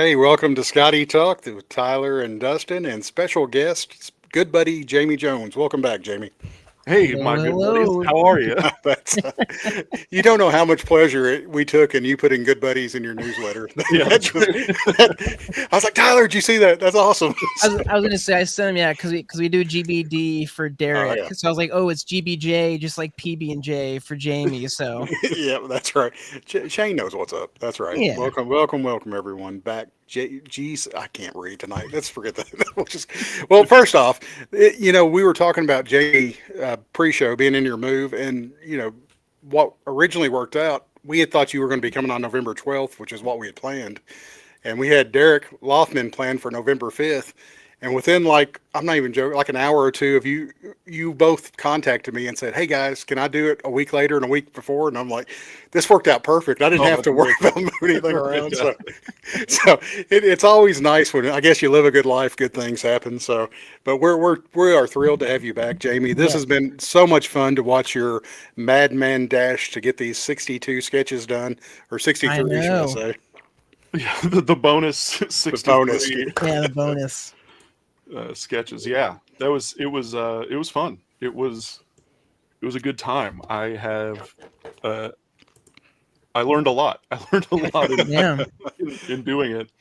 Hey, welcome to Skottie Talk with Tyler and Dustin and special guest, good buddy Jamie Jones. Welcome back, Jamie. Hey, Hello, my good buddies, hello. how are you? That's, you don't know how much pleasure we took in you putting good buddies in your newsletter. Yeah, I was like, Tyler, did you see that? That's awesome. I was gonna say I sent him, yeah, because we do GBD for Oh Derek, yeah, so I was like, oh, it's GBJ, just like PB and J for Jamie. So yeah, that's right. Shane knows what's up. That's right. yeah, Welcome, everyone back. Geez, I can't read tonight. Let's forget that. Well, first off, we were talking about Jamie pre-show being in your move, and what originally worked out. We had thought you were going to be coming on November 12th, which is what we had planned, and we had Derek Lothman planned for November 5th. And within I'm not even joking, like an hour or two of you both contacted me and said, "Hey guys, can I do it a week later and a week before?" And I'm like, "This worked out perfect. I didn't have that's to worry great. about moving anything around." Yeah. So it's always nice when I guess you live a good life, good things happen. So, but we are thrilled to have you back, Jamie. This yeah, has been so much fun to watch your madman dash to get these 62 sketches done, or I 63, should I know. say? Yeah, the bonus The bonus. 63 Yeah, the bonus. sketches. Yeah, it was fun. It was a good time. I learned a lot. I learned a lot Yeah, in doing it.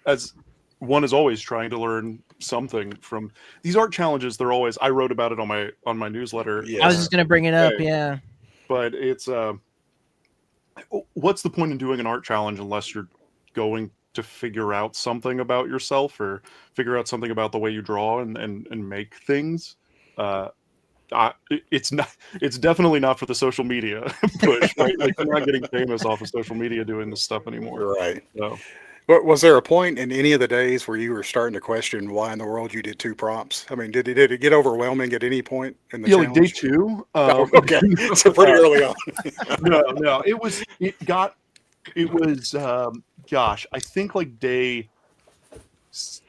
As one is always trying to learn something from these art challenges. They're always. I wrote about it on my newsletter. I was Yes. just gonna bring it up. Today, Yeah, but it's what's the point in doing an art challenge unless you're going to figure out something about yourself or figure out something about the way you draw and make things. uh it's not, it's definitely not for the social media push, right? Like, you're not getting famous off of social media doing this stuff anymore. Right. So But was there a point in any of the days where you were starting to question why in the world you did two prompts? I mean, did it get overwhelming at any point in the yeah, like day challenge? two. Oh, okay, so pretty early on. No, it was gosh, I think like day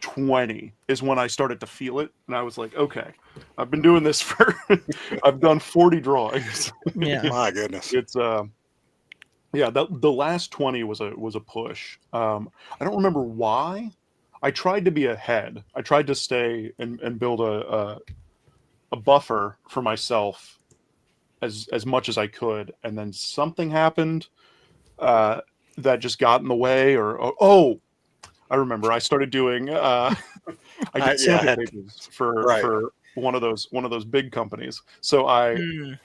20 is when I started to feel it, and I was like, okay, I've been doing this for I've done 40 drawings. yeah, My goodness. It's yeah, the last 20 was a push. I don't remember why. I tried to be ahead. I tried to stay and build a buffer for myself as much as I could, and then something happened that just got in the way. Oh, I remember. I started doing. I did Yeah, sample pages right. for one of those big companies. So I Mm,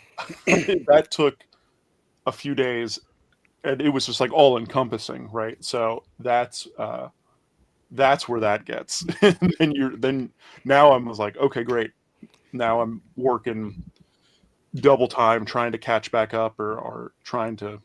that took a few days, and it was just like all encompassing, right? So that's where that gets. And then now I was like, okay, great. Now I'm working double time trying to catch back up or trying to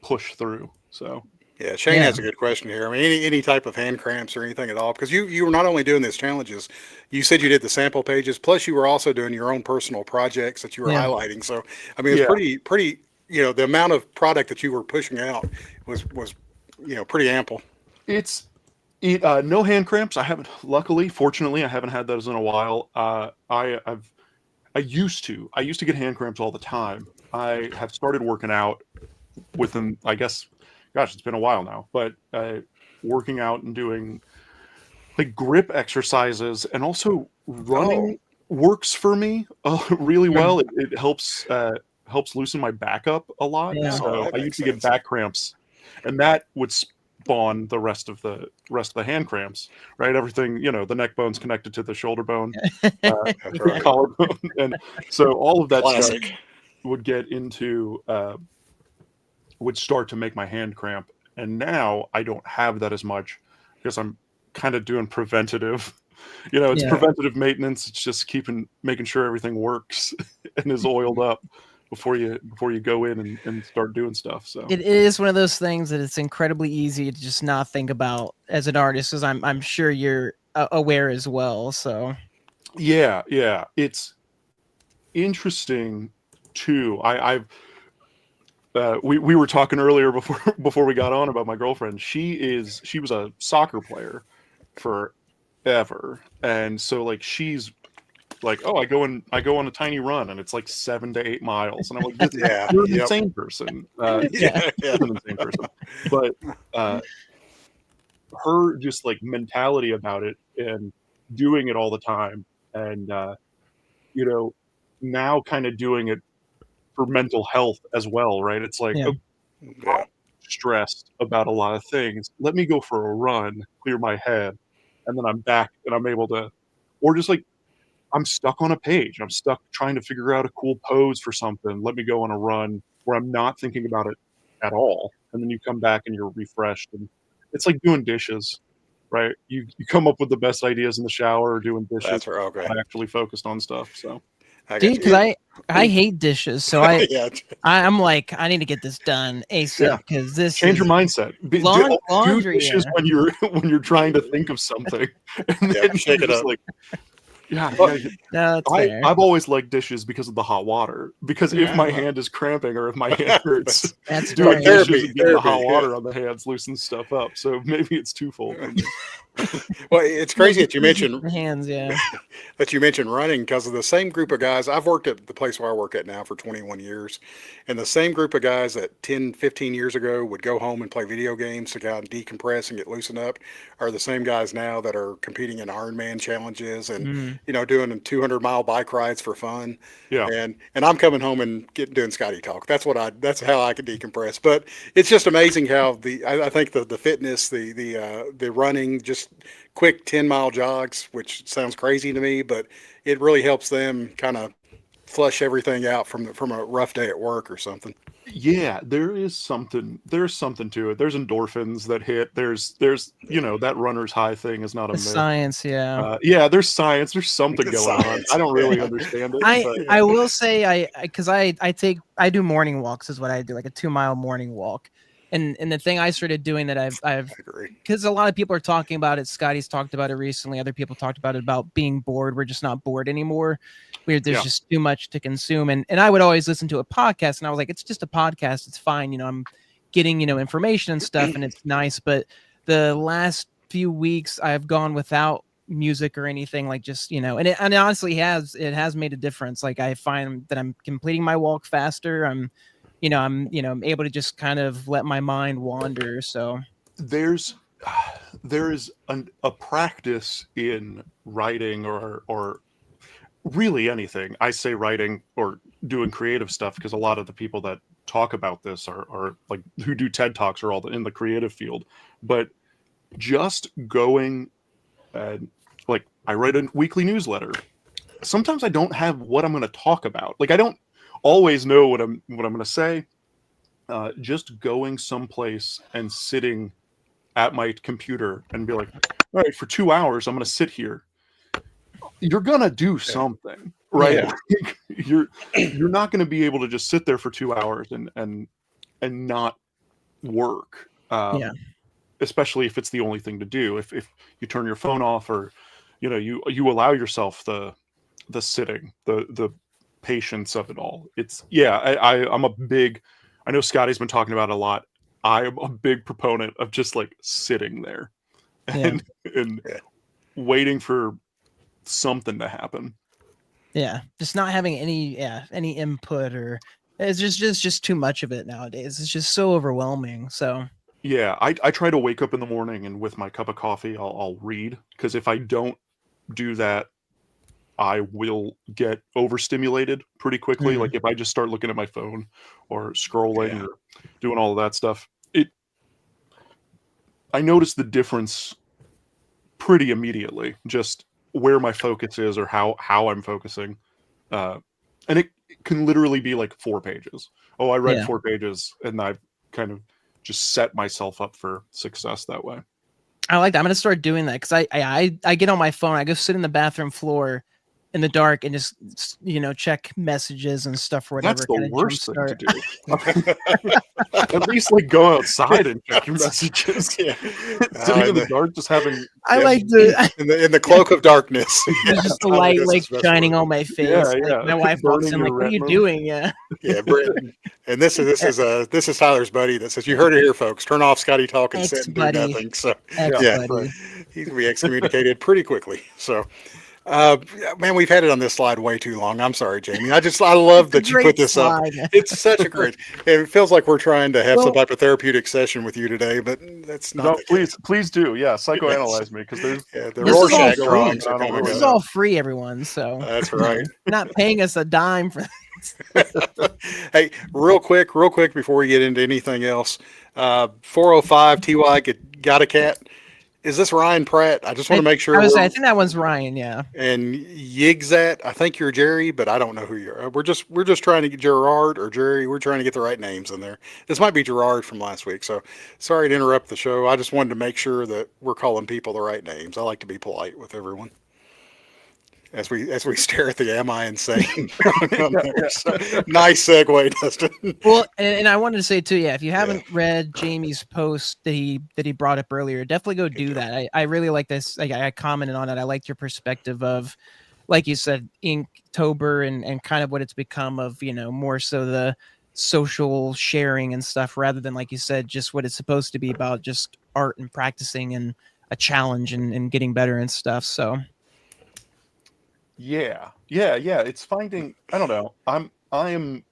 push through. So Yeah, Shane yeah, has a good question here. I mean, any type of hand cramps or anything at all? Because you were not only doing these challenges, you said you did the sample pages, plus you were also doing your own personal projects that you were yeah. highlighting. So, I mean, it's yeah, pretty. The amount of product that you were pushing out was pretty ample. it's no hand cramps. I haven't, luckily, fortunately, I haven't had those in a while. I used to get hand cramps all the time. I have started working out within, I guess, gosh, it's been a while now, but working out and doing like grip exercises and also Oh, running works for me really Mm, well. It helps loosen my back up a lot. yeah. oh, So that I makes used to get sense. back cramps, and that would spawn the rest of the hand cramps. Right, everything, the neck bone's connected to the shoulder bone, That's right. collarbone, and so all of that stuff Classic. would get into would start to make my hand cramp. And now I don't have that as much because I'm kind of doing preventative. It's Yeah. Yeah. preventative maintenance. It's just making sure everything works and is oiled up before you go in and start doing stuff. So It is one of those things that it's incredibly easy to just not think about as an artist, as I'm sure you're aware as well. So yeah, it's interesting too. We were talking earlier before before we got on about my girlfriend. She was a soccer player forever, and so like she's like, oh, I go on a tiny run, and it's like 7 to 8 miles, and I'm like, Yeah. you're an Yep. insane person. yeah, She's an insane person, but uh, her just like mentality about it and doing it all the time, and now kind of doing it for mental health as well, right? It's like, Yeah. oh, Yeah. stressed about a lot of things. Let me go for a run, clear my head, and then I'm back and I'm able to, or just like I'm stuck on a page. I'm stuck trying to figure out a cool pose for something. Let me go on a run where I'm not thinking about it at all. And then you come back and you're refreshed. And it's like doing dishes, right? You come up with the best ideas in the shower or doing dishes, That's right. Okay. not actually focused on stuff. So I See, got because you. I hate dishes, so Yeah. I'm like, I need to get this done ASAP because this change your is mindset. Do laundry. dishes Yeah. when you're trying to think of something, and Yeah. then Shake you're it just up. like, yeah, Well, yeah. No, it's fair. I've always liked dishes because of the hot water. Because if my Yeah. hand is cramping or if my hand hurts, That's doing fair. dishes Therapy, and getting the hot therapy, water on the hands loosens stuff up. So maybe it's twofold for me. Well, it's Make crazy it that you easy mentioned for hands. Yeah. running because of the same group of guys. I've worked at the place where I work at now for 21 years, and the same group of guys that 10, 15 years ago would go home and play video games to kind of decompress and get loosened up are the same guys now that are competing in Ironman challenges and Mm. doing 200-mile bike rides for fun. Yeah. And I'm coming home and doing Scotty talk. That's how I can decompress. But it's just amazing how I think the fitness, the running, just quick 10-mile jogs, which sounds crazy to me, but it really helps them kind of flush everything out from a rough day at work or something. Yeah, there's something to it. There's endorphins that hit. There's that runner's high thing is not a The myth. science. Yeah. Yeah, there's science. There's something It's going on. science. I don't really Yeah. understand it, I but I will say because I do morning walks is what I do, like a 2 mile morning walk. And the thing I started doing that I've I agree. because a lot of people are talking about it. Scotty's talked about it recently. Other people talked about being bored. We're just not bored anymore. There's Yeah. just too much to consume. And I would always listen to a podcast, and I was like, it's just a podcast. It's fine. I'm getting information and stuff, and it's nice. But the last few weeks, I've gone without music or anything, like just and it honestly has made a difference. Like I find that I'm completing my walk faster. I'm able to just kind of let my mind wander. So there's there is a practice in writing or really anything. I say writing or doing creative stuff because a lot of the people that talk about this are like who do TED Talks are all in the creative field. But just going and like I write a weekly newsletter. Sometimes I don't have what I'm going to talk about. Like I don't always know what I'm going to say. Just going someplace and sitting at my computer and be like, all right, for 2 hours, I'm going to sit here. You're going to do something, right? Yeah. You're not going to be able to just sit there for 2 hours and not work. Yeah. Especially if it's the only thing to do. If you turn your phone off or, you allow yourself the sitting, the patience of it all. It's I'm a big, I know Scotty's been talking about it a lot. I am a big proponent of just like sitting there and waiting for something to happen. Yeah, just not having any input, or it's just too much of it nowadays. It's just so overwhelming. So Yeah, I try to wake up in the morning and with my cup of coffee, I'll read, because if I don't do that, I will get overstimulated pretty quickly. Like if I just start looking at my phone or scrolling or doing all of that stuff, I notice the difference pretty immediately, just where my focus is or how I'm focusing. And it can literally be like 4 pages. Oh, I read 4 pages and I've kind of just set myself up for success that way. I like that. I'm gonna start doing that because I get on my phone. I go sit in the bathroom floor in the dark and just check messages and stuff or whatever. That's the worst thing to do. At least like go outside and check your messages. Sitting in the dark, just having. I like to in the cloak of darkness. Just the light like shining on my face. Like, my wife walks in like, "What are you doing?" Yeah. And this is Tyler's buddy that says, "You heard it here, folks. Turn off Scotty talk and sit and do nothing." So Ex-buddy. he's gonna be excommunicated pretty quickly. So. Uh, Man, we've had it on this slide way too long. I'm sorry, Jamie. I love It's a that you put great this up. slide. It's such a great. It feels like we're trying to have some Well, type of therapeutic session with you today, but that's not No, the case. please do. Yeah, Yes. psychoanalyze me because there's Yeah, the This is all Rorschach free. drawings and are I don't coming this really is up. know. all free, everyone. So That's you know, right. not paying us a dime for. Hey, real quick before we get into anything else, 405 Ty got a cat. Is this Ryan Pratt? I just want I, to make I sure was. I we're think that one's Ryan. Yeah. and Yigzat. I think you're Jerry, but I don't know who you are. We're just trying to get Gerard or Jerry. We're trying to get the right names in there. This might be Gerard from last week, so sorry to interrupt the show. I just wanted to make sure that we're calling people the right names. I like to be polite with everyone as we stare at the "Am I insane?" on Yeah, there. So, nice segue, Dustin. Well, and I wanted to say too, yeah, if you Yeah. haven't read Jamie's post that he brought up earlier, definitely go do job. that. I really like this. I commented on it. I liked your perspective of, like you said, Inktober and kind of what it's become of, more so the social sharing and stuff rather than, like you said, just what it's supposed to be about, just art and practicing and a challenge and getting better and stuff. So yeah. It's finding. I don't know. I am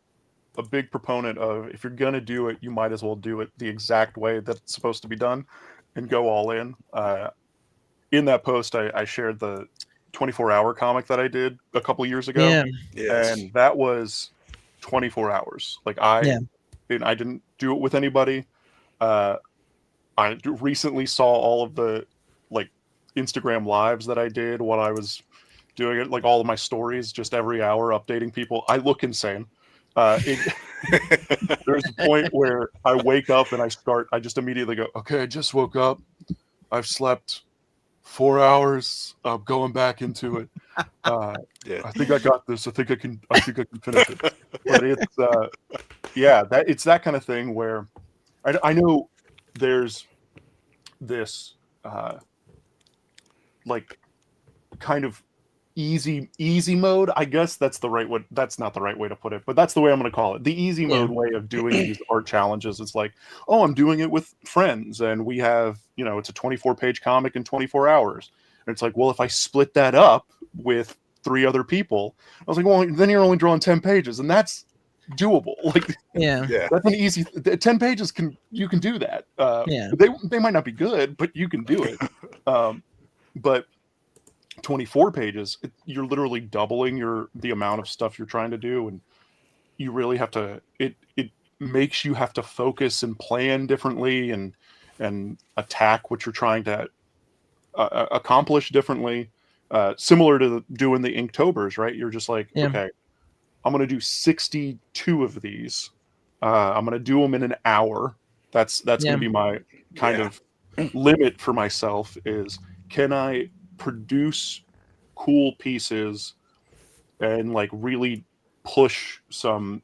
a big proponent of if you're gonna do it, you might as well do it the exact way that it's supposed to be done, and go all in. In that post, I shared the 24-hour comic that I did a couple years ago, yeah, Yes. and that was 24 hours. Like yeah, I didn't do it with anybody. Uh, I recently saw all of the like Instagram lives that I did while I was doing it, like all of my stories, just every hour updating people. I look insane. There's a point where I wake up and I just immediately go, okay, I just woke up. I've slept 4 hours. I'm going back into it. Yeah. I think I got this. I think I can finish it. But it's that kind of thing where I know there's this like kind of easy mode. I guess that's the right way. That's not the right way to put it, but that's the way I'm going to call it. The easy mode way of doing these art challenges is like, oh, I'm doing it with friends, and we have, it's a 24-page comic in 24 hours. And it's like, well, if I split that up with 3 other people, I was like, well, then you're only drawing 10 pages, and that's doable. Like, yeah, Yeah. that's an easy 10 pages. You can do that. yeah, They might not be good, but you can do it. But 24 pages, you're literally doubling the amount of stuff you're trying to do, and you really have to it makes you have to focus and plan differently and attack what you're trying to accomplish differently, similar to doing the Inktobers, right? You're just like, yeah, okay, I'm going to do 62 of these. I'm going to do them in an hour. That's going to be my kind of limit for myself, is can I produce cool pieces and like really push some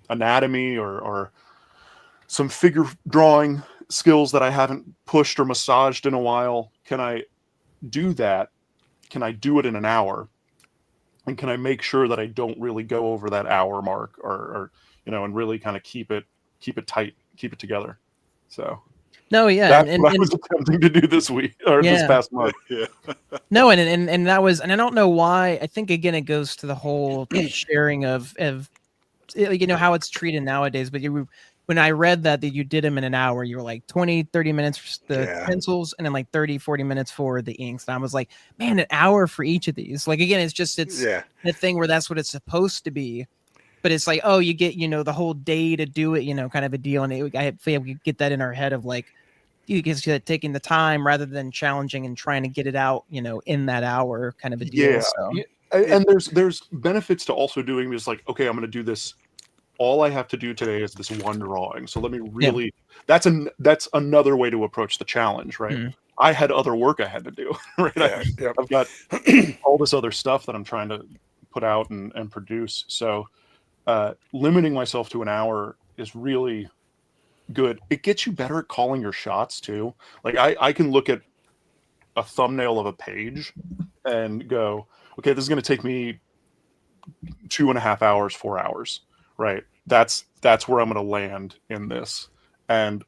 anatomy or some figure drawing skills that I haven't pushed or massaged in a while. Can I do that? Can I do it in an hour? And can I make sure that I don't really go over that hour mark or and really kind of keep it tight, keep it together. So no, yeah, that's what I was attempting to do this week or this past month. Yeah. No, and that was, and I don't know why. I think again it goes to the whole sharing of how it's treated nowadays. But when I read that you did them in an hour, you were like 20-30 minutes for the pencils and then like 30-40 minutes for the inks. And I was like, man, an hour for each of these. Like again, it's the thing where that's what it's supposed to be. But it's like, oh, you get, the whole day to do it, kind of a deal. And I feel we get that in our head of like, you get taking the time rather than challenging and trying to get it out, in that hour kind of a deal. Yeah. So. And there's benefits to also doing this. Like, okay, I'm going to do this. All I have to do today is this one drawing. So let me really, that's another way to approach the challenge, right? Mm. I had other work I had to do, right? I've got all this other stuff that I'm trying to put out and produce. So limiting myself to an hour is really good. It gets you better at calling your shots too. Like I can look at a thumbnail of a page and go, okay, this is going to take me 2.5 hours, 4 hours, right? That's where I'm going to land in this. And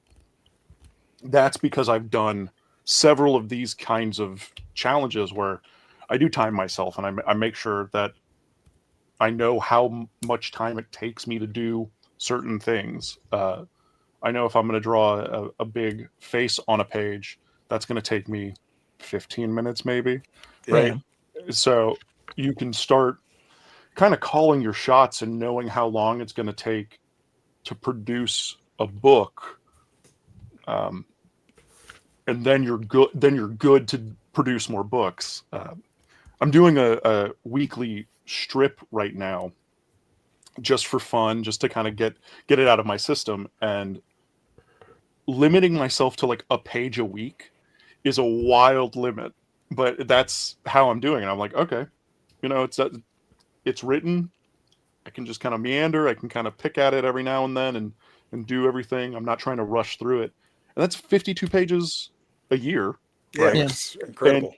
that's because I've done several of these kinds of challenges where I do time myself, and I make sure that I know how much time it takes me to do certain things. I know if I'm going to draw a big face on a page, that's going to take me 15 minutes maybe, right? So you can start kind of calling your shots and knowing how long it's going to take to produce a book, and then you're good. Then you're good to produce more books. I'm doing a weekly strip right now, just for fun, just to kind of get it out of my system, and limiting myself to like a page a week is a wild limit, but that's how I'm doing it. I'm like, okay, it's written. I can just kind of meander. I can kind of pick at it every now and then and do everything. I'm not trying to rush through it. And that's 52 pages a year. Yeah, right? it's incredible.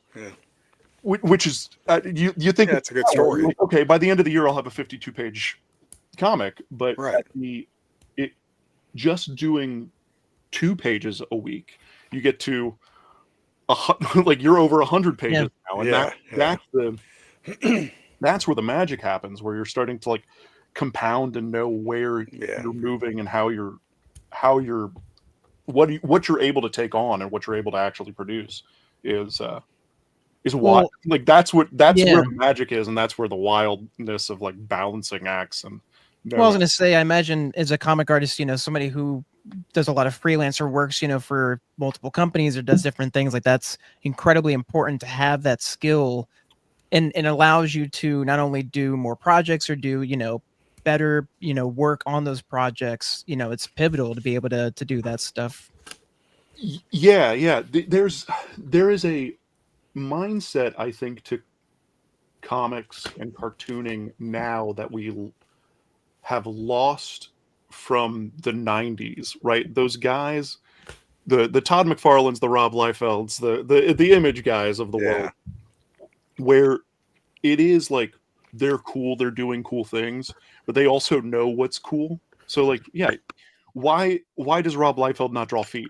Which is, you think that's a good story. Like, okay, by the end of the year, I'll have a 52-page comic, but right. Just doing 2 pages a week, you get to like you're over 100 pages now, and that's where the magic happens, where you're starting to like compound and know where you're moving and what you're able to take on and what you're able to actually produce is wild. Like that's where the magic is, and that's where the wildness of like balancing acts. And I was gonna say, I imagine as a comic artist, somebody who does a lot of freelancer works, for multiple companies or does different things, like that's incredibly important to have that skill, and allows you to not only do more projects or do better work on those projects. It's pivotal to be able to do that stuff. There is a mindset, I think, to comics and cartooning now that we have lost from the 90s, right? Those guys, the Todd McFarlanes, the Rob Liefelds, the Image guys of the world, where it is like they're cool, they're doing cool things, but they also know what's cool. So like, why does Rob Liefeld not draw feet?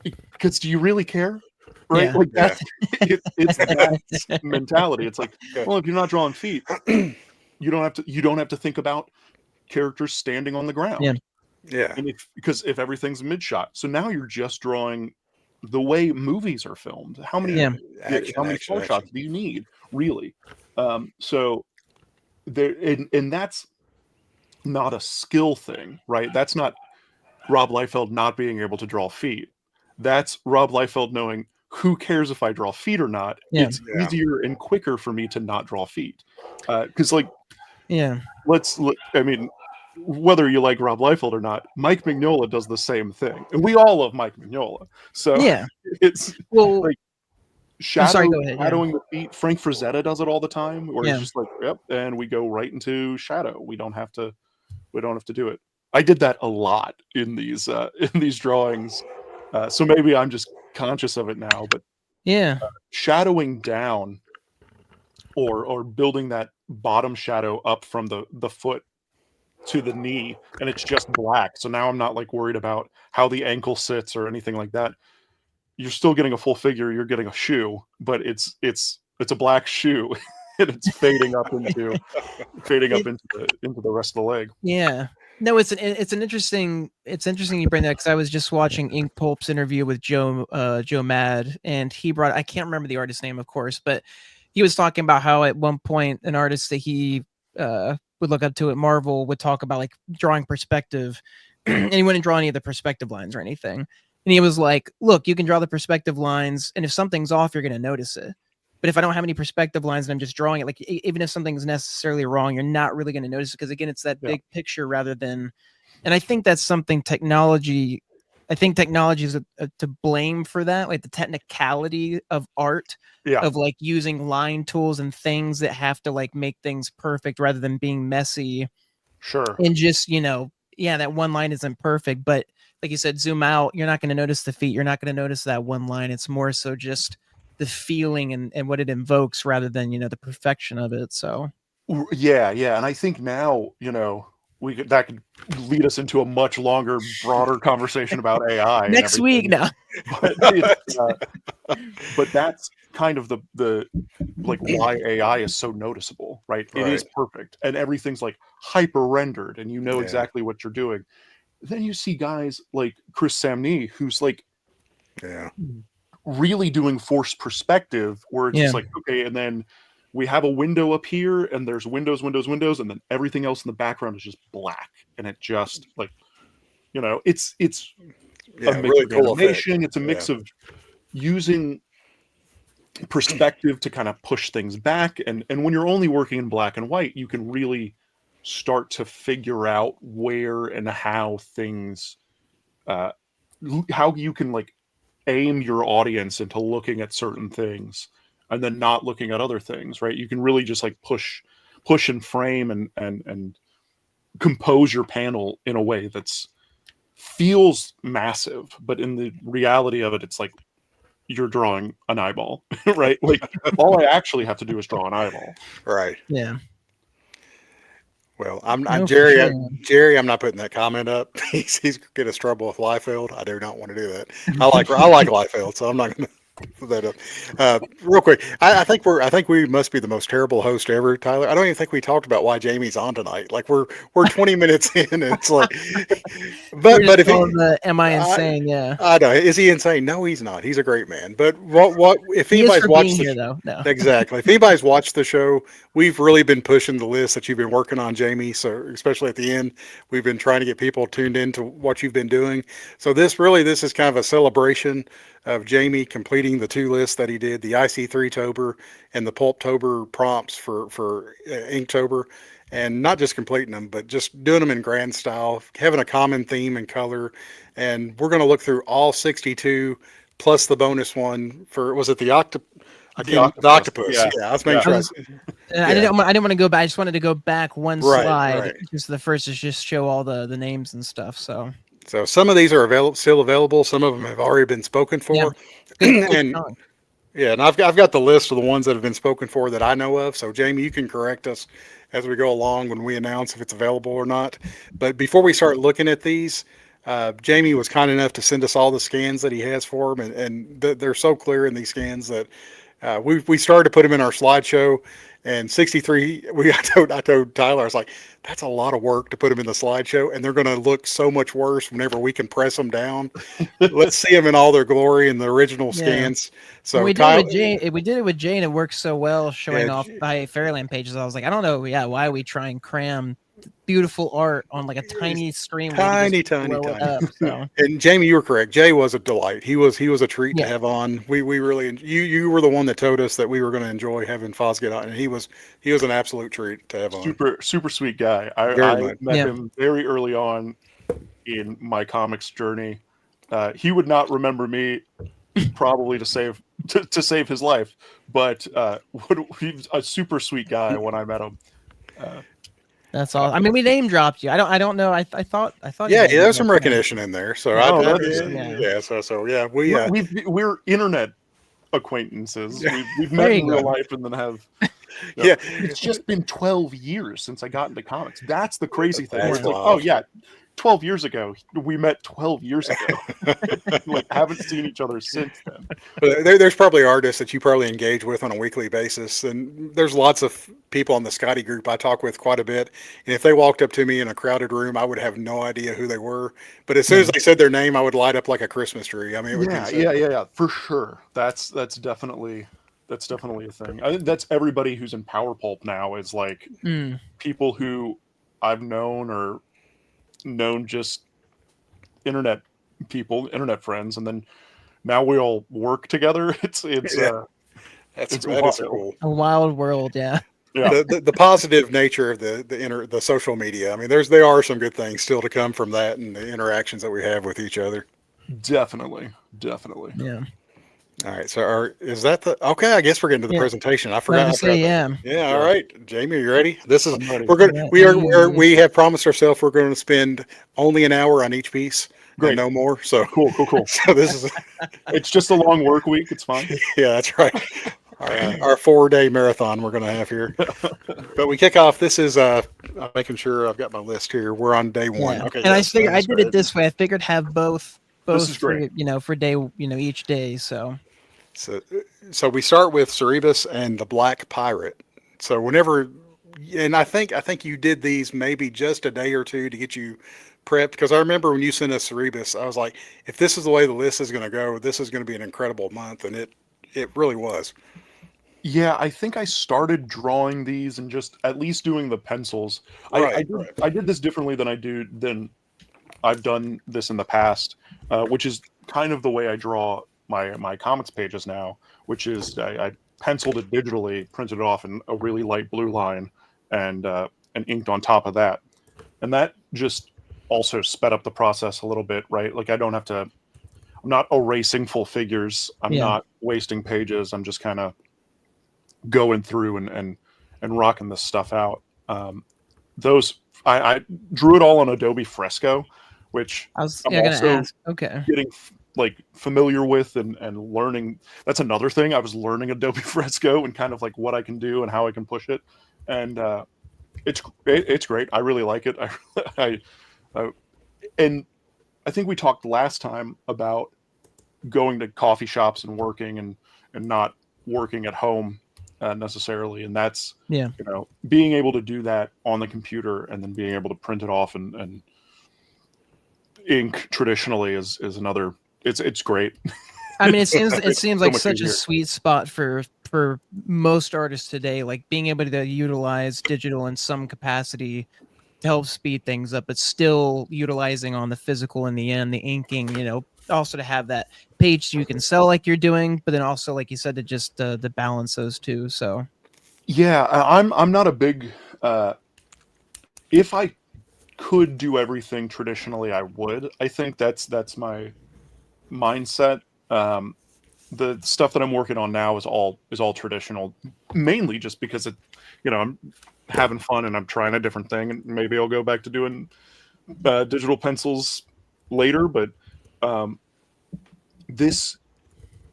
Because do you really care? Right? Like that's it's that mentality. It's like, well, if you're not drawing feet, you don't have to think about characters standing on the ground. And because if everything's mid shot, so now you're just drawing the way movies are filmed. How many full shots do you need, really? So there, and that's not a skill thing, right? That's not Rob Liefeld not being able to draw feet. That's Rob Liefeld knowing, who cares if I draw feet or not? It's easier and quicker for me to not draw feet. Because I mean, whether you like Rob Liefeld or not, Mike Mignola does the same thing, and we all love Mike Mignola. So it's like shadowing the feet. Frank Frazetta does it all the time, where it's just like, and we go right into shadow. We don't have to do it. I did that a lot in these drawings, so maybe I'm just conscious of it now. But shadowing down or building that bottom shadow up from the foot to the knee, and it's just black. So now I'm not like worried about how the ankle sits or anything like that. You're still getting a full figure. You're getting a shoe, but it's a black shoe, and it's fading up into the rest of the leg. Yeah. No, it's interesting you bring that, because I was just watching Ink Pulp's interview with Joe Mad, and he brought, I can't remember the artist's name, of course, but he was talking about how at one point an artist that he would look up to at Marvel would talk about like drawing perspective, and he wouldn't draw any of the perspective lines or anything. And he was like, look, you can draw the perspective lines, and if something's off, you're going to notice it. But if I don't have any perspective lines and I'm just drawing it, like even if something's necessarily wrong, you're not really going to notice it, because again, it's that big picture rather than. And I think that's something technology. I think technology is to blame for that, like the technicality of art, of like using line tools and things that have to like make things perfect rather than being messy. Sure. And just that one line isn't perfect, but like you said, zoom out, you're not going to notice the feet. You're not going to notice that one line. It's more so just the feeling and what it invokes rather than, the perfection of it. So. Yeah. And I think now, that could lead us into a much longer, broader conversation about AI next week now. But that's kind of the like why AI is so noticeable, right? It is Right. perfect, and everything's like hyper rendered, and you know Yeah. exactly what you're doing. Then you see guys like Chris Samnee, who's like Yeah. really doing forced perspective, where it's Yeah. just like, okay, and then we have a window up here, and there's windows, and then everything else in the background is just black, and it just like, you know, it's a Yeah. mix Really of cool effect. animation, it's a Yeah. mix of using perspective to kind of push things back, and when you're only working in black and white, you can really start to figure out where and how things uh how you can like aim your audience into looking at certain things and then not looking at other things, right? You can really just like push and frame and compose your panel in a way that's feels massive, but in the reality of it, it's like you're drawing an eyeball, right? Like all I actually have to do is draw an eyeball. Right. Yeah. Well, I'm No, for Jerry. sure. Jerry, I'm not putting that comment up. He's going to struggle with Liefeld. I do not want to do that. I like Liefeld, so I'm not going to put that up. Real quick, I think we must be the most terrible host ever, Tyler. I don't even think we talked about why Jamie's on tonight. Like we're 20 minutes in, and it's like, but if he, am I insane? Yeah. I know, is he insane? No, he's not. He's a great man. But what if He is anybody's for watched being the here, though. No. Exactly. If anybody's watched the show, we've really been pushing the list that you've been working on, Jamie. So especially at the end, we've been trying to get people tuned into what you've been doing. So this is kind of a celebration of Jamie completing the 2 lists that he did, the IC3 Tober and the Pulptober prompts for Inktober. And not just completing them, but just doing them in grand style, having a common theme and color. And we're going to look through all 62 plus the bonus one for, was it the octopus? Yeah. I was making Yeah. sure. I didn't want to go back. I just wanted to go back one Right, slide. right. Just the first is just show all the names and stuff. So So some of these are still available. Some of them have already been spoken for. Good And chunk. yeah, and I've got the list of the ones that have been spoken for that I know of. So Jamie, you can correct us as we go along when we announce if it's available or not. But before we start looking at these, Jamie was kind enough to send us all the scans that he has for them, and they're so clear in these scans that we started to put them in our slideshow. And 63, I told Tyler, I was like, that's a lot of work to put them in the slideshow, and they're going to look so much worse whenever we can press them down. Let's see them in all their glory in the original scans. So we did it with Jay, and it works so well showing off by Fairyland pages. I was like, I don't know, why we try and cram beautiful art on like a tiny screen, tiny. Up, so. And Jamie, you were correct. Jay was a delight. He was a treat to have on. We really, you were the one that told us that we were going to enjoy having Fosgate on, and he was an absolute treat to have on. Super sweet guy. I met him very early on in my comics journey. He would not remember me probably to save his life, but he's a super sweet guy when I met him. That's all. I mean, we name dropped you. I don't know. I thought. Yeah, there's some recognition in there. So we're internet acquaintances. We've met in real life and then have. It's just been 12 years since I got into comics. That's the crazy thing. It's like, 12 years ago. We met 12 years ago. Like, haven't seen each other since then. But there's probably artists that you probably engage with on a weekly basis. And there's lots of people on the Skottie group I talk with quite a bit. And if they walked up to me in a crowded room, I would have no idea who they were. But as soon as they said their name, I would light up like a Christmas tree. I mean, it would for sure. That's definitely a thing. I think that's everybody who's in Power Pulp now is like people who I've known just internet people, internet friends, and then now we all work together. It's cool. A wild world, yeah. The positive nature of the social media. I mean, there are some good things still to come from that and the interactions that we have with each other. Definitely. Yeah. All right. So is that okay? I guess we're getting to the presentation. I forgot. All right, Jamie, are you ready? We have promised ourselves we're going to spend only an hour on each piece. Great. And no more. So cool. So this is it's just a long work week. It's fine. Yeah, that's right. Our 4-day marathon we're going to have here. But we kick off. This is I'm making sure I've got my list here. We're on day 1. Yeah. Okay. And I figured I did it this way. I figured have both this is great. for day, each day. So So, so we start with Cerebus and the Black Pirate. So whenever, and I think you did these maybe just a day or two to get you prepped, because I remember when you sent us Cerebus, I was like, if this is the way the list is going to go, this is going to be an incredible month, and it really was. Yeah, I think I started drawing these and just at least doing the pencils. Right, right. I did this differently than I've done this in the past, which is kind of the way I draw my comics pages now, which is I penciled it digitally, printed it off in a really light blue line, and inked on top of that, and that just also sped up the process a little bit, right? Like I don't have to. I'm not erasing full figures. I'm Yeah. not wasting pages. I'm just kind of going through and rocking this stuff out. Those I drew it all on Adobe Fresco, which I was I'm gonna also ask. Okay. getting like familiar with and learning. That's another thing. I was learning Adobe Fresco and kind of like what I can do and how I can push it, and it's great. I really like it. I and I think we talked last time about going to coffee shops and working and not working at home necessarily, and that's Yeah. being able to do that on the computer and then being able to print it off and ink traditionally is another. It's great. I mean, it seems So like much such a easier. sweet spot for most artists today, like being able to utilize digital in some capacity to help speed things up, but still utilizing on the physical in the end, the inking, also to have that page you can sell like you're doing, but then also, like you said, to just to balance those two. So Yeah, I'm not a big. If I could do everything traditionally, I would. I think that's my mindset. The stuff that I'm working on now is all traditional, mainly just because I'm having fun and I'm trying a different thing, and maybe I'll go back to doing digital pencils later. But um, this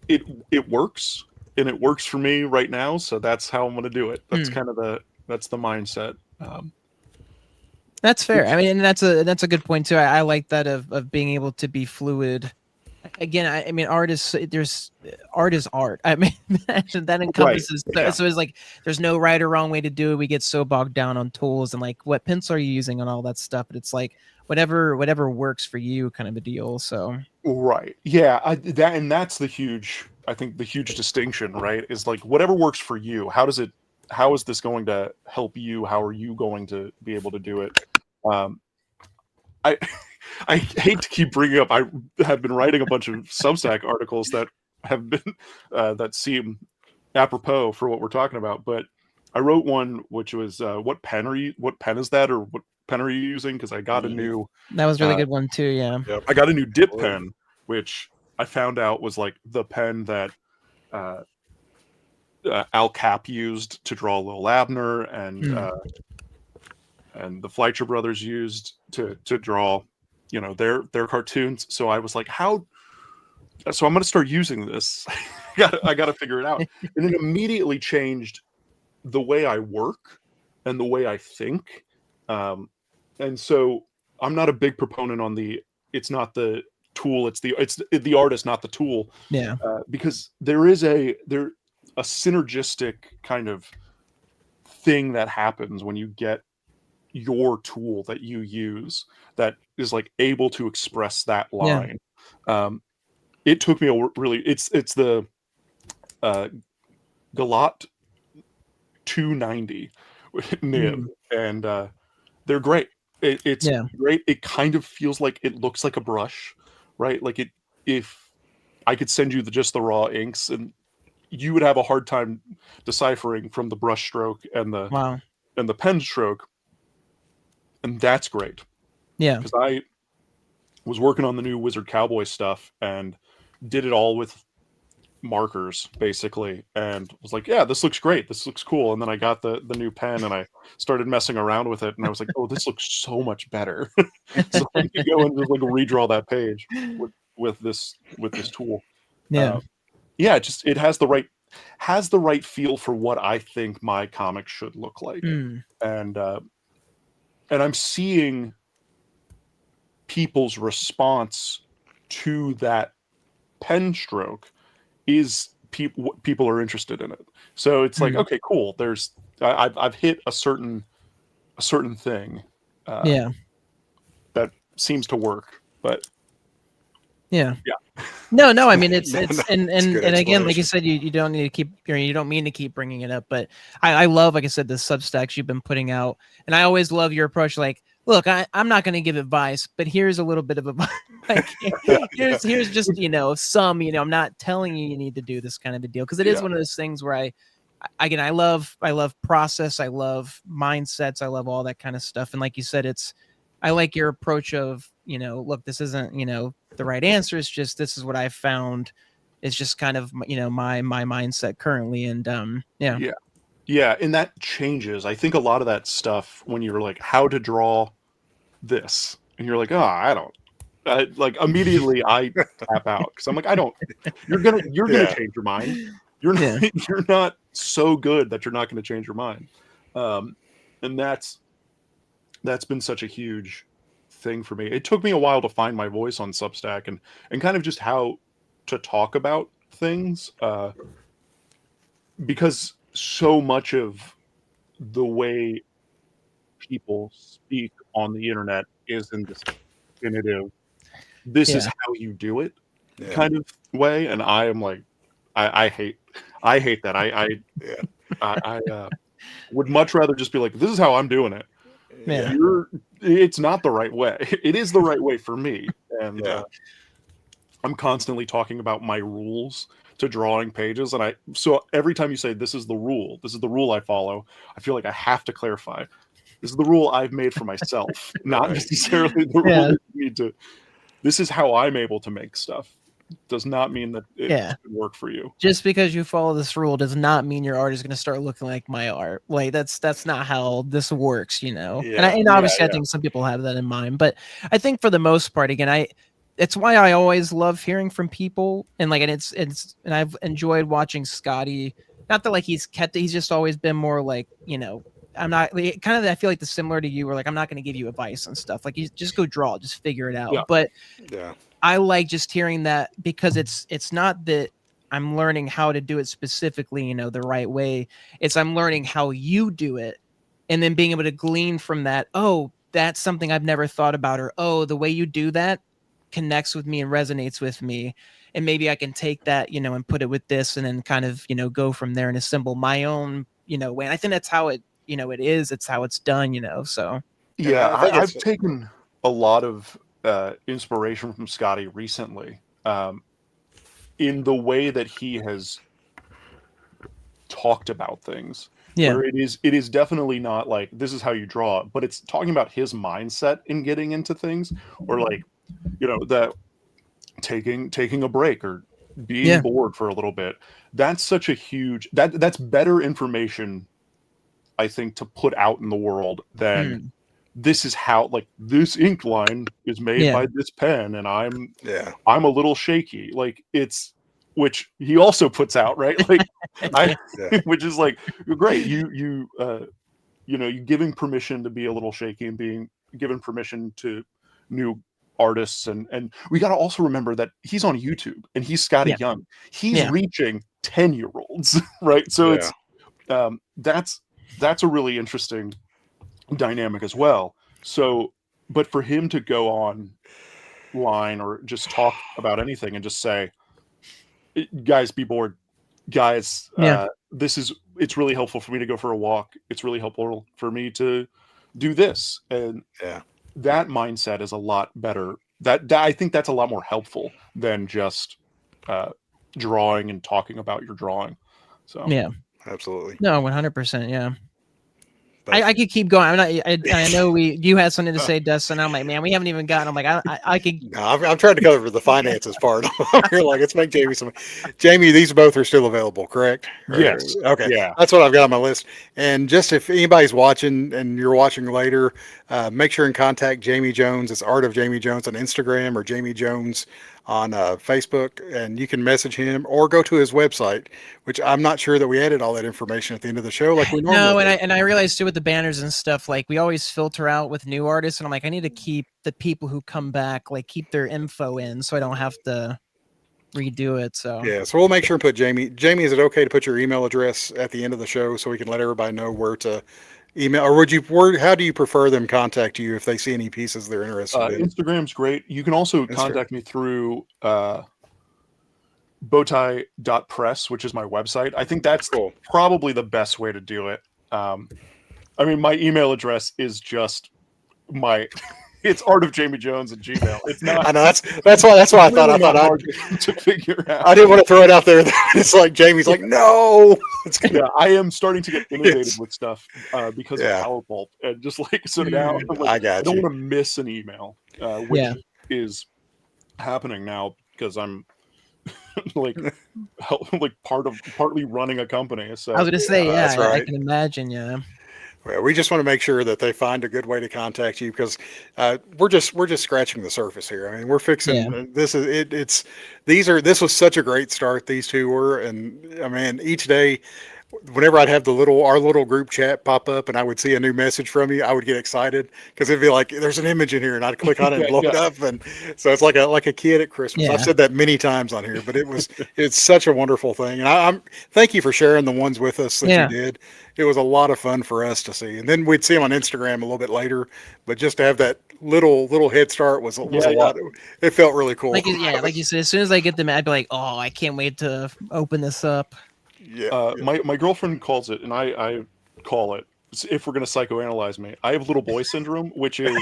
it works, and it works for me right now, so that's how I'm going to do it. That's kind of that's the mindset. that's fair. I Which mean, and that's a good point too. I like that of being able to be fluid. Again, I mean, art is art. I mean, that right, encompasses. So, yeah, so it's like there's no right or wrong way to do it. We get so bogged down on tools and like what pencil are you using and all that stuff. But it's like whatever works for you, kind of a deal. So right, yeah. That's the huge. I think the huge distinction, right, is like whatever works for you. How is this going to help you? How are you going to be able to do it? Um, I I hate to keep bringing up. I have been writing a bunch of Substack articles that have been that seem apropos for what we're talking about. But I wrote one which was what pen is that, or what pen are you using? Because Mhm. that was a really uh, good one too. Yeah. Yep. I got a new dip Absolutely. pen, which I found out was like the pen that uh, Al Cap used to draw Lil Abner, Hmm. and the Fleischer brothers used to draw, their cartoons. So I was like, how? So I'm going to start using this. I got to figure it out, and it immediately changed the way I work and the way I think. Um, and so I'm not a big proponent on the. It's not the tool. It's the artist, not the tool, Yeah. because there a synergistic kind of thing that happens when you get your tool that you use that is like able to express that Yeah. line. Um, it took me a really it's the uh, Galat 290 nib, Hmm. and they're great. It's Yeah. great. It kind of feels like it looks like a brush, right? Like it if I could send you just the raw inks, and you would have a hard time deciphering from the brush stroke Wow. and the pen stroke, and that's great Yeah. because I was working on the new Wizard Cowboy stuff and did it all with markers basically, and was like, yeah, this looks great, this looks cool. And then I got the new pen and I started messing around with it, and I was like, oh, this looks so much better. So I could go and just like redraw that page with this tool. Yeah. uh, yeah, it has the right feel for what I think my comic should look like. Hmm. And uh, and I'm seeing people's response to that pen stroke is people are interested in it. So it's like, okay, cool. I've hit a certain thing Yeah. that seems to work. But Yeah. yeah, No. I mean, it's No, it's no, and it's a and good and again, like you explanation. said, you don't need to keep, you don't mean to keep bringing it up, but I love, like I said, the Substacks you've been putting out, and I always love your approach. Like, look, I'm not going to give advice, but here's a little bit of advice. Like, Yeah. here's just some. I'm not telling you need to do this kind of a deal, because it is Yeah. one of those things where again, I love process, I love mindsets, I love all that kind of stuff, and like you said, I like your approach of, look, this isn't, the right answer. It's just, this is what I found. It's just kind of, my mindset currently. And yeah. Yeah. Yeah. And that changes. I think a lot of that stuff when you're like, how to draw this, and you're like, oh, I don't. Like immediately I tap out because I'm like, I don't. You're gonna Yeah. change your mind. You're not, Yeah. you're not so good that you're not going to change your mind. And that's been such a huge thing for me. It took me a while to find my voice on Substack and kind of just how to talk about things, because so much of the way people speak on the internet is in this definitive, this is Yeah. how you do it Yeah. kind of way, and I am like, I hate that. Yeah. I would much rather just be like, this is how I'm doing it. Yeah. It's not the right way. It is the right way for me, and Yeah. I'm constantly talking about my rules to drawing pages, and so every time you say this is the rule I follow, I feel like I have to clarify. This is the rule I've made for myself, not Right. necessarily the rule that you need to. This is how I'm able to make stuff. Does not mean that it should work for you. Just because you follow this rule does not mean your art is going to start looking like my art. Like, that's not how this works, Yeah. And obviously I think some people have that in mind, but I think for the most part, again, it's why I always love hearing from people, and and I've enjoyed watching Skottie. Not that like he's just always been more like, I'm not kind of, I feel like the similar to you, where like, I'm not going to give you advice and stuff. Like, you just go draw, just figure it out. Yeah. But Yeah. I like just hearing that, because it's not that I'm learning how to do it specifically, the right way. It's I'm learning how you do it, and then being able to glean from that. Oh, that's something I've never thought about, or oh, the way you do that connects with me and resonates with me, and maybe I can take that, and put it with this, and then kind of, go from there and assemble my own, way. And I think that's how it, it is. It's how it's done, So Yeah, I think I've taken a lot of inspiration from Skottie recently, in the way that he has talked about things. Yeah. Where it is definitely not like this is how you draw, but it's talking about his mindset in getting into things, or like, that taking a break or being bored for a little bit. That's such a huge that's better information, I think, to put out in the world than this is how, like, this ink line is made by this pen, and I'm a little shaky. Like, it's, which he also puts out, right? Like, which is like, great. You giving permission to be a little shaky, and being given permission to new artists, and we got to also remember that he's on YouTube, and he's Skottie Young. He's reaching 10-year-olds, right? So it's that's a really interesting dynamic as well. So, but for him to go online or just talk about anything and just say, guys, be bored, guys, it's really helpful for me to go for a walk, it's really helpful for me to do this, and that mindset is a lot better. That I think that's a lot more helpful than just drawing and talking about your drawing. So absolutely. No, 100%. Yeah. I could keep going. I know you had something to say, Dustin. I'm like, man, we haven't even gotten. I'm like, I could. No, I'm trying to cover the finances part. You're like, let's make Jamie some. Jamie, these both are still available, correct? Yes. Okay. Yeah. That's what I've got on my list. And just if anybody's watching and you're watching later, make sure and contact Jamie Jones. It's Art of Jamie Jones on Instagram, or Jamie Jones on Facebook, and you can message him or go to his website, which I'm not sure that we added all that information at the end of the show like we normally do. And I realized too with the banners and stuff, like we always filter out with new artists, and I'm like, I need to keep the people who come back, like keep their info in, so I don't have to redo it. So Yeah, so we'll make sure and put Jamie. Jamie, is it okay to put your email address at the end of the show so we can let everybody know where to email, or how do you prefer them contact you if they see any pieces they're interested in? Instagram's great. You can also contact me through bowtie.press, which is my website. I think that's Cool. probably the best way to do it. I mean, my email address is just my. It's Art of Jamie Jones at Gmail. It's not. I know that's why I thought hard to figure out. I didn't want to throw it out there. It's like Jamie's like, no. It's gonna, Yeah, I am starting to get innovative with stuff because of Yeah. PowerPult, and just like so now, I'm like, I got I don't you. want to miss an email, which is happening now because I'm like partly running a company. So I was gonna say, that's I right. can imagine. Yeah. Well, we just want to make sure that they find a good way to contact you because we're just scratching the surface here. I mean, we're fixing this is it. This was such a great start. These two were, and I mean, each day, whenever I'd have our little group chat pop up and I would see a new message from you, I would get excited because it'd be like, there's an image in here, and I'd click on it and blow it up, and so it's like a kid at Christmas. Yeah. I've said that many times on here, but it's such a wonderful thing, and I'm thank you for sharing the ones with us that you did. It was a lot of fun for us to see, and then we'd see them on Instagram a little bit later, but just to have that little head start was a lot. It felt really cool. Like you said, as soon as I get them, I'd be like, oh, I can't wait to open this up. My girlfriend calls it, and I call it, if we're going to psychoanalyze me, I have little boy syndrome, which is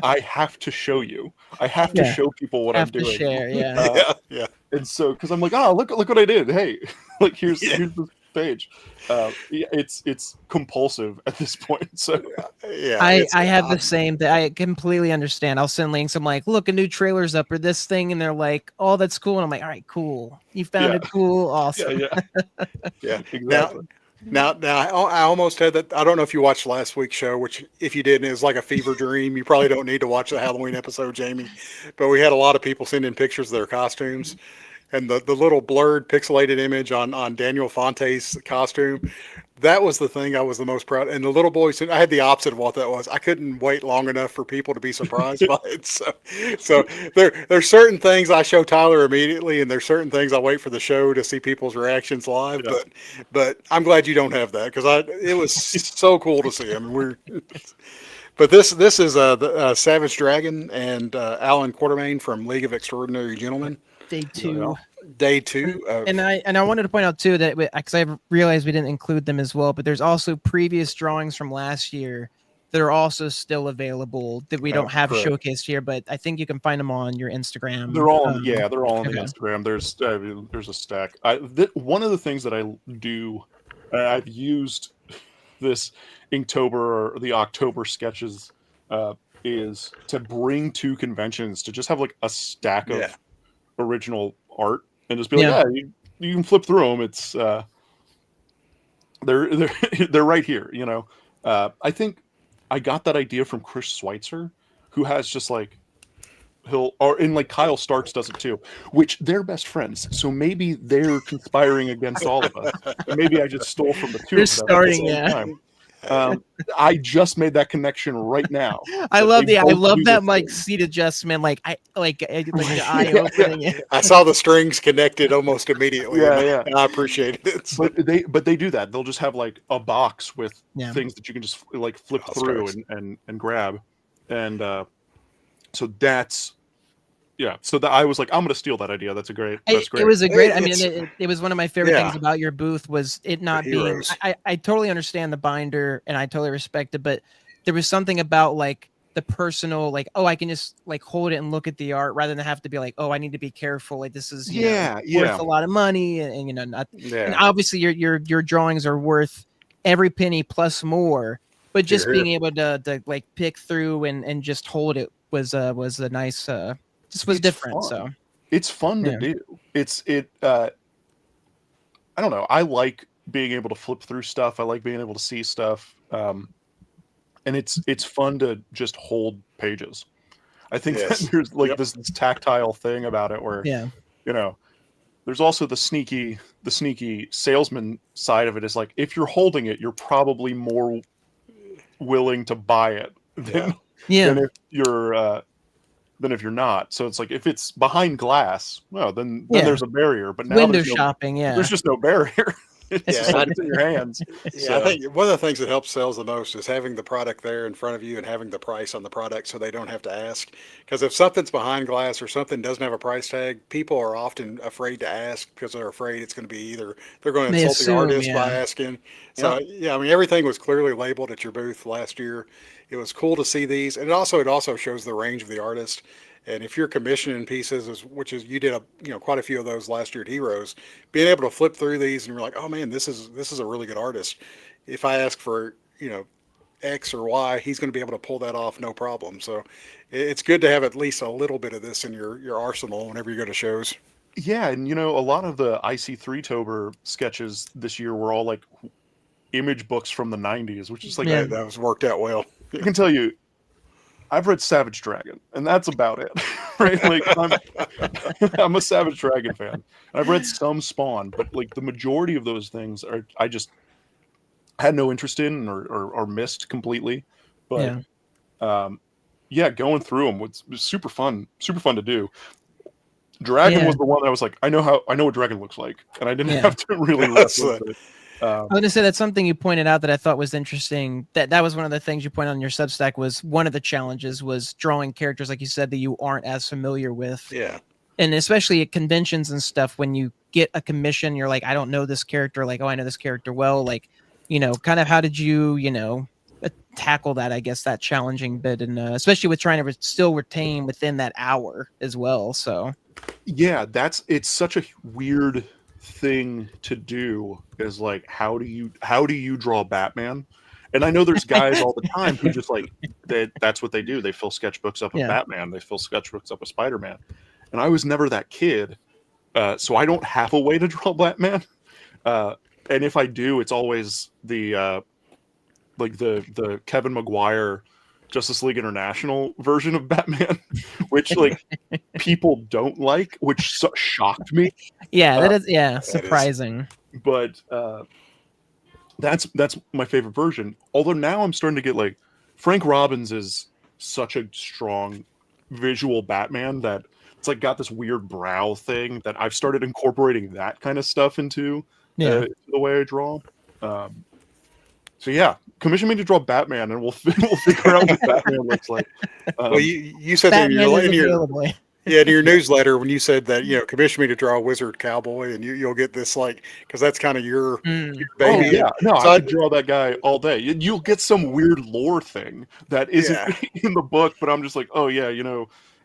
I have to show you. I have to show people what I'm doing. Share, And so, because I'm like, oh, look what I did. Hey, like here's this page. It's compulsive at this point. So I have the same thing. I completely understand. I'll send links. I'm like, look, a new trailer's up or this thing, and they're like, oh, that's cool. And I'm like, all right, cool. You found it cool. Awesome. Yeah, exactly. Now, I almost had that. I don't know if you watched last week's show, which if you didn't, is like a fever dream. You probably don't need to watch the Halloween episode, Jamie. But we had a lot of people sending pictures of their costumes, and the little blurred pixelated image on Daniel Fonte's costume. That was the thing I was the most proud. And the little boy said, I had the opposite of what that was. I couldn't wait long enough for people to be surprised by it. So there's certain things I show Tyler immediately, and there's certain things I wait for the show to see people's reactions live. Yeah. But I'm glad you don't have that because it was so cool to see him. But this is the Savage Dragon and Alan Quartermain from League of Extraordinary Gentlemen. Day 2. Day 2. And I wanted to point out too that because I realized we didn't include them as well, but there's also previous drawings from last year that are also still available that we don't have showcased here, but I think you can find them on your Instagram. They're all on the Instagram. There's a stack. One of the things that I do, I've used this Inktober or the October sketches is to bring to conventions to just have like a stack of original art and just be like, you can flip through them. It's they're right here. You know, I think I got that idea from Chris Schweitzer, who has just like like Kyle Starks does it too, which they're best friends. So maybe they're conspiring against all of us. And maybe I just stole from the two. They're starting, time. I just made that connection right now. I love that like seat adjustment, like eye opening. I saw the strings connected almost immediately. And I appreciated it. But they do that. They'll just have like a box with things that you can just like flip through and grab, and so that's. Yeah, so I was like, I'm going to steal that idea. That's great. It was a great. I mean, it was one of my favorite things about your booth was it not being. I totally understand the binder and I totally respect it, but there was something about like the personal, like, oh, I can just like hold it and look at the art rather than have to be like, oh, I need to be careful. Like this is worth a lot of money, and not. And obviously, your drawings are worth every penny plus more. But just being able to like pick through and just hold it was a nice. Just was different, fun. So it's fun to do. I don't know. I like being able to flip through stuff. I like being able to see stuff, and it's fun to just hold pages. I think that there's like this tactile thing about it where you know, there's also the sneaky salesman side of it is like if you're holding it, you're probably more willing to buy it than if you're than if you're not. So it's like if it's behind glass, well, then Yeah. there's a barrier. But now Window there's shopping, yeah. there's just no barrier. It's just Yeah. like it's in your hands. Yeah, I think one of the things that helps sales the most is having the product there in front of you and having the price on the product so they don't have to ask. Because if something's behind glass or something doesn't have a price tag, people are often afraid to ask because they're afraid it's going to be either they're going to They insult the assume, artist by yeah. asking. Yeah. So yeah, I mean everything was clearly labeled at your booth last year. It was cool to see these, and it also shows the range of the artist. And if you're commissioning pieces, which is you did quite a few of those last year at Heroes, being able to flip through these and you're like, oh man, this is a really good artist. If I ask for X or Y, he's going to be able to pull that off no problem. So it's good to have at least a little bit of this in your arsenal whenever you go to shows. Yeah, and a lot of the IC3 Tober sketches this year were all like image books from the 90s, which is like Yeah. That was worked out well. I can tell you, I've read Savage Dragon, and that's about it, right? Like I'm a Savage Dragon fan. I've read some Spawn, but like the majority of those things I just had no interest in or missed completely. But Yeah. Going through them was super fun to do. Dragon Yeah. was the one I was like, I know what Dragon looks like, and I didn't Yeah. have to really wrestle with it. I was gonna say that's something you pointed out that I thought was interesting. That was one of the things you pointed out on your Substack was one of the challenges was drawing characters, like you said, that you aren't as familiar with. Yeah. And especially at conventions and stuff, when you get a commission, you're like, I don't know this character. Like, oh, I know this character well. Like, kind of how did you, tackle that? I guess that challenging bit, and especially with trying to still retain within that hour as well. So. Yeah, it's such a weird thing to do is like how do you draw Batman? And I know there's guys all the time who just like that's what they do. They fill sketchbooks up with Batman, they fill sketchbooks up with Spider-Man. And I was never that kid. So I don't have a way to draw Batman. And if I do, it's always the Kevin Maguire Justice League International version of Batman, which like people don't like, which shocked me. Yeah, that is surprising. But that's my favorite version. Although now I'm starting to get like Frank Robbins is such a strong visual Batman that it's like got this weird brow thing that I've started incorporating that kind of stuff into the way I draw. So yeah, commission me to draw Batman, and we'll figure out what Batman looks like. Well, you said that in your newsletter when you said that commission me to draw a wizard cowboy, and you'll get this because that's kind of your baby. Oh, yeah, no, so I could draw that guy all day. You'll get some weird lore thing that isn't in the book, but I'm just like, oh yeah,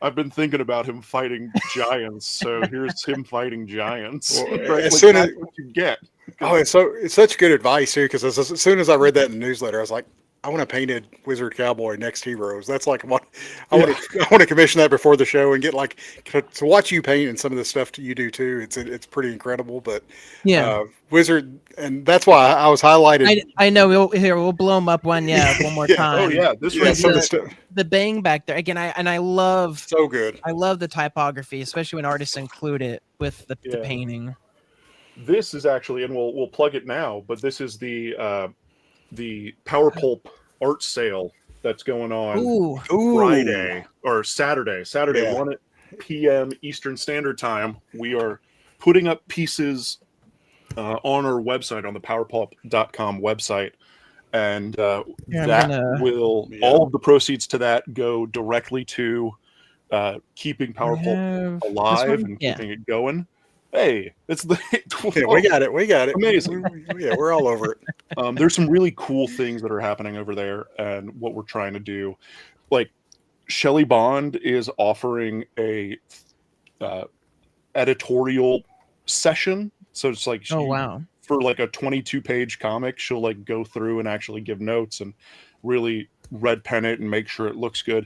I've been thinking about him fighting giants, so here's him fighting giants. Well, right? as soon as what you get. Oh, it's such good advice too. Because as soon as I read that in the newsletter, I was like, I want a painted wizard cowboy next Heroes. That's like what I want to commission that before the show and get to watch you paint and some of the stuff you do too. It's pretty incredible. But wizard, and that's why I was highlighted. I know we'll blow them up one more time. Oh yeah, the bang back there again. I love so good. I love the typography, especially when artists include it with the painting. This is actually, and we'll plug it now, but this is the Power Pulp art sale that's going on Friday or Saturday 1 p.m. Eastern Standard Time. We are putting up pieces on our website, on the powerpulp.com website, and all of the proceeds to that go directly to keeping Power Pulp alive and keeping it going. Hey, it's we got it. Amazing. We're all over it. There's some really cool things that are happening over there, and what we're trying to do. Like Shelley Bond is offering a editorial session, so it's like for like a 22-page comic, she'll like go through and actually give notes and really red pen it and make sure it looks good.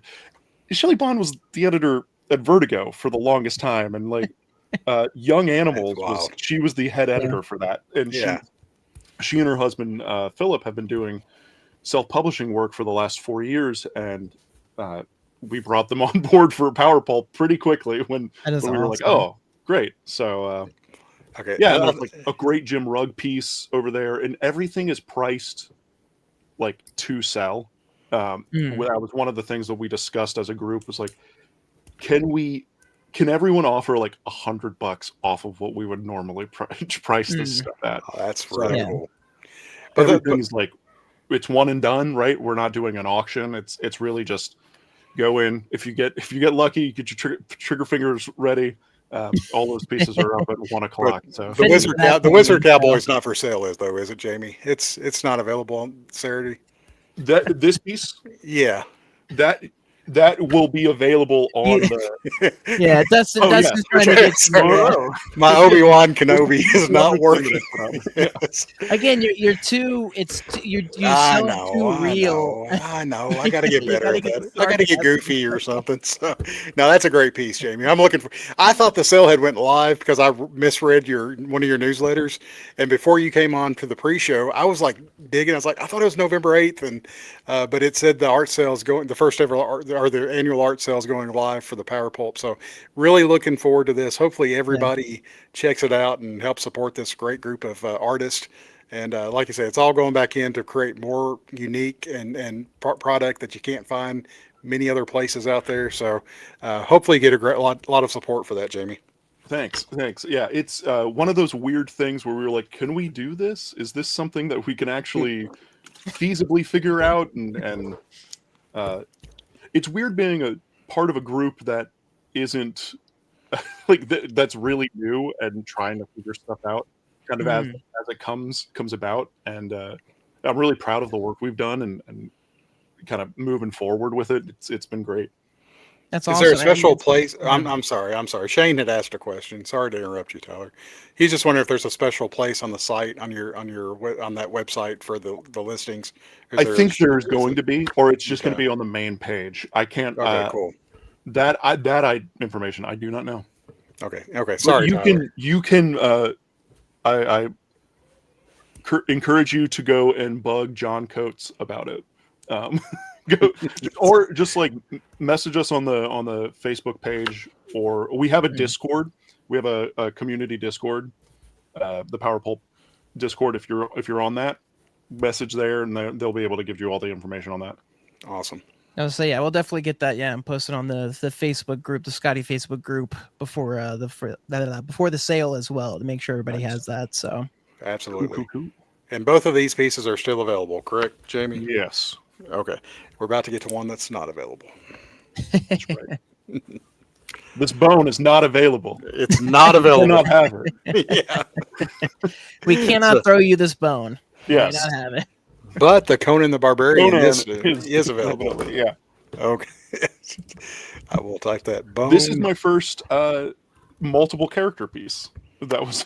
Shelley Bond was the editor at Vertigo for the longest time, and like. Young Animals she was the head editor for that, and she and her husband Philip have been doing self-publishing work for the last 4 years, and we brought them on board for Power Pulp pretty quickly when we were like, oh great. So there's like a great Jim Rugg piece over there, and everything is priced like to sell. That was one of the things that we discussed as a group, was like, can everyone offer like $100 off of what we would normally price this stuff at? Oh, that's So, really Yeah. cool. But everything's like, it's one and done, right? We're not doing an auction. It's really just go in. If you get lucky, get your trigger fingers ready. All those pieces are up at 1:00. So the Wizard Cowboy's not for sale, though, is it, Jamie? It's not available on Saturday. This piece, Yeah. that will be available on the. Yeah, Dustin's trying to get Sorry. My Obi-Wan Kenobi is not working. Yes. Again, you're too. You I sound know, too I real. know, I know. I got to get You better gotta at get that. the I got to get sarcasm. goofy or something. So, no, that's a great piece, Jamie. I'm looking for. I thought the sale had went live because I misread one of your newsletters, and before you came on to the pre-show, I was like digging. I was like, I thought it was November 8th, and but it said the art sales going, the first ever or the annual art sales going live for the Power Pulp. So, really looking forward to this. Hopefully, everybody checks it out and helps support this great group of artists. And like I said, it's all going back in to create more unique and product that you can't find many other places out there. So hopefully you get a lot of support for that, Jamie. Thanks. Yeah, it's one of those weird things where we were like, can we do this? Is this something that we can actually feasibly figure out? And it's weird being a part of a group that isn't like that's really new and trying to figure stuff out kind of as it comes about. And I'm really proud of the work we've done and kind of moving forward with it. It's been great. That's Is awesome. there a special place? Yeah. I'm sorry. Shane had asked a question. Sorry to interrupt you, Tyler. He's just wondering if there's a special place on the site on that website for the listings. I think there's going to be, or it's just going to be on the main page. I can't. Okay, cool. That information I do not know. Okay. Sorry, Tyler. You can. I encourage you to go and bug John Coates about it. Go, or just like message us on the Facebook page, or we have a Discord. We have a community Discord, the Power Pulp Discord. If you're on that, message there, and they'll be able to give you all the information on that. Awesome. So yeah, we'll definitely get that. Yeah, and post it on the Facebook group, the Skottie Facebook group before the sale as well, to make sure everybody has that. So absolutely. Cool. And both of these pieces are still available, correct, Jamie? Yes. Okay. We're about to get to one that's not available. That's right. This bone is not available. It's not available. We cannot have it. Yeah. we cannot throw you this bone. Yes. We cannot have it. But the Conan the Barbarian is available. Yeah. Okay. I will type that bone. This is my first multiple character piece. That was.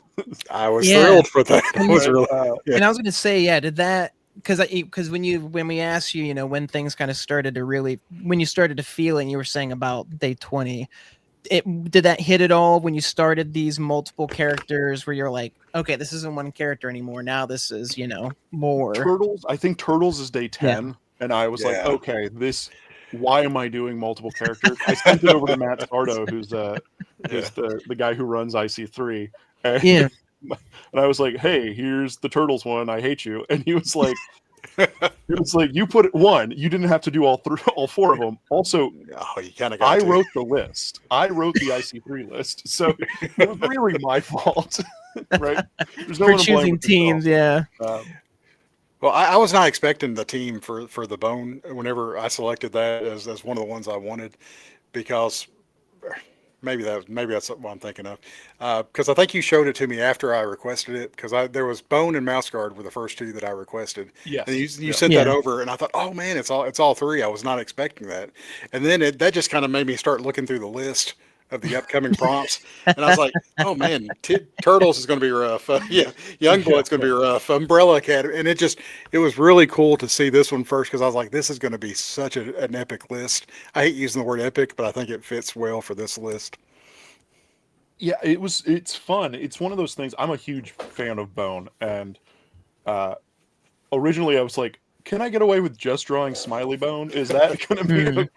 I was thrilled for that. And, I was really. And I was going to say, did that because when we asked you, when things kind of started to when you started to feel it, and you were saying about day 20. Did that hit at all when you started these multiple characters where you're like, okay, this isn't one character anymore. Now this is, more. Turtles. I think Turtles is day 10. And I was like, okay, why am I doing multiple characters? I sent it over to Matt Sardo, who's the guy who runs IC3. And, and I was like, hey, here's the Turtles one. I hate you. And he was like, you put it one. You didn't have to do all four of them. Also, you kind of. I wrote the list. I wrote the IC3 list, so it was really my fault, right? There's no for one to choosing blame teams, yeah. Well, I was not expecting the team for the bone whenever I selected that as one of the ones I wanted, because maybe that's what I'm thinking of. Because I think you showed it to me after I requested it, because there was Bone and Mouse Guard were the first two that I requested. Yes. And you sent that over, and I thought, oh man, it's all three. I was not expecting that, and then that just kind of made me start looking through the list of the upcoming prompts, and I was like, oh man, Turtles is going to be rough. Youngblood's going to be rough. Umbrella Academy, and it was really cool to see this one first, because I was like, this is going to be such an epic list. I hate using the word epic, but I think it fits well for this list. Yeah, it's fun. It's one of those things. I'm a huge fan of Bone, and originally I was like, can I get away with just drawing Smiley Bone? Is that going to be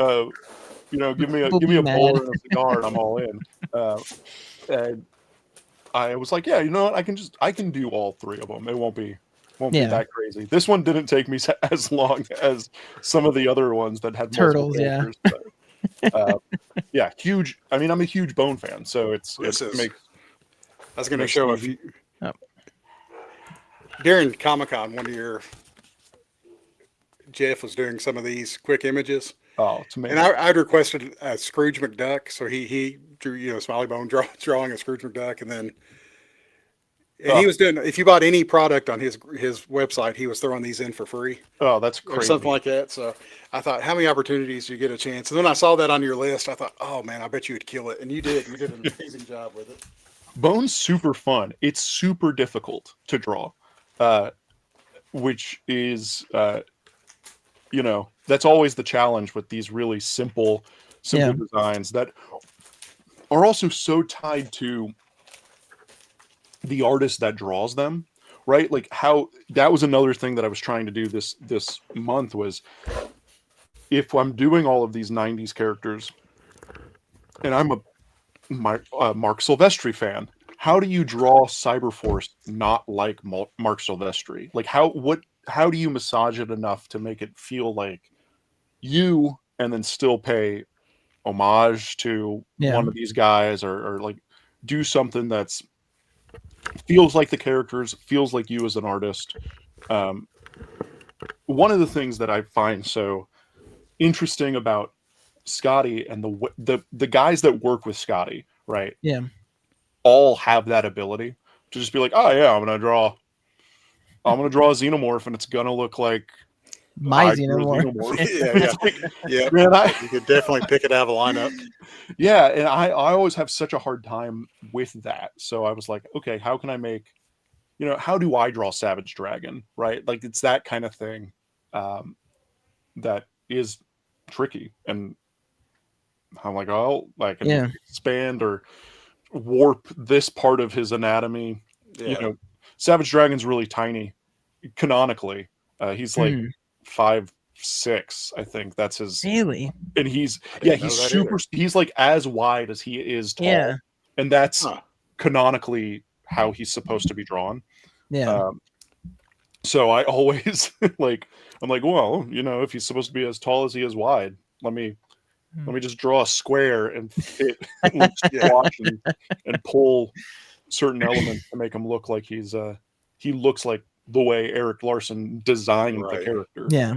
okay? Give me a bowl and a cigar, and I'm all in. And I was like, yeah, you know what? I can do all three of them. It won't be that crazy. This one didn't take me as long as some of the other ones that had Turtles, multiple characters, Yeah, huge. I mean, I'm a huge Bone fan, so it makes. I was going to makes show it a easy. few Oh. during Comic-Con one year. Jeff was doing some of these quick images, Oh, it's and amazing. I'd requested a Scrooge McDuck, so he drew Smiley Bone drawing a Scrooge McDuck, and he was doing, if you bought any product on his website, he was throwing these in for free Oh, that's or crazy. something like that. So I thought, how many opportunities do you get a chance? And when I saw that on your list, I thought, oh man, I bet you would kill it, and you did. You did an amazing job with it. Bone's super fun. It's super difficult to draw, which is, that's always the challenge with these really simple Yeah. designs that are also so tied to the artist that draws them, right? Like how that was another thing that I was trying to do this month was, if I'm doing all of these 90s characters and I'm a Mark Silvestri fan, how do you draw Cyberforce not like Mark Silvestri? Like how do you massage it enough to make it feel like you, and then still pay homage to one of these guys, or like do something that's feels like the characters, feels like you as an artist. One of the things that I find so interesting about Skottie and the guys that work with Skottie, right? Yeah. All have that ability to just be like, oh yeah, I'm gonna draw a xenomorph, and it's gonna look like My I drew a Xenomorph. Yeah. Man, You could definitely pick it out of a lineup. yeah, and I always have such a hard time with that. So I was like, okay, how can I make, how do I draw Savage Dragon, right? Like it's that kind of thing that is tricky. And I'm like, oh, I can expand or warp this part of his anatomy. Yeah. Savage Dragon's really tiny canonically. He's like 5'6", I think that's his. Really? And he's super. He's like as wide as he is tall. Yeah. And that's canonically how he's supposed to be drawn. Yeah. So I always I'm like, well, if he's supposed to be as tall as he is wide, let me just draw a square and fit squash and pull certain elements to make him look like he looks like the way Eric Larson designed the character. Yeah.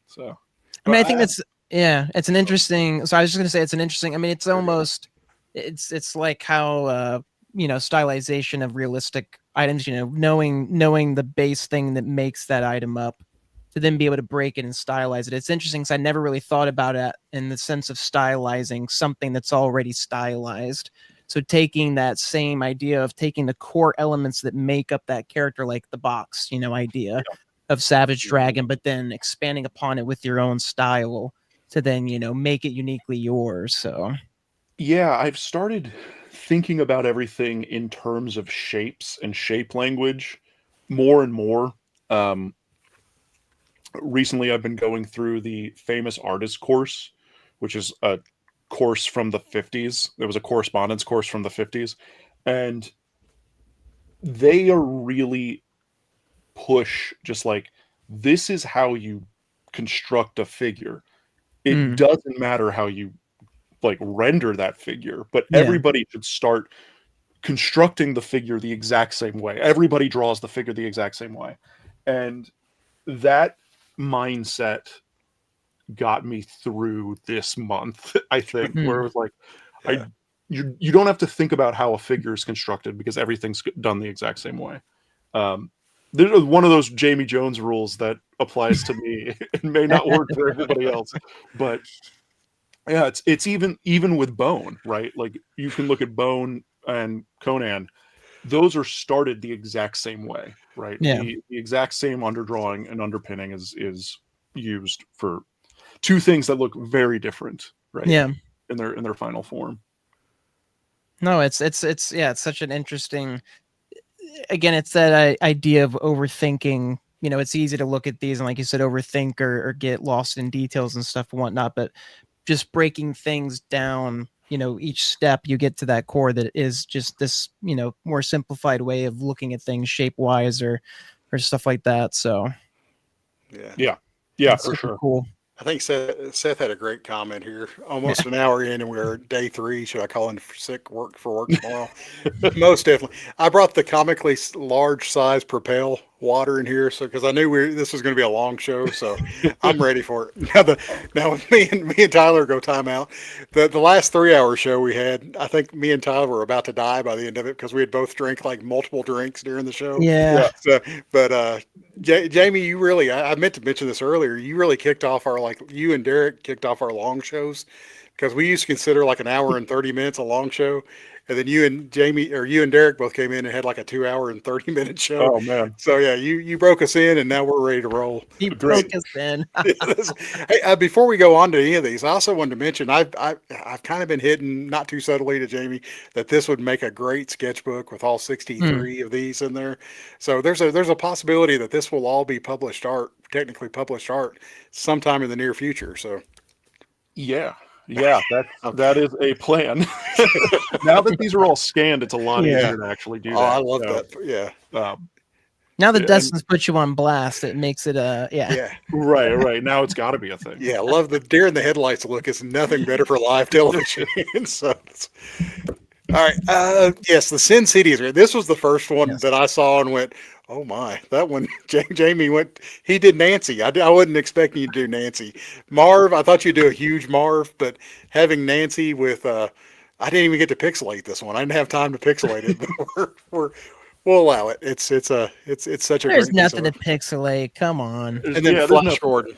So I mean, I think it's an interesting. So I was just gonna say it's an interesting. I mean, it's almost it's like how stylization of realistic items. Knowing the base thing that makes that item up, to then be able to break it and stylize it. It's interesting because I never really thought about it in the sense of stylizing something that's already stylized. So taking that same idea of taking the core elements that make up that character, like the box, idea of Savage Dragon, but then expanding upon it with your own style to then, make it uniquely yours. So yeah, I've started thinking about everything in terms of shapes and shape language more and more. Recently, I've been going through the Famous Artist course, which is a course from the 50s. There was a correspondence course from the 50s, and they are really push just like, this is how you construct a figure. It doesn't matter how you render that figure, but everybody should start constructing the figure the exact same way. Everybody draws the figure the exact same way. And that mindset got me through this month, I think, where it was like, you don't have to think about how a figure is constructed because everything's done the exact same way. There's one of those Jamie Jones rules that applies to me. It may not work for everybody else, but yeah, it's even with Bone, right? Like you can look at Bone and Conan; those are started the exact same way, right? Yeah. The exact same underdrawing and underpinning is used for two things that look very different, right? Yeah, in their final form. No, it's such an interesting. Again, it's that idea of overthinking. It's easy to look at these and, like you said, overthink or get lost in details and stuff and whatnot. But just breaking things down, each step you get to that core that is just this, more simplified way of looking at things shape wise or stuff like that. So yeah, for sure. Cool. I think Seth had a great comment here. Yeah. Almost an hour in, and we're at day 3. Should I call in sick for work tomorrow? Most definitely. I brought the comically large size Propel water in here, so because I knew this was going to be a long show, so I'm ready for it. Now when me and Tyler go timeout, the last 3 hour show we had, I think me and Tyler were about to die by the end of it because we had both drank like multiple drinks during the show. Yeah. Yeah. So, but Jamie, you really, I meant to mention this earlier. You really kicked off our, like, you and Derek kicked off our long shows because we used to consider like an hour and 30 minutes a long show. And then you and Derek both came in and had like a 2 hour and 30 minute show. Oh man, So yeah, you broke us in, and now we're ready to roll. He Great. broke us in. Hey, before we go on to any of these, I also wanted to mention I've kind of been hidden, not too subtly, to Jamie, that this would make a great sketchbook with all 63 of these in there. So there's a possibility that this will all be published art, technically published art, sometime in the near future. So yeah, that is a plan. Now that these are all scanned, it's a lot Yeah. easier to actually do that. I love So, that. Yeah, Now that Yeah, Dustin's put you on blast, it makes it yeah. yeah. right. Now it's got to be a thing. Yeah, I love the deer in the headlights look. It's nothing better for live television. So, all right. Yes, the Sin City is great. This was the first one Yes. that I saw and went, oh my, that one. Jamie went. He did Nancy. I wasn't expecting you to do Nancy. Marv, I thought you'd do a huge Marv, but having Nancy with, I didn't even get to pixelate this one. I didn't have time to pixelate it. But we'll allow it. It's such a There's great nothing to piece pixelate. Come on. and then there's Flash nothing. Gordon.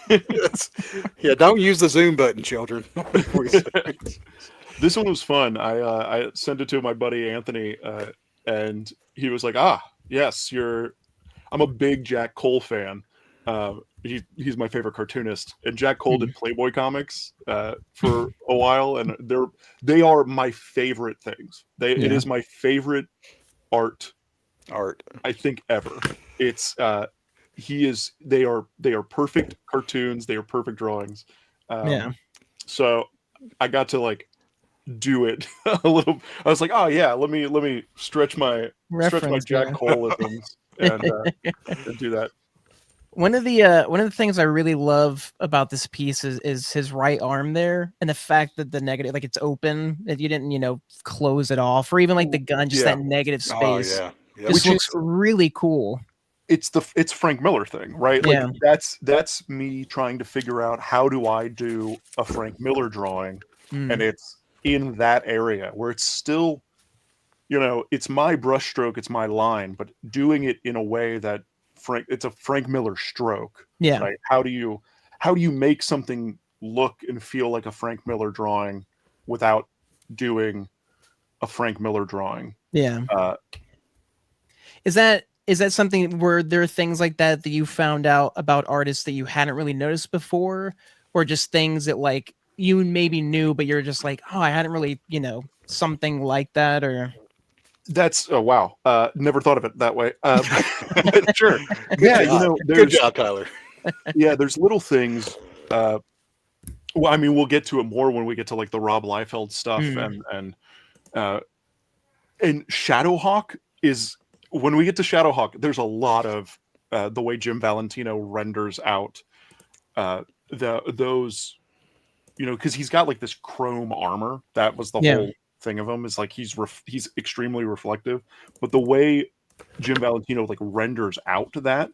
Yes. Yeah, don't use the zoom button, children. This one was fun. I sent it to my buddy Anthony, and he was like, "Ah, yes, I'm a big Jack Cole fan. He's my favorite cartoonist, and Jack Cole did Playboy comics for a while, and they are my favorite things. It is my favorite art I think ever. It's they are perfect cartoons. They are perfect drawings. So I got to like do it a little. I was like, oh yeah, let me stretch my Reference, Jack yeah. Cole-isms and do that. One of the things I really love about this piece is his right arm there, and the fact that the negative, like, it's open, that you didn't close it off, or even like the gun, just Yeah. that negative Oh space. yeah. Yep. Just Which looks is- really cool. It's Frank Miller thing, right? Yeah. Like that's me trying to figure out how do I do a Frank Miller drawing, and it's in that area where it's still, it's my brushstroke, it's my line, but doing it in a way that it's a Frank Miller stroke. Yeah. Right? How do you make something look and feel like a Frank Miller drawing without doing a Frank Miller drawing? Yeah. Is that something where there are things like that you found out about artists that you hadn't really noticed before, or just things that like you maybe knew, but you're just like, oh, I hadn't really, something like that, or That's wow. Never thought of it that way. Sure. Yeah, Good there's job, Tyler. there's little things. Well, I mean, we'll get to it more when we get to like the Rob Liefeld stuff and Shadowhawk is when we get to Shadowhawk. There's a lot of the way Jim Valentino renders out those, because he's got like this chrome armor. That was the whole thing of him, is like he's extremely reflective, but the way Jim Valentino like renders out that,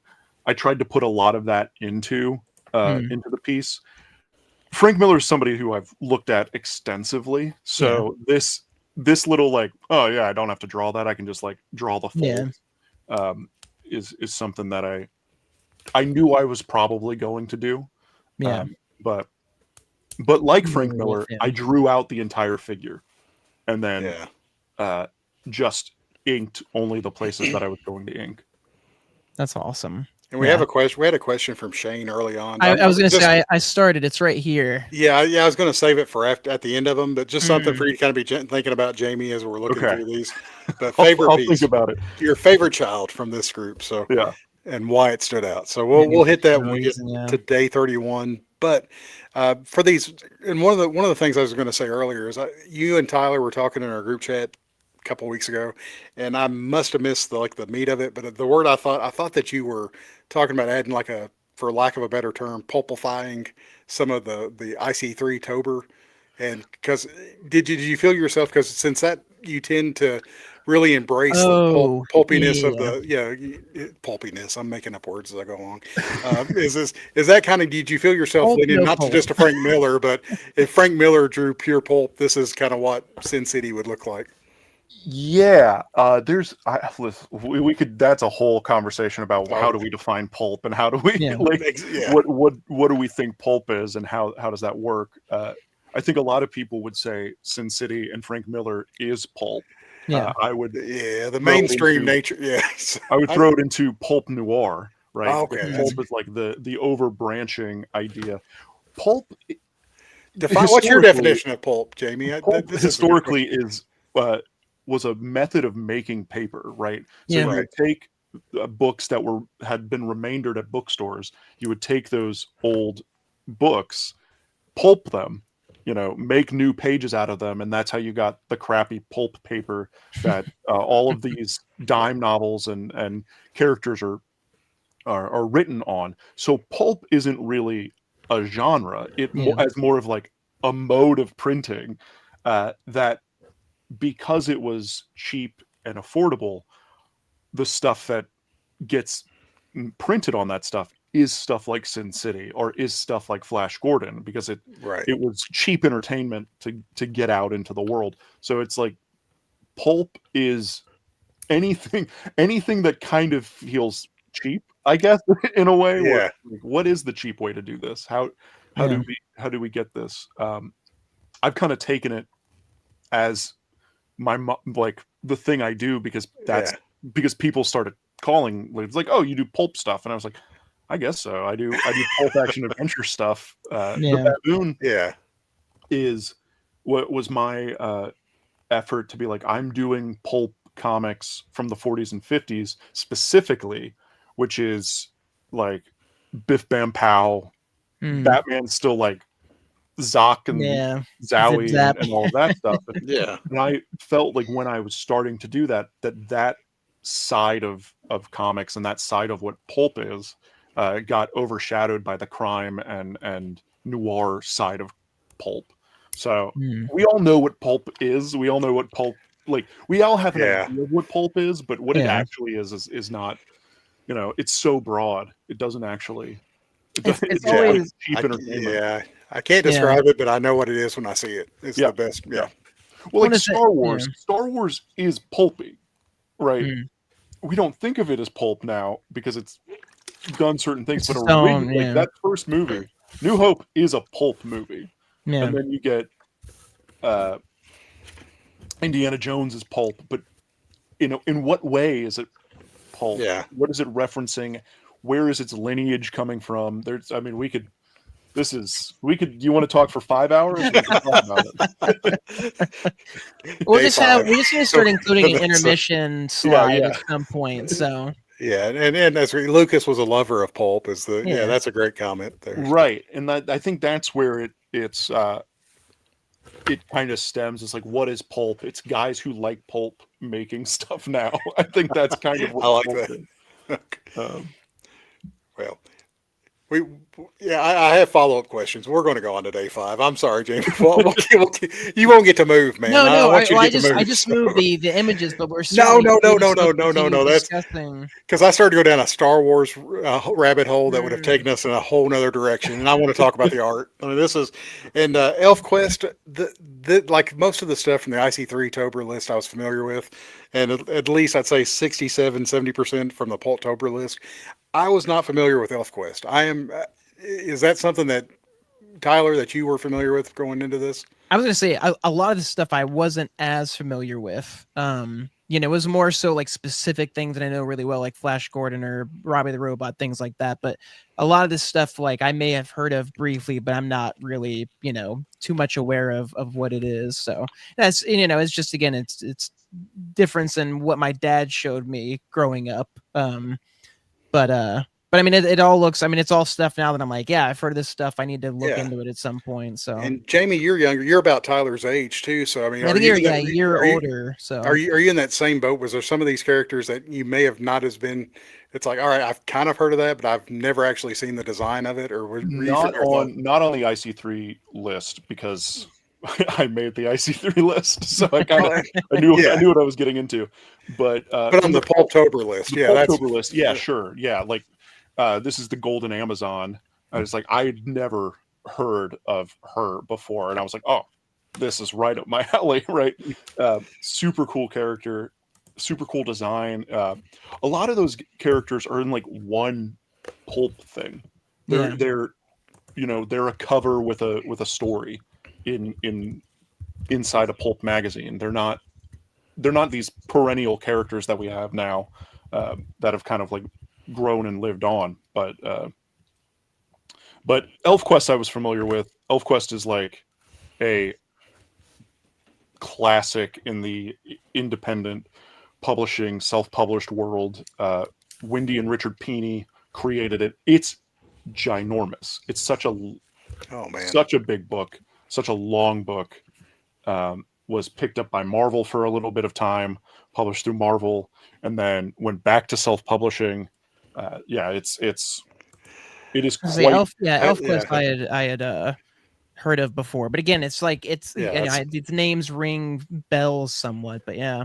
I tried to put a lot of that into the piece. Frank Miller is somebody who I've looked at extensively, so this little like, oh yeah, I don't have to draw that, I can just like draw the folds, is something that I knew I was probably going to do, but like Frank Miller, I drew out the entire figure and then just inked only the places that I was going to ink. That's awesome. And we have a question. We had a question from Shane early on. I was going to say I started. It's right here. Yeah. I was going to save it for at the end of them, but just something for you to kind of be thinking about, Jamie, as we're looking through these. But favorite I'll piece, think about it. Your favorite child from this group. So yeah, and why it stood out. So we'll hit that when we get to day 31. But for these, and one of the things I was going to say earlier is you and Tyler were talking in our group chat a couple of weeks ago, and I must have missed the meat of it. But the word I thought that you were talking about adding like a for lack of a better term, pulpifying some of the IC3 Tober? And because did you feel yourself, because since that you tend to really embrace the Oh, pulpiness of yeah. pulpiness. I'm making up words as I go along. Is that kind of, did you feel yourself Pulp, leaning no not to pulp. just a Frank Miller, but if Frank Miller drew pure pulp, this is kind of what Sin City would look like? Yeah, listen, we could. That's a whole conversation about how Oh, do we define pulp and how do we Yeah. like yeah, what do we think pulp is and how does that work? I think a lot of people would say Sin City and Frank Miller is pulp. Yeah. I would yeah, the throw it mainstream into nature. Yes, I would throw it into pulp noir, right? Because okay. pulp Mm. is like the overbranching idea. Pulp What's your historically definition of pulp, Jamie? pulp This is a good historically question. is was a method of making paper, right? So Yeah. you Right. would take books that had been remaindered at bookstores. You would take those old books, pulp them, make new pages out of them, and that's how you got the crappy pulp paper that all of these dime novels and characters are written on. So pulp isn't really a genre. Yeah. As more of like a mode of printing that because it was cheap and affordable, the stuff that gets printed on that stuff is stuff like Sin City or is stuff like Flash Gordon because it Right. it was cheap entertainment to get out into the world. So it's like pulp is anything that kind of feels cheap, I guess, in a way. Yeah. What is the cheap way to do this? How Yeah. do we get this? I've kind of taken it as like the thing I do because Yeah. because people started calling. It's like, oh, you do pulp stuff, and I was like, I guess so. I do pulp action adventure stuff. Yeah. The Baboon Yeah. is what was my effort to be like, I'm doing pulp comics from the 40s and 50s specifically, which is like Biff Bam Pow, Mm. Batman's still like Zoc and Yeah. Zowie Zip zap. and all of that stuff. Yeah. And I felt like when I was starting to do that side of comics and that side of what pulp is got overshadowed by the crime and noir side of pulp. So Mm. we all know what pulp is. We all know what pulp like. We all have an Yeah. idea of what pulp is, but what it Yeah. actually is not. It's so broad. It doesn't actually. It's It's Yeah. like always cheap entertainment. Yeah. I can't Yeah. describe it, but I know what it is when I see it. It's Yeah. the best. Yeah. Well, What like is it? Star Wars. Yeah. Star Wars is pulpy, right? Mm. We don't think of it as pulp now because it's done certain things, It's but its own, originally, yeah. that first movie, New Hope, is a pulp movie, Yeah. and then you get Indiana Jones is pulp, but in what way is it pulp? Yeah. What is it referencing? Where is its lineage coming from? We could. You want to talk for 5 hours? We can talk about it. We'll Day just five. we just need to start including an That's a- intermission slide yeah. at some point. So Yeah. And as Lucas was a lover of pulp, Yeah. that's a great comment there. Right, and I think that's where it kind of stems. It's like, what is pulp? It's guys who like pulp making stuff now. I think that's kind of what I like pulp that. is. Well, I have follow-up questions. We're going to go on to day 5. I'm sorry, Jamie. You won't get to move, man. I no, want you to I get to move. just moved the images, but we're No, certainly no, free to no, still no, no, continue that's- discussing. Because I started to go down a Star Wars rabbit hole that would have Mm. taken us in a whole nother direction, and I want to talk about the art. I mean, this is and ElfQuest. Like most of the stuff from the IC3 Tober list, I was familiar with, and at least I'd say 70% from the Pulptober list. I was not familiar with ElfQuest. I am. Is that something that Tyler that you were familiar with going into this? I was gonna say a lot of the stuff I wasn't as familiar with. It was more so like specific things that I know really well, like Flash Gordon or Robbie the Robot, things like that. But a lot of this stuff, like I may have heard of briefly, but I'm not really, too much aware of what it is. So that's, it's just, again, it's difference in what my dad showed me growing up. But But I mean, it all looks. I mean, it's all stuff now that I'm like, yeah, I've heard of this stuff. I need to look Yeah. into it at some point. So And Jamie, you're younger. You're about Tyler's age too. So I mean, I are think you you're in that, a year are you, older. So are you in that same boat? Was there some of these characters that you may have not as been? It's like, all right, I've kind of heard of that, but I've never actually seen the design of it, or were you? Not Or thought, not on the IC3 list because I made the IC3 list, so I kind of I knew yeah, what I was getting into. But but on in the Pulptober list, the yeah, that's Pulptober list, yeah, sure, yeah, like this is the Golden Amazon. I was like, I'd never heard of her before, and I was like, oh, this is right up my alley, right? Super cool character, super cool design. A lot of those characters are in like one pulp thing. yeah, They're they're a cover with a story in inside a pulp magazine. They're not these perennial characters that we have now that have kind of like grown and lived on. But ElfQuest I was familiar with. ElfQuest is like a classic in the independent publishing, self-published world. Wendy and Richard Peeney created it. It's ginormous. It's oh man, such a big book, such a long book. Was picked up by Marvel for a little bit of time, published through Marvel, and then went back to self-publishing. Yeah, it is the quite. ElfQuest yeah, I had heard of before, but again, it's like yeah, that's, its names ring bells somewhat. But yeah,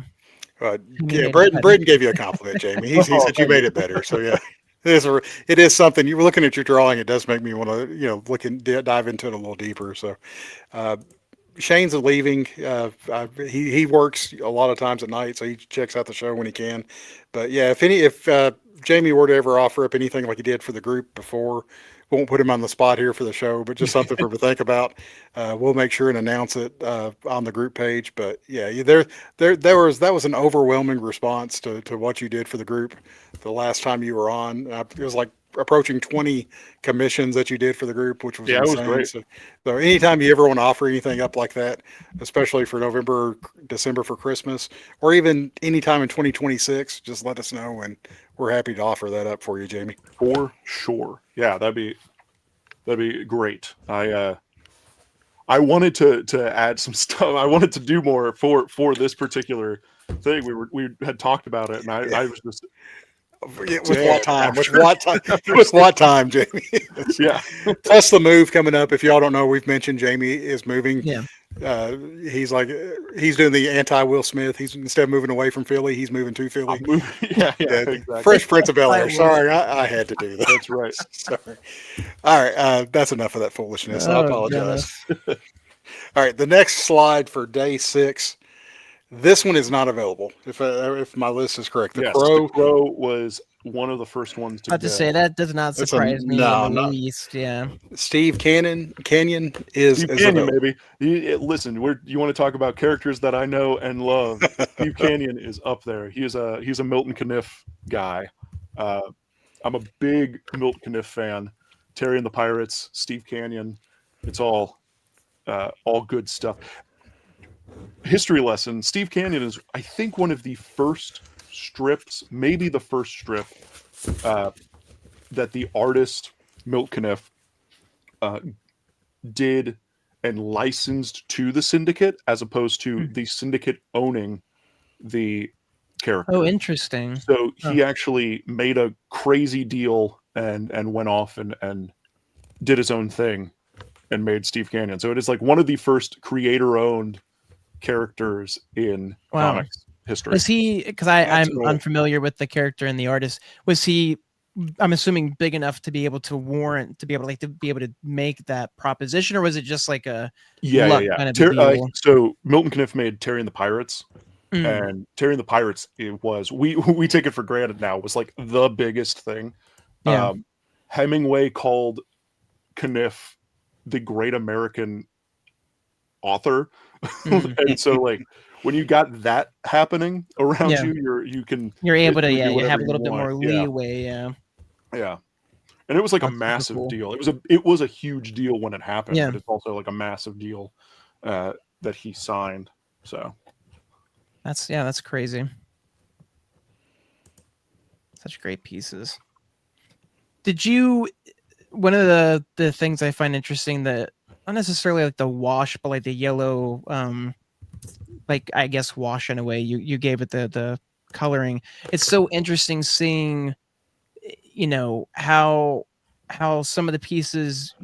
you yeah. made it better. Braden gave you a compliment, Jamie. He Oh, said you thank made you. it better. So yeah. It is something. You were looking at your drawing. It does make me want to, look and dive into it a little deeper. So, uh, Shane's leaving. He works a lot of times at night, so he checks out the show when he can. But yeah, if Jamie were to ever offer up anything like he did for the group before, won't put him on the spot here for the show, but just something for him to think about. We'll make sure and announce it on the group page. But yeah, that was an overwhelming response to what you did for the group the last time you were on. It was like approaching 20 commissions that you did for the group, which was Yeah, it was insane. great. So anytime you ever want to offer anything up like that, especially for November, December for Christmas, or even anytime in 2026, just let us know and we're happy to offer that up for you, Jamie. For sure. Yeah, that'd be great. I wanted to add some stuff. I wanted to do more for this particular thing. We had talked about it, and Yeah. I was just With what time? With after. what time? With what time, Jamie? Yeah. Plus the move coming up. If y'all don't know, we've mentioned Jamie is moving. Yeah, He's like he's doing the anti Will Smith. He's instead of moving away from Philly, he's moving to Philly. Yeah, Yeah, exactly. Fresh Prince of Bel Air. I Sorry, I had to do that. That's right. Sorry. All right, that's enough of that foolishness. I Oh, apologize. All right, the next slide for day 6. This one is not available. If my list is correct, the Yes, Crow. the Crow was one of the first ones to about to go. say that does not That's a- surprise me no, in the not- least. Yeah, Steve Canyon is Steve is Canyon, available. maybe. Listen, you want to talk about characters that I know and love? Steve Canyon is up there. He's a Milton Caniff guy. I'm a big Milton Caniff fan. Terry and the Pirates, Steve Canyon. It's all good stuff. History lesson. Steve Canyon is, I think, one of the first strips, maybe the first strip that the artist Milt Caniff did and licensed to the Syndicate, as opposed to the Syndicate owning the character. oh, interesting. So he actually made a crazy deal and went off and did his own thing and made Steve Canyon. So it is like one of the first creator-owned characters in Wow. comics history. Was he? Because That's I'm cool. unfamiliar with the character and the artist. Was he? I'm assuming big enough to be able to warrant to be able to make that proposition, or was it just like a luck kind of a deal? So Milton Caniff made Terry and the Pirates, Mm, and Terry and the Pirates, it was we take it for granted now, was like the biggest thing. yeah, Hemingway called Caniff the great American author. And so like when you got that happening around Yeah. you can you're able to basically do you whatever have a you little bit more want. Yeah. leeway. Yeah. And it was like a That's super massive cool. deal. It was a huge deal when it happened, Yeah. but it's also like a massive deal that he signed. So That's crazy. Such great pieces. Did you? One of the things I find interesting that not necessarily like the wash, but like the yellow, like I guess wash in a way you gave it the coloring. It's so interesting seeing, how some of the pieces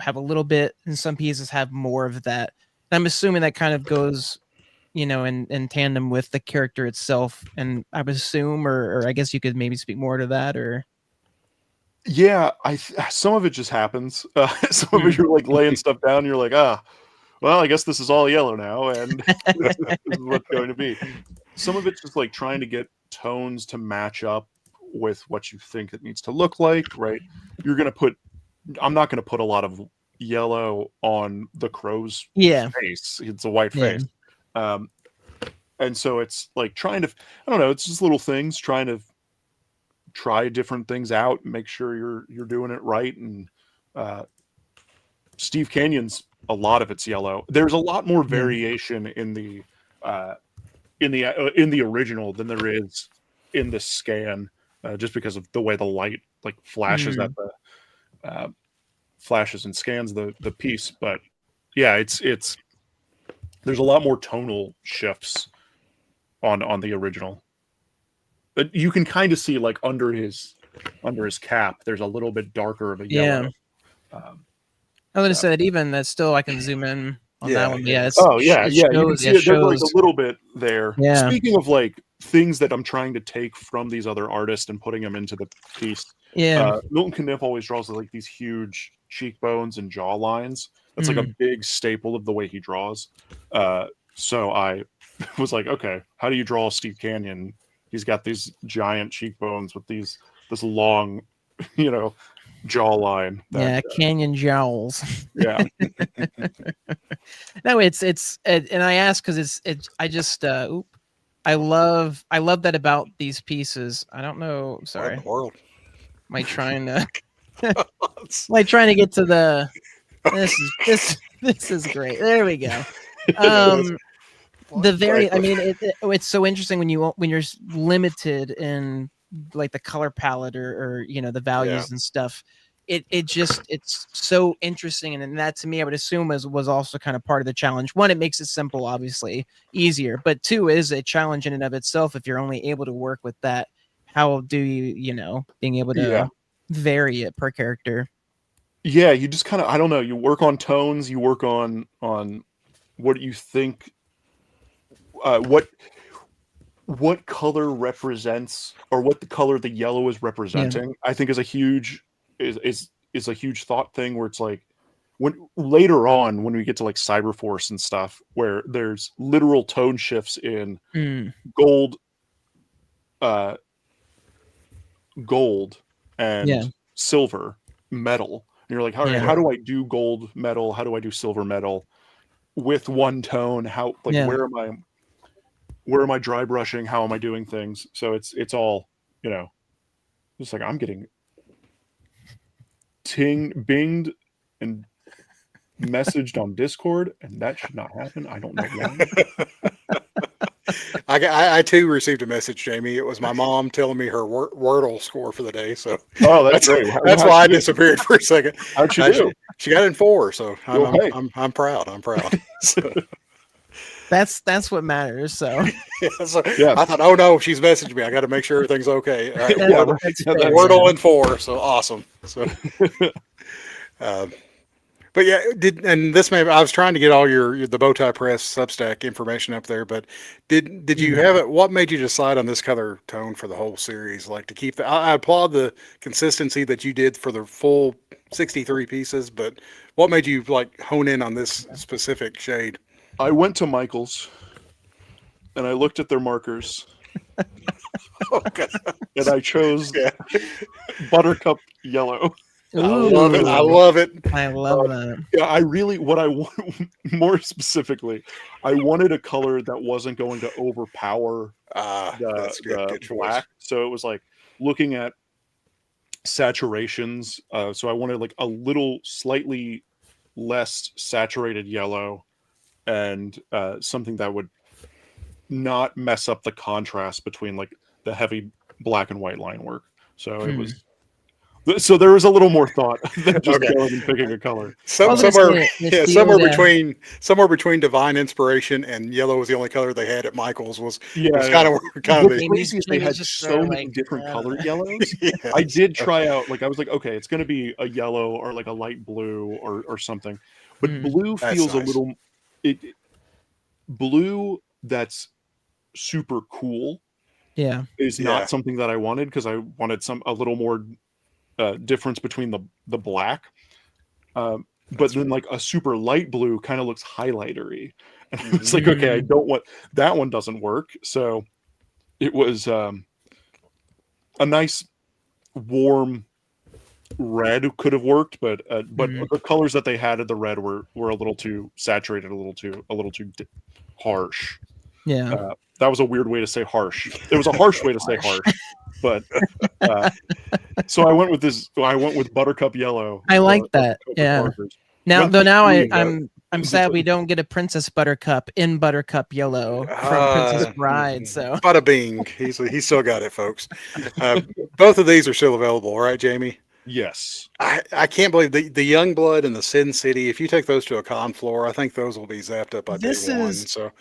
have a little bit, and some pieces have more of that. And I'm assuming that kind of goes in tandem with the character itself. And I would assume, or I guess you could maybe speak more to that, or Yeah, some of it just happens. Some of Hmm. it you're like laying stuff down, and you're like, well, I guess this is all yellow now, and this is what's going to be. Some of it's just like trying to get tones to match up with what you think it needs to look like, right? I'm not gonna put a lot of yellow on the crow's yeah, face. It's a white yeah, face. Um, and so it's like trying to, I don't know, it's just little things, trying to try different things out, make sure you're doing it right. And uh, Steve Canyon's, a lot of it's yellow. There's a lot more yeah. variation uh, in the original than there is in the scan, just because of the way the light like flashes at Mm. the flashes and scans the piece. But yeah, it's there's a lot more tonal shifts on the original. But you can kind of see like under his cap, there's a little bit darker of a Yeah. yellow. Um, I was gonna so. say that even that's still I can zoom in on that Yeah, one. But yeah. yeah, it's Oh yeah, it yeah. You can shows see it it. There's like shows a little bit there. yeah. Speaking of like things that I'm trying to take from these other artists and putting them into the piece, Yeah. Milton Caniff always draws like these huge cheekbones and jaw lines. That's like a Mm. big staple of the way he draws. So I was like, okay, how do you draw Steve Canyon? He's got these giant cheekbones with this long, you know, jawline. Yeah, canyon jowls. Yeah. No, and I ask because it's I just I love that about these pieces. I don't know. What in Sorry, the world? am I trying to get to the this is great. There we go. Um, the very I mean it's so interesting when you're limited in like the color palette or the Yeah. values and stuff. It's so interesting, and that to me I would assume was also kind of part of the challenge. One, it makes it simple, obviously easier, but two, is a challenge in and of itself. If you're only able to work with that, how do you being able to Yeah. vary it per character? Yeah, you just kind of, I don't know, you work on tones, you work on what you think, what color represents, or what the color the yellow is representing. I think is a huge is a huge thought thing, where it's like when later on when we get to like Cyberforce and stuff, where there's literal tone shifts in Mm, gold uh gold yeah, and silver metal. And you're like, all right, yeah, how do I do gold metal? How do I do silver metal with one tone? How, like, yeah. where am I dry brushing? How am I doing things? So it's all, just like I'm getting binged and messaged on Discord, and that should not happen. I don't know why. I too received a message, Jamie. It was my mom telling me her Wordle score for the day. So Oh, that's great. that's why I disappeared for a second. How'd you do? She got in 4, so Well, hey. I'm proud. I'm proud. So, That's what matters. So Yeah. I thought, oh no, she's messaged me. I got to make sure everything's okay. All right, Yeah, that's right. fair, Wordle yeah. in 4, so awesome. So, but yeah, and this may I was trying to get all the Bowtie Press Substack information up there, but did you have it? What made you decide on this color tone for the whole series? Like to keep I applaud the consistency that you did for the full 63 pieces, but what made you like hone in on this specific shade? I went to Michael's and I looked at their markers Okay. and I chose Buttercup Yellow. I love it. I love it. I love that. Yeah, what I want more specifically, I wanted a color that wasn't going to overpower That's good. the Good choice. black. So it was like looking at saturations. So I wanted like a little slightly less saturated yellow, and something that would not mess up the contrast between like the heavy black and white line work. So it was So there was a little more thought than just Okay. going and picking a color. I was gonna Somewhere, say, yeah, it's the old, somewhere between divine inspiration and yellow was the only color they had at Michael's was Yeah, kind of what's the Amy's- crazy is they Amy's had just so there, many like, different I don't colored know. yellows. yes. I did try out, like, I was like, okay, it's going to be a yellow or like a light blue or something, but Mm. blue That's feels a nice. little blue that's super cool Yeah. is Yeah. not something that I wanted, because I wanted a little more difference between the black. But That's then like a super light blue kind of looks highlightery, and it's Mhm. like, okay, I don't want that one, doesn't work. So it was a nice warm red could have worked, but the colors that they had of the red were a little too saturated, a little too harsh. Yeah. That was a weird way to say harsh. It was a harsh way to say harsh, but so I went with Buttercup Yellow. I like of that. Coca Yeah. Parkers. Now, Went though, through now three of I'm those. sad we don't get a Princess Buttercup in Buttercup Yellow from Princess Bride. So Bada bing. He's still got it, folks. Both of these are still available, right, Jamie? Yes. I can't believe the Young Blood and the Sin City. If you take those to a con floor, I think those will be zapped up by this day one. is So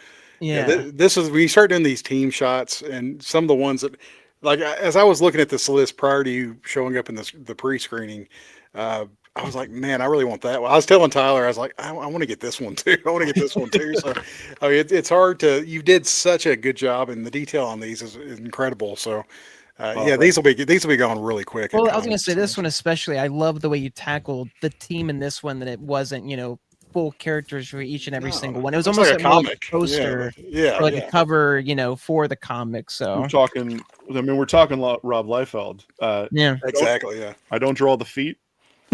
yeah, yeah. this is when you start doing these team shots, and some of the ones that, like, as I was looking at this list prior to you showing up in the pre-screening, I was like, man, I really want that one. I was telling Tyler, I was like, I want to get this one too. I want to get this one too. So, I mean, it's hard to. You did such a good job, and the detail on these is incredible. So, yeah, these will be going really quick. Well, at I was going to cons, say so. this one especially. I love the way you tackled the team in this one. That it wasn't, full characters for each and every No, single one. It was looks almost like a like more like comic. a poster, Yeah, or like yeah. a cover, for the comic. So We're talking. I mean, we're talking Rob Liefeld. yeah, Exactly. Yeah. I don't draw the feet.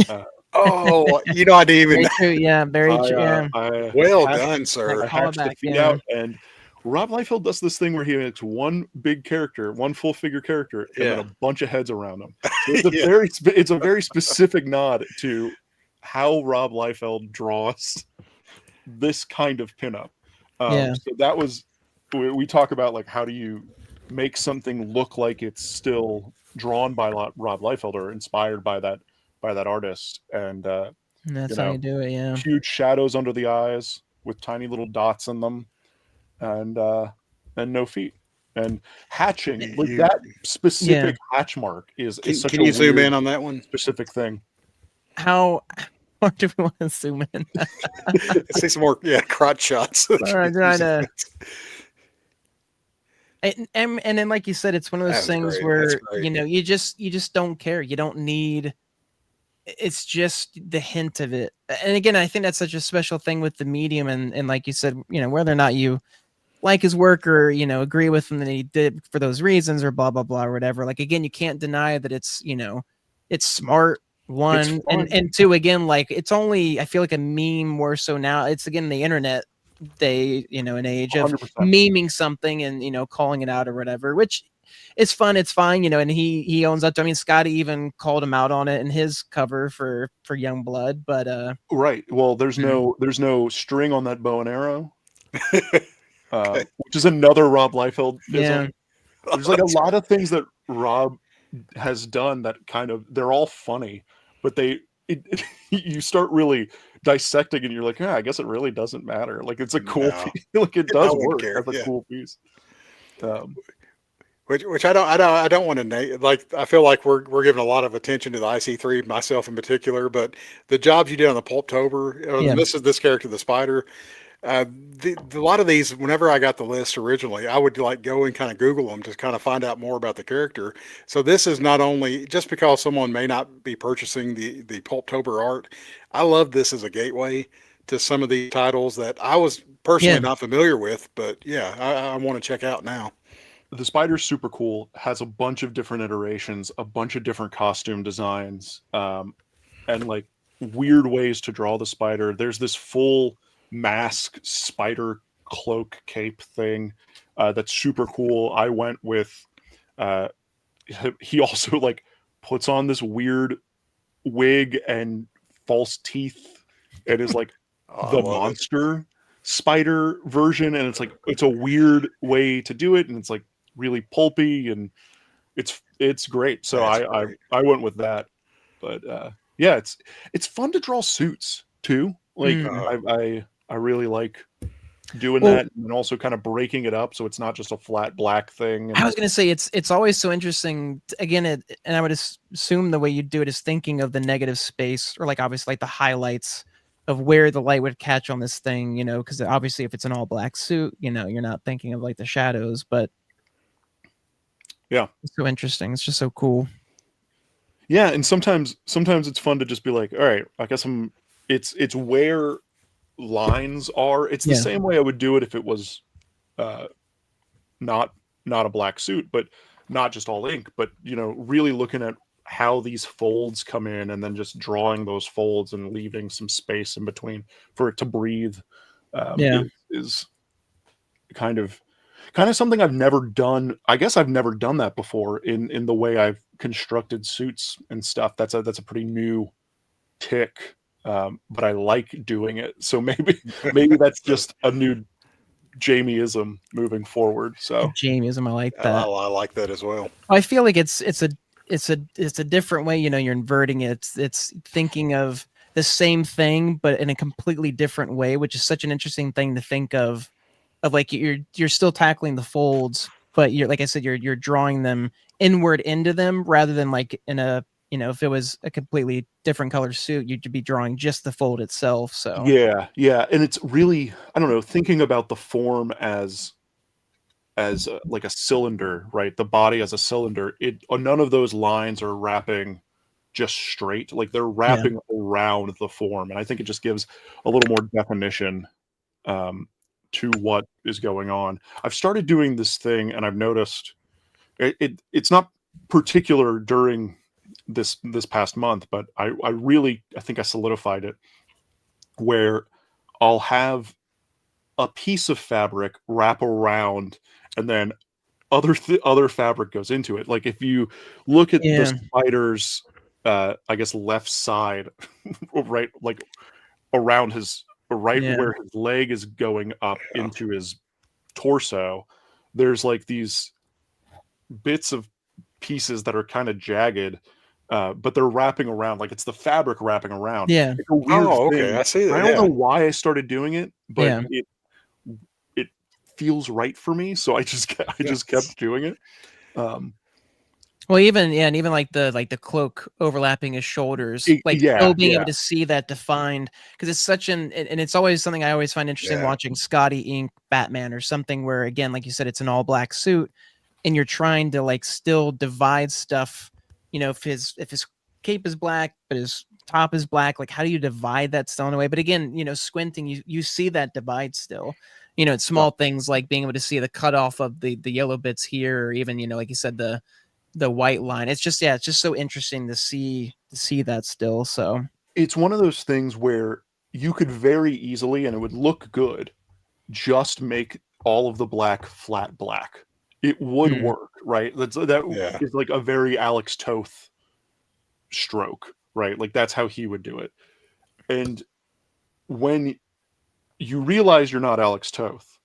Uh, Oh, I didn't even. very true. Yeah, very true. Yeah, Well hatched- done, sir. I hatched the callback. feet Yeah, out, and Rob Liefeld does this thing where he makes one big character, one full figure character, and then Yeah. a bunch of heads around him. So it's a Yeah. it's a very specific nod to how Rob Liefeld draws this kind of pinup. Yeah. So that was, we talk about, like, how do you make something look like it's still drawn by Rob Liefeld or inspired by that artist, and and that's how you do it. Yeah, huge shadows under the eyes with tiny little dots in them, and no feet, and hatching, like that specific hatch mark is such Can a you zoom weird, in on that one? specific thing. how do we want to zoom in? Let's see some more, crotch shots. All right, trying to. And then, like you said, it's one of those That's things great. That's where great. you just don't care. You don't need. It's just the hint of it. And again, I think that's such a special thing with the medium. And like you said, whether or not you like his work or agree with him that he did for those reasons or blah blah blah or whatever. Like, again, you can't deny that it's it's smart. One and two, again, like, it's only, I feel like, a meme more so now. It's, again, the internet. They, an age of 100%. memeing something and calling it out or whatever, which is fun. It's fine, and he owns up to. I mean, Skottie even called him out on it in his cover for Young Blood, but right. Well, there's no string on that bow and arrow, which is another Rob Liefeld. Yeah. There's like a lot of things that Rob has done that kind of, they're all funny, but you start really dissecting and you're like, I guess it really doesn't matter. Like, it's a cool piece. Like, it does work as a cool piece. Which I don't want to like. I feel like we're giving a lot of attention to the IC3, myself in particular. But the jobs you did on the Pulptober, this character, the Spider. A lot of these, whenever I got the list originally, I would like go and kind of Google them to kind of find out more about the character. So this is not only just because someone may not be purchasing the Pulptober art. I love this as a gateway to some of the titles that I was personally not familiar with, but I want to check out now. The Spider's super cool, has a bunch of different iterations, a bunch of different costume designs, and like weird ways to draw the Spider. There's this full mask spider cloak cape thing that's super cool. I went with he also like puts on this weird wig and false teeth. It is like the monster spider version, and it's a weird way to do it, and it's like really pulpy, and it's great. So I went with that. But yeah, it's fun to draw suits too. Like I really like doing that, and also kind of breaking it up so it's not just a flat black thing. And I was gonna say it's always so interesting. Again, and I would assume the way you do it is thinking of the negative space, or like obviously like the highlights of where the light would catch on this thing, because obviously if it's an all black suit, you're not thinking of like the shadows, but yeah, it's so interesting. It's just so cool. Yeah, and sometimes it's fun to just be like, all right, I guess it's where lines are. It's the same way I would do it if it was not a black suit, but not just all ink, but really looking at how these folds come in and then just drawing those folds and leaving some space in between for it to breathe. Is kind of something I've never done. I guess I've never done that before in the way I've constructed suits and stuff. That's a pretty new tick, but I like doing it. So maybe that's just a new Jamieism moving forward. So Jamieism, I like that. I like that as well. I feel like it's a different way. You're inverting it. It's thinking of the same thing, but in a completely different way, which is such an interesting thing to think of like you're still tackling the folds, but you're, like I said, you're drawing them inward into them rather than like in a, if it was a completely different color suit, you'd be drawing just the fold itself. So yeah. And it's really, I don't know, thinking about the form as like a cylinder, right? The body as a cylinder, none of those lines are wrapping just straight, like they're wrapping around the form. And I think it just gives a little more definition to what is going on. I've started doing this thing, and I've noticed it's not particular during this past month, but I think I solidified it, where I'll have a piece of fabric wrap around, and then other fabric goes into it. Like if you look at the spider's I guess left side, right, like around his where his leg is going up into his torso, there's like these bits of pieces that are kind of jagged, but they're wrapping around, like it's the fabric wrapping around. Yeah. It's a weird okay, thing. I see that. I don't know why I started doing it, but Yeah. it feels right for me, so I just kept doing it. Well, even like the cloak overlapping his shoulders, like still being able to see that defined, because it's such and it's always something I always find interesting watching Skottie ink Batman or something where, again, like you said, it's an all black suit, and you're trying to like still divide stuff. If his cape is black but his top is black, like how do you divide that still in a way? But again, squinting, you see that divide still. It's small things like being able to see the cutoff of the yellow bits here, or even like you said, the white line. It's just so interesting to see that still. So it's one of those things where you could very easily, and it would look good, just make all of the black flat black. It would work, right? That is like a very Alex Toth stroke, right? Like that's how he would do it. And when you realize you're not Alex Toth,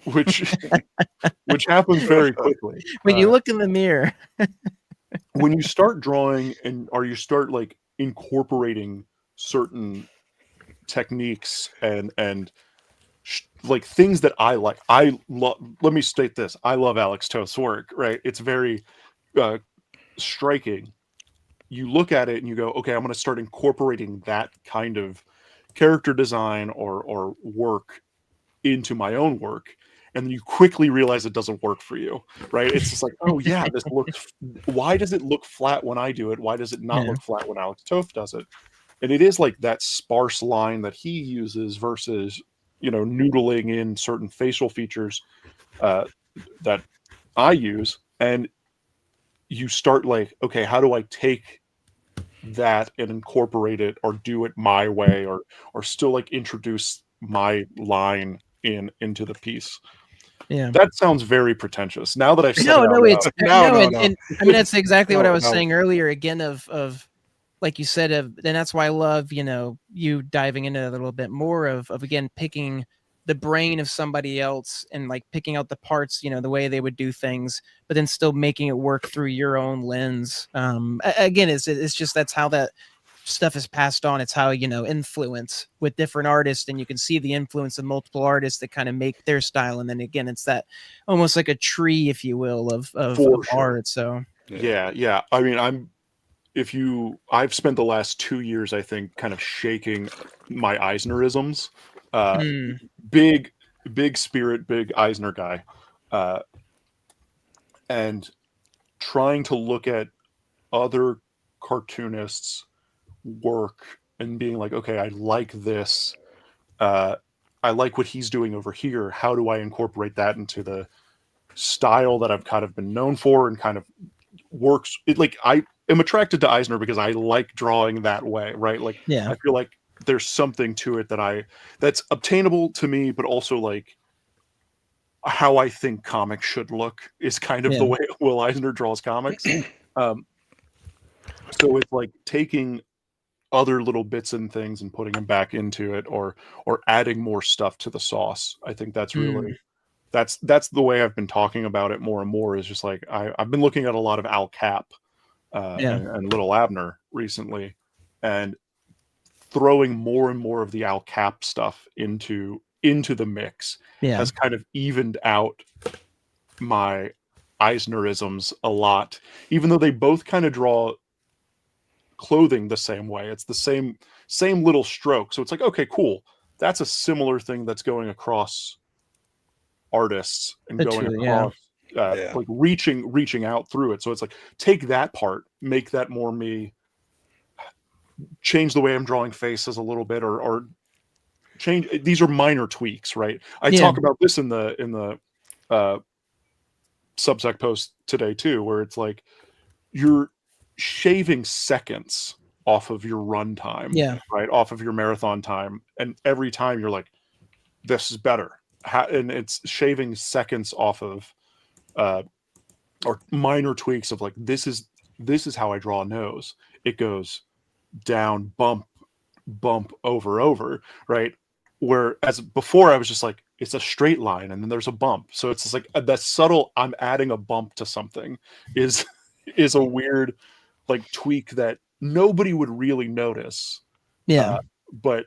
which happens very quickly. When you look in the mirror, when you start drawing or you start like incorporating certain techniques and like things that I like, let me state this. I love Alex Toth's work, right? It's very striking. You look at it and you go, okay, I'm going to start incorporating that kind of character design or work into my own work. And then you quickly realize it doesn't work for you, right? It's just like, oh yeah, this looks, why does it look flat when I do it? Why does it not look flat when Alex Toth does it? And it is like that sparse line that he uses versus, noodling in certain facial features that I use. And you start like, okay, how do I take that and incorporate it or do it my way or still like introduce my line into the piece? Yeah, that sounds very pretentious. Now that I've said no, no. And I mean that's exactly what I was saying earlier. Again, of like you said, and that's why I love you diving into a little bit more of again picking the brain of somebody else and like picking out the parts, you know, the way they would do things, but then still making it work through your own lens. Again, it's just that's how that stuff is passed on. It's how, you know, influence with different artists, and you can see the influence of multiple artists that kind of make their style. And then again, it's that almost like a tree, if you will, of For sure. art. So Yeah. I mean, I've spent the last 2 years, I think, kind of shaking my Eisnerisms. Big spirit, big Eisner guy, and trying to look at other cartoonists' work and being like, okay, I like this. I like what he's doing over here. How do I incorporate that into the style that I've kind of been known for and kind of works? I am attracted to Eisner because I like drawing that way, right? Like, yeah, I feel like there's something to it that's obtainable to me, but also like how I think comics should look is kind of the way Will Eisner draws comics. So it's like taking other little bits and things and putting them back into it, or adding more stuff to the sauce. I think that's really that's the way I've been talking about it more and more, is just like I've been looking at a lot of Al Cap and Little Abner recently, and throwing more and more of the Al Cap stuff into the mix has kind of evened out my Eisnerisms a lot, even though they both kind of draw clothing the same way. It's the same little stroke. So it's like, okay, cool. That's a similar thing that's going across artists and across like reaching out through it. So it's like, take that part, make that more me, change the way I'm drawing faces a little bit, or change. These are minor tweaks, right? I talk about this in the Substack post today too, where it's like you're shaving seconds off of your run time, right, off of your marathon time, and every time you're like, this is better, and it's shaving seconds off of or minor tweaks of like, this is how I draw a nose. It goes down, bump over, right? Whereas before I was just like, it's a straight line and then there's a bump. So it's just like that subtle, I'm adding a bump to something is a weird like tweak that nobody would really notice. But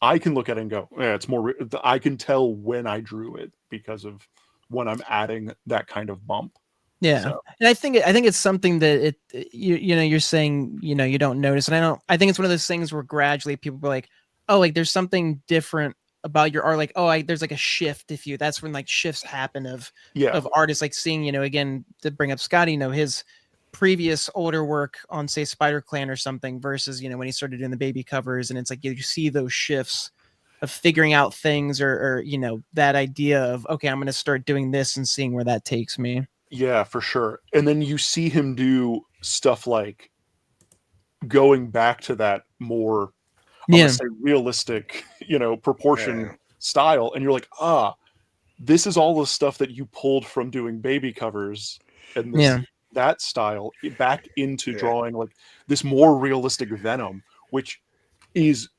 I can look at it and go, yeah, it's more, I can tell when I drew it because of when I'm adding that kind of bump. So. And I think it's something that you know, you're saying, you know, you don't notice. And I think it's one of those things where gradually people are like, oh, like there's something different about your art. Like, oh, there's like a shift. That's when like shifts happen of artists, like seeing, you know, again, to bring up Skottie, you know, his previous older work on say Spider Clan or something versus, you know, when he started doing the baby covers, and it's like you see those shifts of figuring out things or you know, that idea of, okay, I'm going to start doing this and seeing where that takes me. Yeah, for sure. And then you see him do stuff like going back to that more, I'm gonna say realistic, you know, proportion style, and you're like, this is all the stuff that you pulled from doing baby covers and that style back into drawing like this more realistic Venom, which is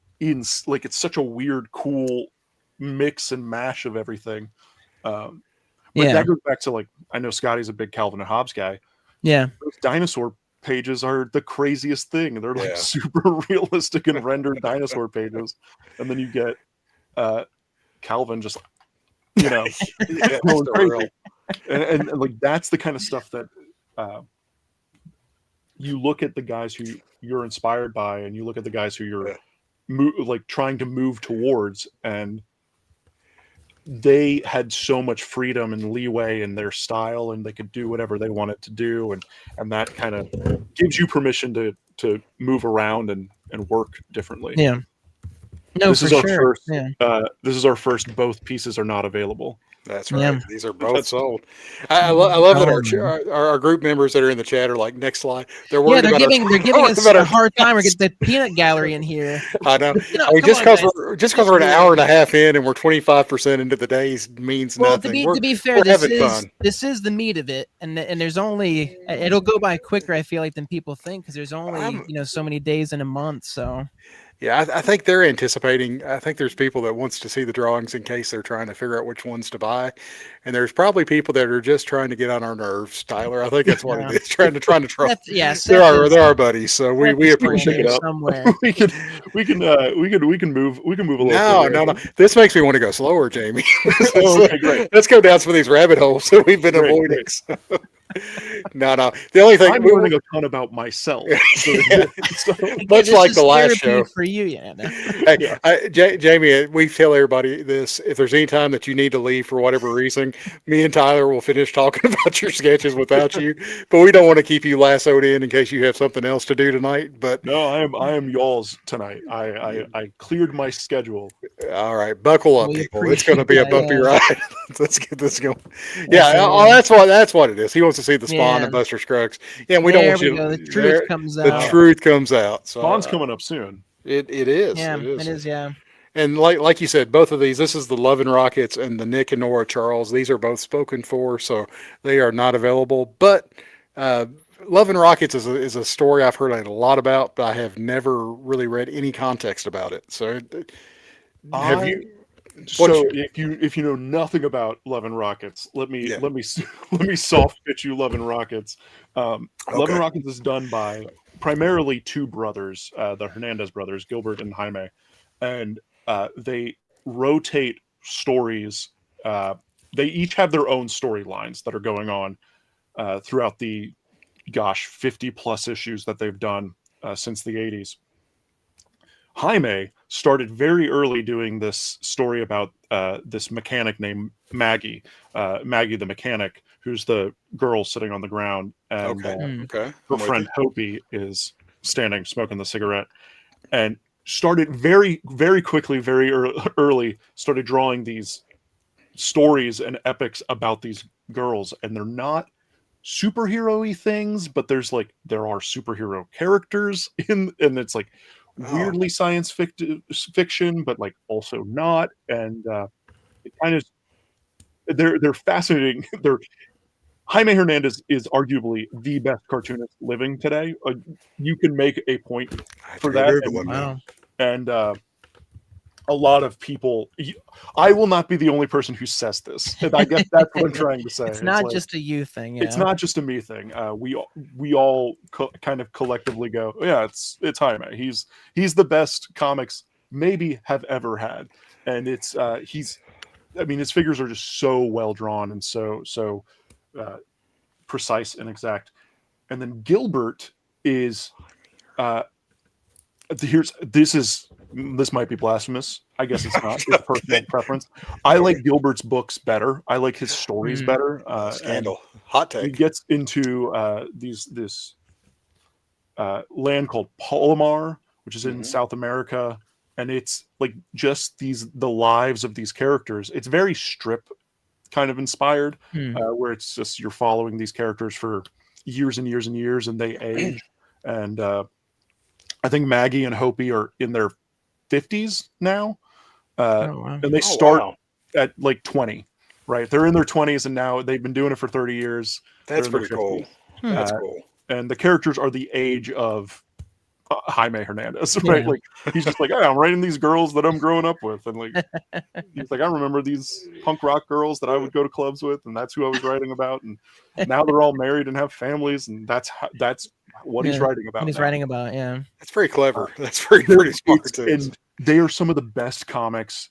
like, it's such a weird, cool mix and mash of everything. But that goes back to like, I know Skottie's a big Calvin and Hobbes guy. Those dinosaur pages are the craziest thing. They're like super realistic and rendered dinosaur pages, and then you get Calvin just, you know, going crazy. And like that's the kind of stuff that you look at the guys who you're inspired by, and you look at the guys who you're like trying to move towards, and they had so much freedom and leeway in their style, and they could do whatever they wanted to do, and that kind of gives you permission to move around and work differently. This is our first both pieces are not available. That's right. These are both sold. I love that our group members that are in the chat are like, next slide. They're worried they're giving us a hard time. We're getting the peanut gallery in here. I know. I mean, just because we're an hour and a half in and we're 25% into the days means nothing. To be fair, this is the meat of it, and there's only, it'll go by quicker, I feel like, than people think, because there's only you know, so many days in a month. So Yeah, I think they're anticipating. I think there's people that wants to see the drawings in case they're trying to figure out which ones to buy, and there's probably people that are just trying to get on our nerves, Tyler. I think that's what it Yeah. is. Trying to troll. Seth is, They're our buddies, so Seth we is still in appreciate there it. somewhere. we can move a little No, quicker. no. This makes me want to go slower, Jamie. Oh, okay, great. Let's go down some of these rabbit holes that we've been avoiding. Great. So, no. The only thing I'm learning a ton about myself. So, much This like is the last therapy show. for you, yeah. No. Hey, Yeah. Jamie, we tell everybody this. If there's any time that you need to leave for whatever reason, me and Tyler will finish talking about your sketches without you. But we don't want to keep you lassoed in case you have something else to do tonight. But no, I am y'all's tonight. I cleared my schedule. all right, buckle up, We people. It's going to be a appreciate bumpy that, ride. Let's get this going. Yes, Yeah, it is. that's what it is. He wants to see the Spawn Yeah. and Buster Scruggs. Yeah, and we don't There want we you. go. The truth comes The out. truth comes out. So Spawn's coming up soon. it is. Yeah, It is. it is. Yeah. And like you said, both of these, this is the Love and Rockets and the Nick and Nora Charles. These are both spoken for, so they are not available. But Love and Rockets is a story I've heard a lot about, but I have never really read any context about it. So have you? So if you know nothing about Love and Rockets, let me soft pitch you Love and Rockets. Love and Rockets is done by primarily two brothers, the Hernandez brothers, Gilbert and Jaime, and they rotate stories. They each have their own storylines that are going on throughout the 50 plus issues that they've done since the 80s. Jaime started very early doing this story about this mechanic named Maggie, Maggie the mechanic, who's the girl sitting on the ground, and Okay. her friend Hopi is standing smoking the cigarette, and started very, very quickly, very early, started drawing these stories and epics about these girls, and they're not superhero-y things, but there are superhero characters and it's like weirdly science fiction, but like also not, and it kind of they're fascinating. Jaime Hernandez is arguably the best cartoonist living today. You can make a point for that, and a lot of people. I will not be the only person who says this. And I guess that's what I'm trying to say. It's not just a you thing. It's not just a me thing. We all kind of collectively go, yeah, it's Jaime. He's the best comics maybe have ever had, and it's his figures are just so well drawn and so precise and exact. And then Gilbert is this might be blasphemous. I guess it's not. It's personal preference. I like Gilbert's books better. I like his stories better. Scandal. Hot take. He gets into this land called Palomar, which is in South America, and it's like just the lives of these characters. It's very strip kind of inspired, where it's just you're following these characters for years and years and years, and they age. And I think Maggie and Hopi are in their 50s now, and they start at like 20, right? They're in their 20s, and now they've been doing it for 30 years. That's pretty cool. That's cool. And the characters are the age of Jaime Hernandez, right? Like he's just like, oh, I'm writing these girls that I'm growing up with, and like he's like, I remember these punk rock girls that I would go to clubs with, and that's who I was writing about, and now they're all married and have families, and that's what he's writing about. That's very clever. That's pretty smart too. And they are some of the best comics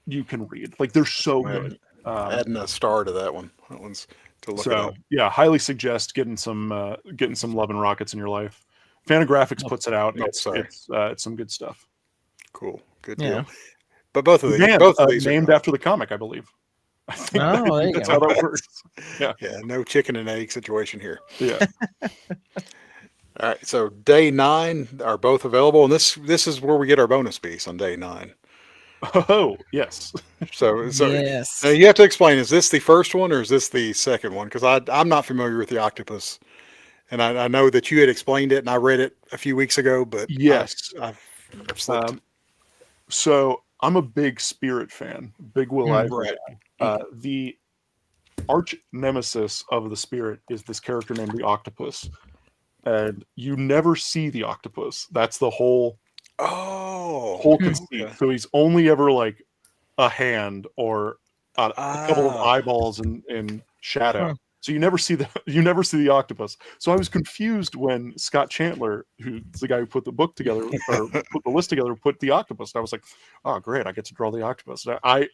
you can read. Like they're so good. Adding a star to that one. That one's to look at. Yeah, highly suggest getting some Love and Rockets in your life. Fantagraphics puts it out. It's some good stuff. Cool, good deal. But both of these named after the comic, I believe. I think that's how that works. Yeah, no chicken and egg situation here. Yeah. All right, so day 9 are both available, and this is where we get our bonus piece on day 9. Oh yes. So yes. Now you have to explain: is this the first one or is this the second one? Because I'm not familiar with the octopus. And I know that you had explained it, and I read it a few weeks ago, but yes, I've slipped. So I'm a big Spirit fan, big Will Eisner fan. The arch nemesis of the Spirit is this character named the Octopus, and you never see the octopus. That's the whole Oh, whole conceit. okay. So he's only ever like a hand or a couple of Ah, eyeballs in shadow. Huh. So you never see the octopus. So I was confused when Scott Chandler, who's the guy who put the book together or put the list together, put the octopus. And I was like, oh great, I get to draw the octopus. And I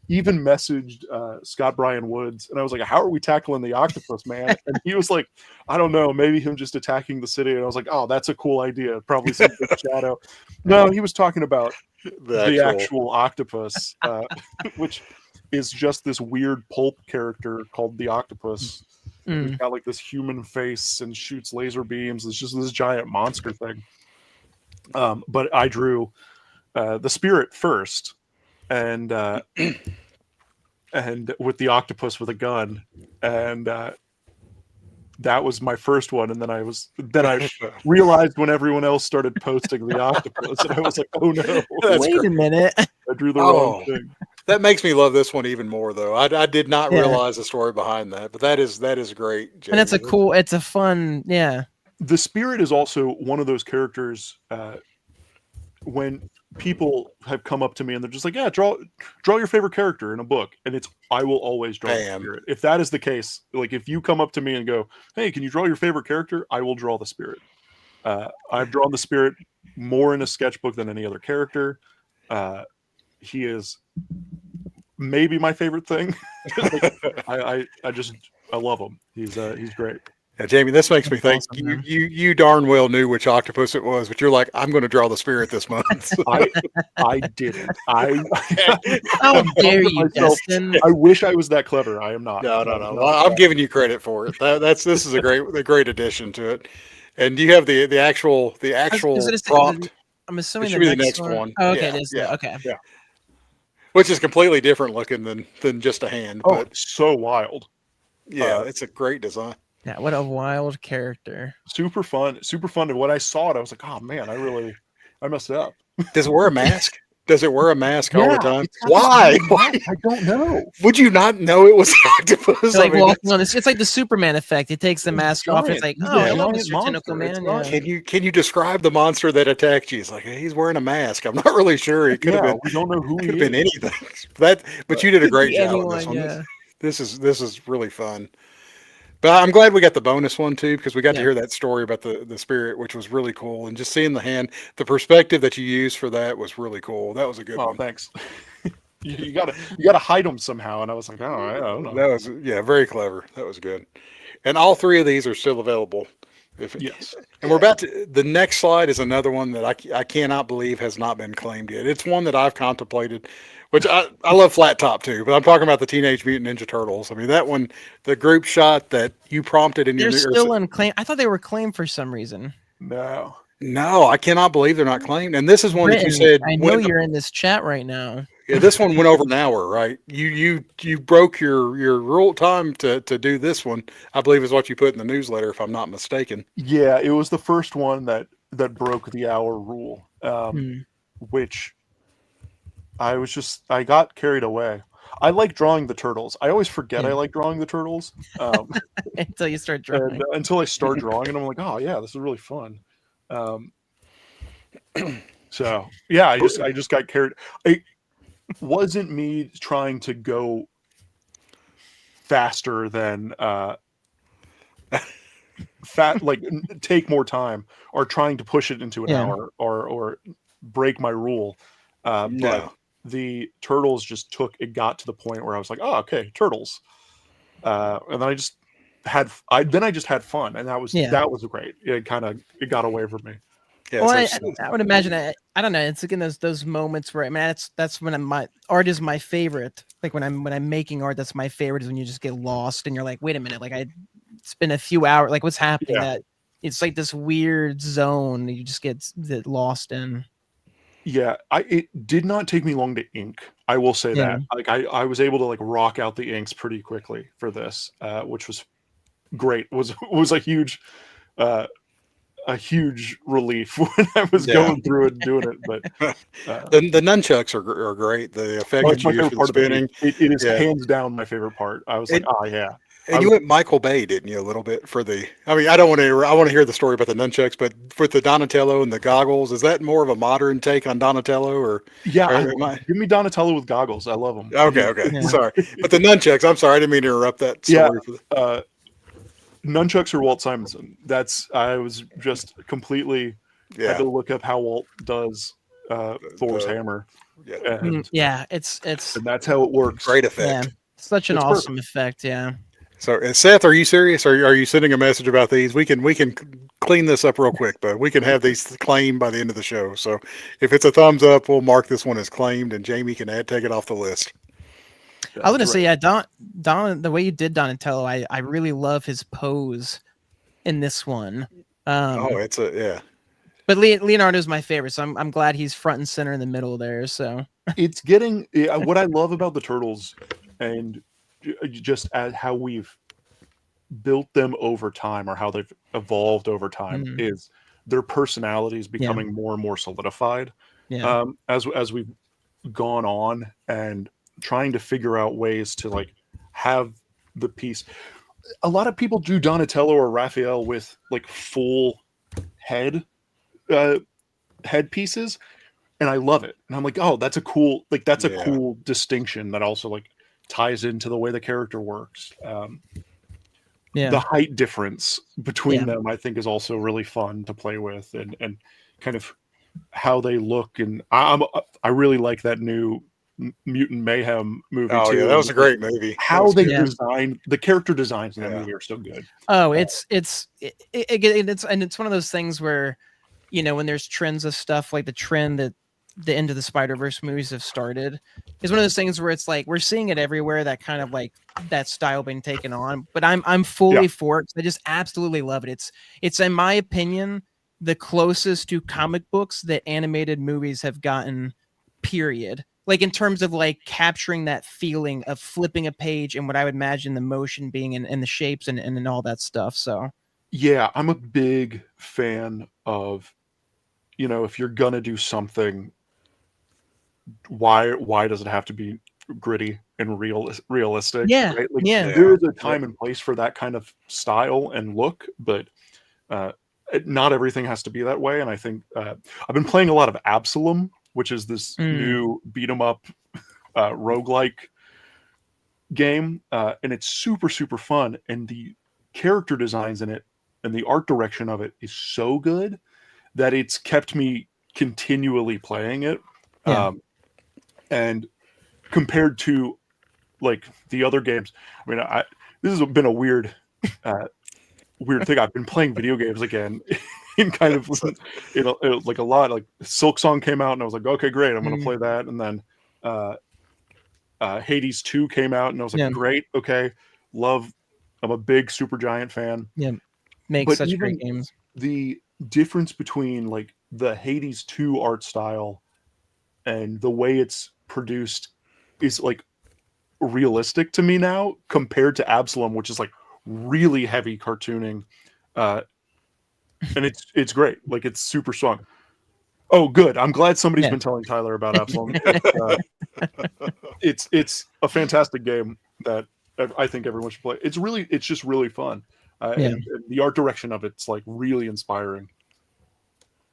even messaged Scott Bryan Woods, and I was like, how are we tackling the octopus, man? And he was like, I don't know, maybe him just attacking the city. And I was like, oh, that's a cool idea. Probably some big shadow. No, he was talking about the actual octopus, which is just this weird pulp character called the octopus. Who's got like this human face and shoots laser beams. It's just this giant monster thing. But I drew the spirit first, and with the octopus with a gun, and that was my first one. And then I realized when everyone else started posting the octopus, and I was like, oh no, Wait a minute. I drew the wrong thing. That makes me love this one even more, though. I did not realize the story behind that, but that is great, Jamie. And it's a fun, yeah. The spirit is also one of those characters when people have come up to me and they're just like, yeah, draw your favorite character in a book, and I will always draw the spirit. If that is the case, like if you come up to me and go, hey, can you draw your favorite character? I will draw the spirit. I've drawn the spirit more in a sketchbook than any other character. He is maybe my favorite thing. I love him. He's great. Yeah, Jamie, this makes me think awesome, you darn well knew which octopus it was, but you're like, I'm going to draw the spirit this month. I didn't. How dare you, Dustin? I wish I was that clever. I am not. No. I'm giving you credit for it. This is a great addition to it. And you have the actual prompt. I'm assuming the next one. Oh, okay, okay. Yeah. Which is completely different looking than just a hand. Oh, but so wild. Yeah, it's a great design. Yeah, what a wild character. Super fun. And when I saw it, I was like, oh man, I messed it up. Does it wear a mask? Does it wear a mask all the time? Why? I don't know. Would you not know it was an octopus? Like walking on this, it's like the Superman effect. It takes the mask off. It's like, oh, hello, Mr. Tentacle Man. Yeah. Can you describe the monster that attacked you? It's like, hey, he's wearing a mask. I'm not really sure. He could have been. We don't know who. Could have been anything. But you did a great job anyone, on this one. Yeah. This is really fun. But I'm glad we got the bonus one too, because we got to hear that story about the spirit, which was really cool. And just seeing the hand, the perspective that you used for that was really cool. That was a good one. Thanks. you gotta hide them somehow. And I was like, oh, I don't know. That was very clever. That was good. And all three of these are still available. Yes. And we're about to. The next slide is another one that I cannot believe has not been claimed yet. It's one that I've contemplated. Which I love Flat Top too, but I'm talking about the Teenage Mutant Ninja Turtles. I mean, that one, the group shot that you prompted in they're your... still unclaimed. I thought they were claimed for some reason. No, I cannot believe they're not claimed. And this is one that you said... I know you're in this chat right now. Yeah, this one went over an hour, right? You broke your rule time to do this one, I believe is what you put in the newsletter, if I'm not mistaken. Yeah, it was the first one that broke the hour rule, which... I got carried away. I like drawing the turtles. I always forget I like drawing the turtles. Until you start drawing. Until I start drawing, and I'm like, oh yeah, this is really fun. So yeah, I just got carried. It wasn't me trying to go faster than take more time or trying to push it into an hour or break my rule. But the turtles just got to the point where I was like, oh, okay, turtles. And then I just had fun, and that was great. It got away from me. Yeah, well, I would imagine I don't know. It's again those moments where that's when my art is my favorite. Like when I'm making art, that's my favorite is when you just get lost and you're like, wait a minute, like it's been a few hours, like what's happening? That it's like this weird zone that you just get lost in. Yeah, it did not take me long to ink. I will say that. Like I was able to like rock out the inks pretty quickly for this, which was great. It was a huge relief when I was going through it and doing it. But the nunchucks are great. The effect that you use for the spinning, it is hands down my favorite part. I was like, oh yeah. And you went Michael Bay, didn't you, a little bit for the? I mean, I want to hear the story about the nunchucks, but for the Donatello and the goggles, is that more of a modern take on Donatello, Yeah, or am I? give me Donatello with goggles. I love him. Okay, okay, Yeah. sorry, but the nunchucks. I'm sorry, I didn't mean to interrupt that Yeah, story. nunchucks or Walt Simonson. I was just completely had Yeah, to look up how Walt does Thor's the hammer, yeah, and Yeah, it's that's how it works. great yeah, effect. such an It's awesome perfect. effect. Yeah. So, Seth, are you serious? Are you sending a message about these? We can clean this up real quick, but we can have these claimed by the end of the show. So, if it's a thumbs up, we'll mark this one as claimed, and Jamie can take it off the list. I was gonna say, Great. yeah, the way you did Donatello, I really love his pose in this one. Oh, it's a yeah. But Leonardo's my favorite, so I'm glad he's front and center in the middle there. So It's getting what I love about the turtles, and just at how we've built them over time, or how they've evolved over time, Mhm. is their personalities Yeah. becoming more and more solidified yeah, as we've gone on, and trying to figure out ways to like have the piece. A lot of people do Donatello or Raphael with like full head uh, head pieces, and I love it. And I'm like, oh, that's a Yeah. cool distinction that also like ties into the way the character works. yeah, The height difference between Yeah. them, I think, is also really fun to play with, and kind of how they look. And I really like that new Mutant Mayhem movie Oh, yeah, too. that And was a great movie. That how was they good. Yeah. designed the character designs in that Yeah. movie are so good. Oh, it's one of those things where, when there's trends of stuff like the trend that the Into the Spider-Verse movies have started, is one of those things where it's like we're seeing it everywhere, that kind of like that style being taken on. But I'm fully for it. I just absolutely love it. It's in my opinion the closest to comic books that animated movies have gotten, period. Like in terms of like capturing that feeling of flipping a page and what I would imagine the motion being and the shapes and all that stuff. So Yeah, I'm a big fan of, if you're gonna do something, why does it have to be gritty and realistic, yeah, right? Like yeah, there Yeah. is a Yep. time and place for that kind of style and look, but uh, not everything has to be that way. And I think I've been playing a lot of Absalom, which is this new beat 'em up roguelike game, and it's super super fun. And the character designs in it and the art direction of it is so good that it's kept me continually playing it. Yeah. And compared to like the other games, I mean, this has been a uh, weird thing. I've been playing video games again, in kind of like a lot. Like Silk Song came out, and I was like, okay, great, I'm gonna play that. And then Hades 2 came out, and I was like, Yeah. great, okay, love. I'm a big Supergiant fan. Yeah. Makes But such great even games. the difference between like the Hades 2 art style and the way it's produced is like realistic to me now, compared to Absalom, which is like really heavy cartooning. And it's great. Like it's super strong. Oh, good. I'm glad somebody's Yeah. been telling Tyler about Absalom. It's a fantastic game that I think everyone should play. It's just really fun. Yeah. And the art direction of it's like really inspiring.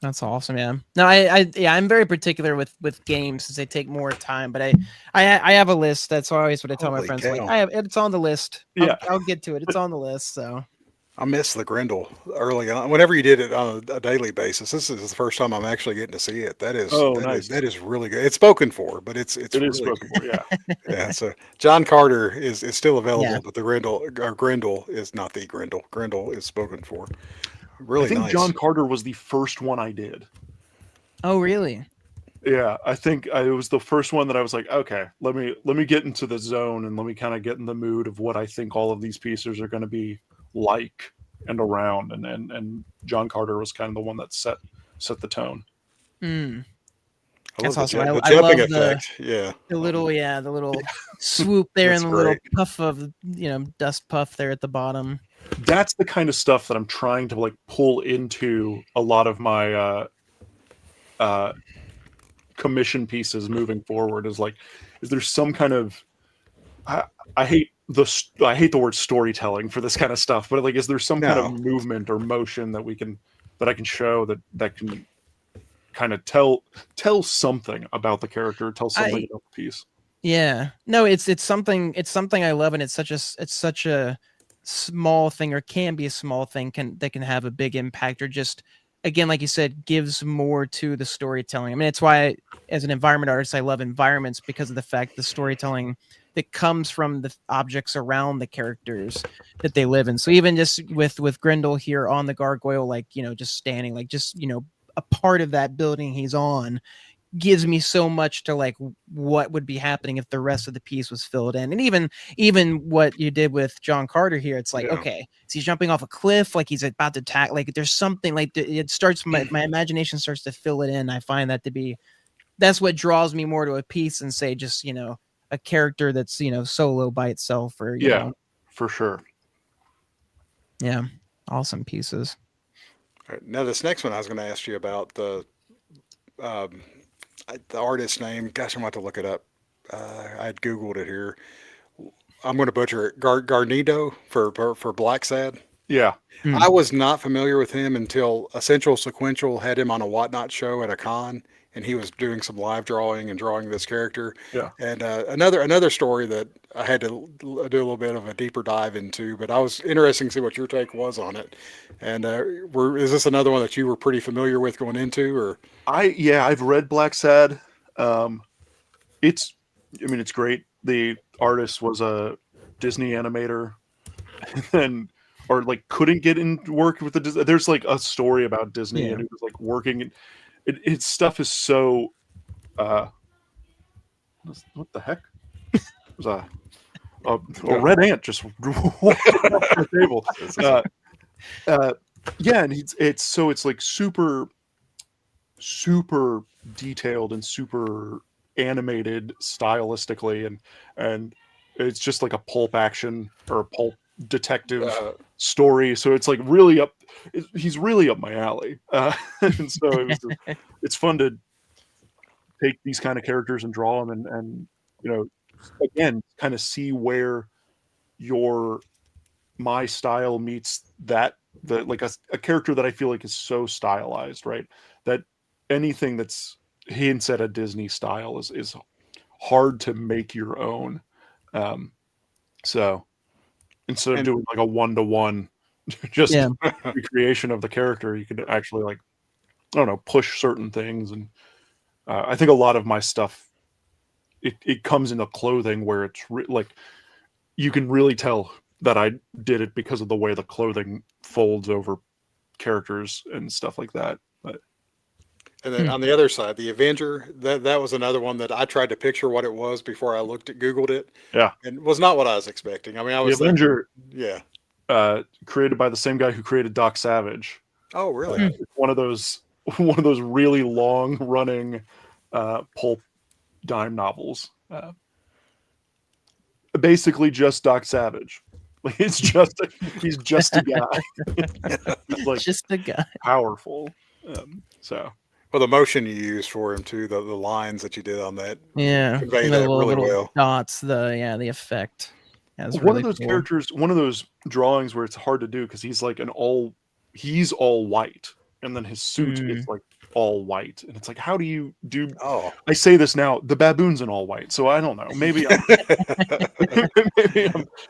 That's awesome, yeah. No, I'm very particular with games since they take more time. But I have a list. That's always what I tell my Holy friends. cow. Like it's on the list. Yeah. I'll get to it. It's on the list. So I missed the Grendel early on. Whenever you did it on a daily basis, this is the first time I'm actually getting to see it. Nice. That is really good. It's spoken for, but it's It is really spoken good. for, yeah. Yeah. So John Carter is still available, Yeah. but the Grendel is not the Grendel. Grendel is spoken for. I Really think nice. John Carter was the first one I did. Oh really? Yeah, I think it was the first one that I was like, okay, let me get into the zone, and let me kind of get in the mood of what I think all of these pieces are going to be like and around. And John Carter was kind of the one that set the tone. Mm. I That's love awesome. the I jumping love effect. Yeah. the little swoop there That's and the little great. puff of dust puff there at the bottom. That's the kind of stuff that I'm trying to like pull into a lot of my commission pieces moving forward. Is there some kind of I hate I hate the word storytelling for this kind of stuff, but like, is there some kind of No. movement or motion that I can show that can kind of tell something about the character, tell something about the piece? Yeah, no, it's something I love, and it's such a small thing, or can be a small thing, that can have a big impact, or just, again, like you said, gives more to the storytelling. I mean, it's why as an environment artist, I love environments, because of the fact the storytelling that comes from the objects around the characters that they live in. So even just with Grendel here on the gargoyle, like, just standing, like, just, a part of that building he's on gives me so much to like what would be happening if the rest of the piece was filled in. And even what you did with John Carter here, it's like, Yeah. okay, is he jumping off a cliff, like he's about to attack, like there's something, like it starts, my imagination starts to fill it in. I find that to be, that's what draws me more to a piece than, say, just a character that's solo by itself, or for sure. Yeah, awesome pieces. All right, now this next one I was going to ask you about, the artist's name. Gosh, I'm about to look it up. I had Googled it here. I'm going to butcher it. Garnido for Black Sad. Yeah. I was not familiar with him until Essential Sequential had him on a Whatnot show at a con, and he was doing some live drawing and drawing this character. Yeah. And another story that I had to do a little bit of a deeper dive into, but I was interested to see what your take was on it. And is this another one that you were pretty familiar with going into, or? I've read Black Sad. It's great. The artist was a Disney animator, and or like couldn't get in work with the Disney. There's like a story about Disney, and it was like working. Its stuff is so. What the heck? There's a red ant just walked across the table. And it's like super detailed and super animated stylistically, and it's just like a pulp action or a pulp detective story. So it's like he's really up my alley. And so it's fun to take these kind of characters and draw them, and again, kind of see where my style meets like a character that I feel like is so stylized, right? That anything that's hints at a Disney style is hard to make your own. So instead of doing like a 1-to-1, just recreation of the character, you could actually, like, I don't know, push certain things. And I think a lot of my stuff, it comes into clothing where it's like you can really tell that I did it because of the way the clothing folds over characters and stuff like that. But and then on the other side, the Avenger, that was another one that I tried to picture what it was before I Googled it. Yeah. And was not what I was expecting. I mean, I was the Avenger, created by the same guy who created Doc Savage. Oh, really? One of those really long running pulp dime novels. Basically just Doc Savage. Like, he's just a guy. He's like just a guy. Powerful. Well, the motion you used for him too, the lines that you did on that, convey that really well. Dots, the effect. One of those characters, one of those drawings where it's hard to do because he's like he's all white, and then his suit is like all white, and it's like, how do you do? Oh, I say this now, the baboon's in all white, so I don't know. Maybe I'm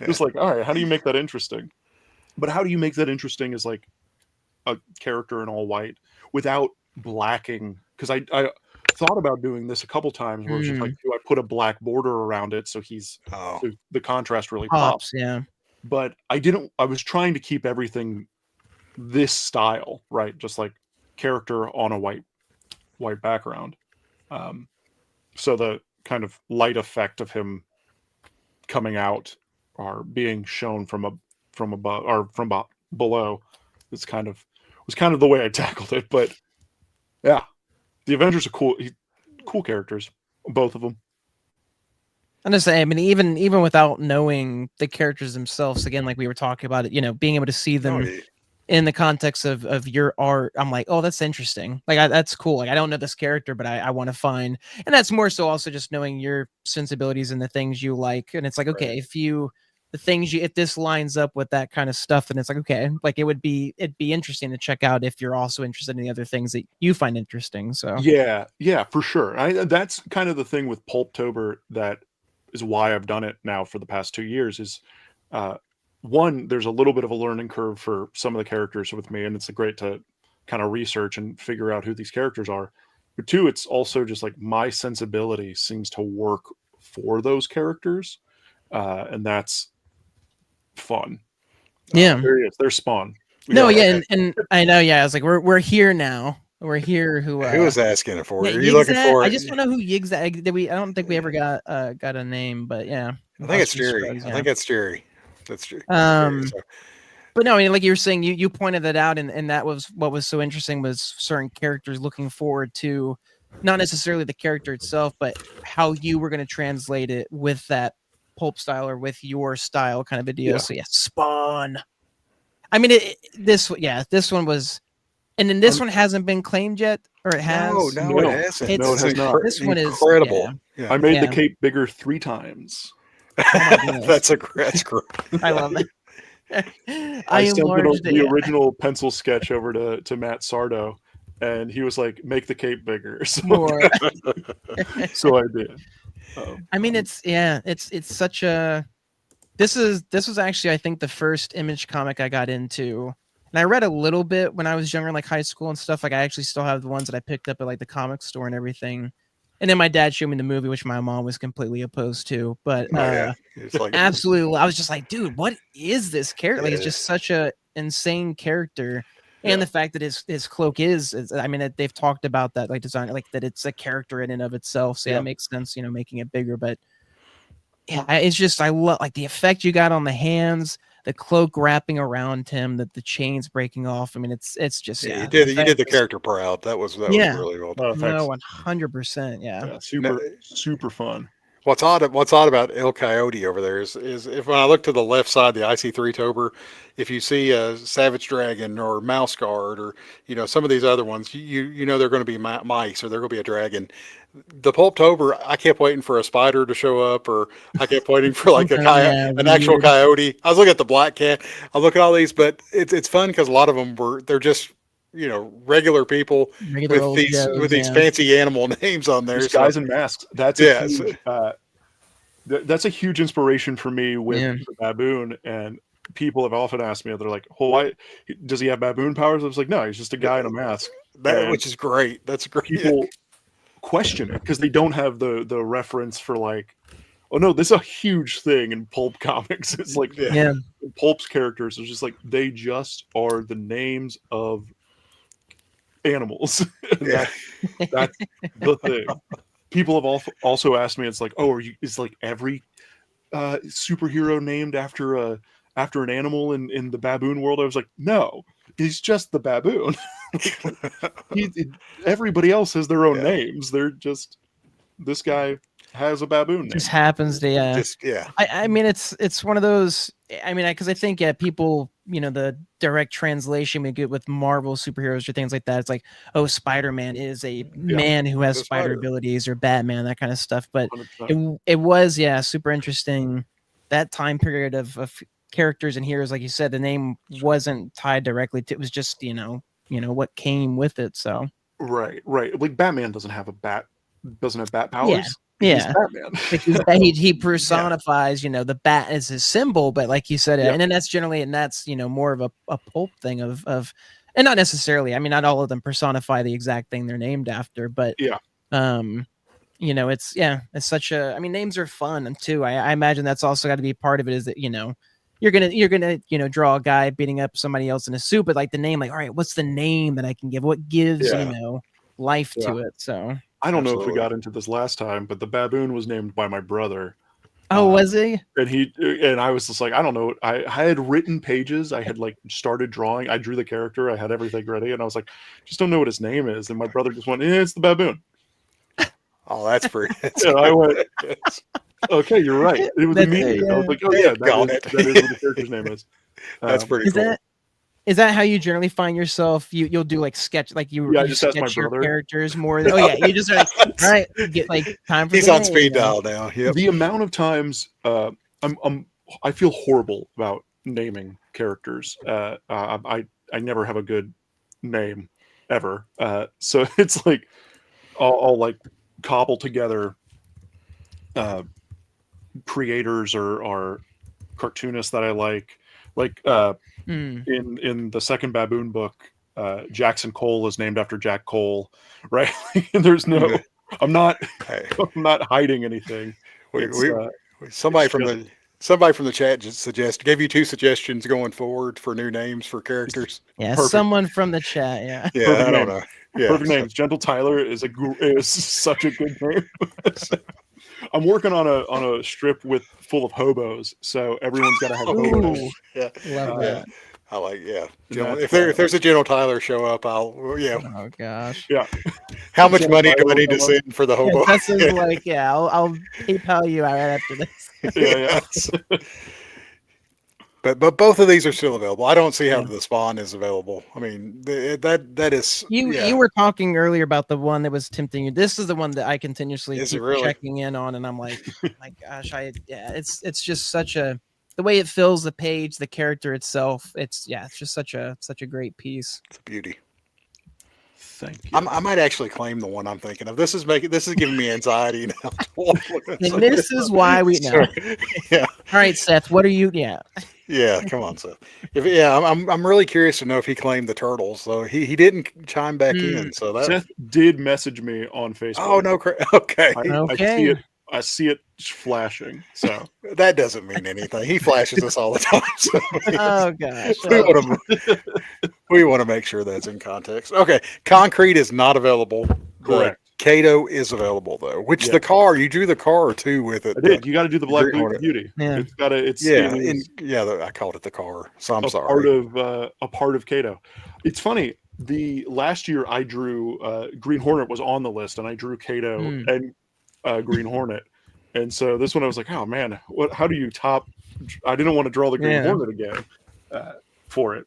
just like, all right, how do you make that interesting? But how do you make that interesting is like a character in all white without blacking? Because I thought about doing this a couple times where it's just like, do I put a black border around it so so the contrast really pops? Yeah. But I didn't. I was trying to keep everything this style, right? Just like character on a white background. So the kind of light effect of him coming out or being shown from above or from below was kind of the way I tackled it. But yeah, the Avengers are cool characters, both of them. I'm just saying, I mean, even without knowing the characters themselves, again, like we were talking about it, being able to see them in the context of your art, I'm like, oh, that's interesting. Like, that's cool. Like, I don't know this character, but I want to find, and that's more so also just knowing your sensibilities and the things you like. And it's like, okay, if you the things if this lines up with that kind of stuff, then it's like, okay, like it'd be interesting to check out if you're also interested in the other things that you find interesting. So Yeah, for sure. That's kind of the thing with Pulptober that is why I've done it now for the past 2 years is one, there's a little bit of a learning curve for some of the characters with me, and it's great to kind of research and figure out who these characters are. But two, it's also just like my sensibility seems to work for those characters, and that's fun. Yeah. There he is. There's Spawn. No, yeah, and I know, yeah. I was like, we're here now. We're here. Who was asking it for? Yeah, Are you looking for it? I just want to know who Yigzag. I don't think we ever got a name, but yeah. I think it's Jerry. I think it's Jerry. That's Jerry. But no, I mean, like you were saying, you pointed that out, and that was what was so interesting was certain characters looking forward to, not necessarily the character itself, but how you were going to translate it with that pulp style or with your style kind of a deal. Yeah. So yeah, Spawn. I mean, this one was, and then this one hasn't been claimed yet, or it has. No, it hasn't. No, it has not. This one is incredible. I made the cape bigger 3 times. Oh that's great. I love it. I sent the original pencil sketch over to Matt Sardo, and he was like, "Make the cape bigger." So, more. So I did. I mean, it's such a. This was actually, I think, the first Image comic I got into, and I read a little bit when I was younger, like high school and stuff. Like I actually still have the ones that I picked up at like the comic store and everything. And then my dad showed me the movie, which my mom was completely opposed to. But it's like, absolutely, I was just like, dude, what is this character? Like, it's just such a insane character. And the fact that his cloak is I mean, they've talked about that, like design, like that it's a character in and of itself. So it makes sense, making it bigger. But yeah, it's just, I love like the effect you got on the hands, the cloak wrapping around him, the chains breaking off. I mean, it's just you did the character proud. That was really well done. No, 100%. Yeah, super fun. What's odd about El Coyote over there is if when I look to the left side, the IC3 Tober, if you see a Savage Dragon or Mouse Guard or some of these other ones, you know they're going to be mice or they're going to be a dragon. The Pulp Tober, I kept waiting for a spider to show up, or I kept waiting for like an actual coyote. I was looking at the black cat. I look at all these, but it's fun because a lot of them they're just regular people with these fancy animal names on there. Just guys in masks. That's a huge inspiration for me with the baboon. And people have often asked me, they're like, "Well, why does he have baboon powers?" I was like, "No, he's just a guy in a mask." Which is great. That's great. People question it because they don't have the reference for like, oh no, this is a huge thing in pulp comics. It's like pulp's characters are just like they just are the names of animals. That's the thing. People have also asked me, it's like, oh, is like every superhero named after an animal in the baboon world? I was like, no, he's just the baboon. Everybody else has their own names. They're just, this guy has a baboon name. Just happens to I mean, it's one of those. I mean, because I think people, the direct translation we get with Marvel superheroes or things like that, it's like, oh, Spider-Man is a man who has spider abilities, or Batman, that kind of stuff. But it was super interesting, that time period of characters and heroes. Like you said, the name wasn't tied directly to, it was just what came with it. So right, like Batman doesn't have bat powers. Yeah, like he personifies, the bat as his symbol, but like you said, and then that's more of a pulp thing of, and not necessarily. I mean, not all of them personify the exact thing they're named after, but it's such a. I mean, names are fun too. I imagine that's also got to be part of it. Is that you're gonna draw a guy beating up somebody else in a suit, but like the name, like, all right, what's the name that I can give? What gives life to it? So. I don't know if we got into this last time, but the baboon was named by my brother. Oh, was he? And I was just like, I don't know. I had written pages. I had like started drawing. I drew the character. I had everything ready. And I was like, just don't know what his name is. And my brother just went, it's the baboon. Oh, that's pretty. I went, okay, you're right. It was immediate. I was like, oh yeah, that is what the character's name is. That's pretty cool. Is that how you generally find yourself? You'll do like sketch, like you just sketch your characters more. You just are like, all right, get like time for. He's on speed dial now. Yep. The amount of times I'm feel horrible about naming characters. I never have a good name ever. So it's like I'll like cobble together creators or cartoonists that I like in the second Baboon book. Jackson Cole is named after Jack Cole, right? And there's no, I'm not, Hey, I'm not hiding anything. we, It's, we, somebody it's from just- somebody from the chat just gave you 2 suggestions going forward for new names for characters. Yeah, Perfect. someone from the chat. Yeah. Yeah, Perfect I don't name. know. Yeah, Perfect names. Gentle Tyler is such a good name. I'm working on a strip full of hobos, so everyone's got to have hobo names. Ooh, yeah, love yeah. that. I like And If that's, there's a General Tyler show up, Oh gosh. yeah. How much General money do Tyler I need to will come send for the Yeah, hobo? Tessa's like, yeah, I'll PayPal you right after this. Yeah. But both of these are still available. I don't see how Yeah. the Spawn is available. I mean, that is You were talking earlier about the one that was tempting you. This is the one that I continuously Is it keep really? checking in on, and I'm like, my gosh, it's just such a the way it fills the page, the character itself. It's just such a great piece. It's a beauty. Thank you. I might actually claim the one I'm thinking of. This is giving me anxiety now. And this is why we know. Yeah. All right, Seth, what are you? Yeah. Yeah, come on, Seth. I'm really curious to know if he claimed the turtles. So he didn't chime back in. So that. Seth did message me on Facebook. Oh no! Okay. Okay. I see it flashing. So That doesn't mean anything. He flashes us all the time. So Oh gosh. we want to make sure that's in context. Okay, Concrete is not available. correct. Kato is available though. Which Yeah. the car you drew the car or two with it. I did. You got to do the Black Green Hornet. Beauty. Yeah. It's got to. It's Yeah, it is I called it the car. So I'm a sorry. part of Kato. It's funny. The last year I drew Green Hornet was on the list, and I drew Kato and Green Hornet. And so this one I was like, oh man, how do you top? I didn't want to draw the Green Hornet again for it,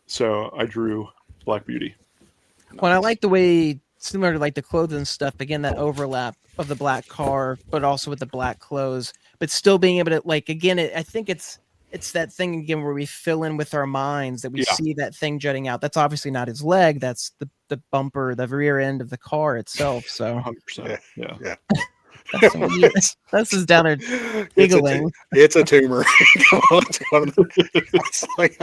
so I drew Black Beauty. Well, I like the way, similar to like the clothes and stuff, again, that overlap of the black car, but also with the black clothes, but still being able to, like, again, I think it's that thing again where we fill in with our minds that we see that thing jutting out. That's obviously not his leg. That's the bumper, the rear end of the car itself. So 100%. Yeah. That's just down there giggling. It's a tumor. It's like,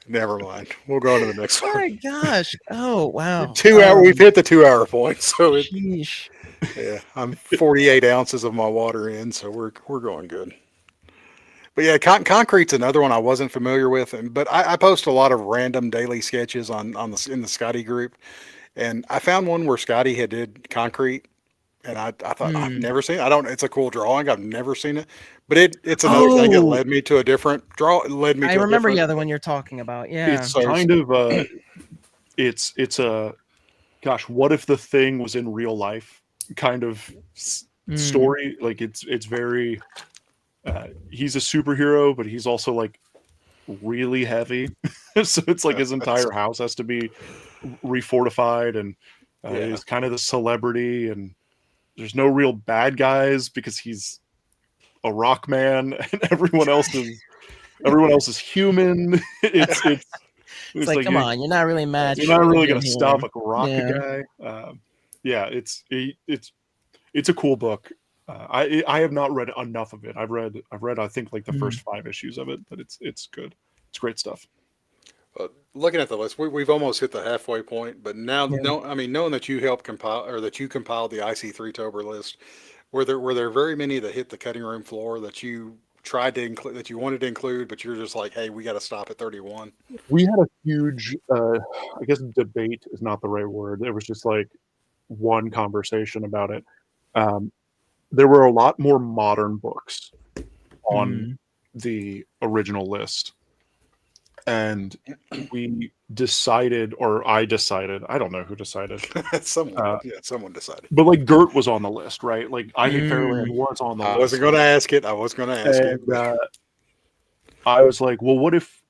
never mind. We'll go on to the next Oh one. my gosh. Oh, wow. 2 hour. We've hit the 2 hour point. So Sheesh. yeah, I'm 48 ounces of my water in, so we're going good. But yeah, Concrete's another one I wasn't familiar with, but I post a lot of random daily sketches in the Skottie group, and I found one where Skottie had did Concrete, and I thought I've never seen it. It's a cool drawing. I've never seen it, but it's another thing that led me to a different draw. I remember the other one you're talking about. Yeah, it's kind of it's a gosh, what if the Thing was in real life kind of story. Like it's very he's a superhero, but he's also like really heavy. So it's like his entire house has to be refortified, and he's kind of the celebrity, and there's no real bad guys because he's a rock man, and everyone else is human. It's like come on, you're not really mad. You're not really gonna stop a rock guy. It's a cool book. I have not read enough of it. I've read I think like the first 5 issues of it, but it's good. It's great stuff. Looking at the list, we've almost hit the halfway point. But now, knowing that you helped compile, or that you compiled the IC3tober list, were there very many that hit the cutting room floor that you tried to include, that you wanted to include, but you're just like, hey, we got to stop at 31? We had a huge, I guess debate is not the right word. There was just like one conversation about it. There were a lot more modern books on the original list. And we decided, or I decided, I don't know who decided. Someone decided. But like Gert was on the list, right? Like I Hate Fairyland was on the list. I wasn't going to ask it. I was like, well, what if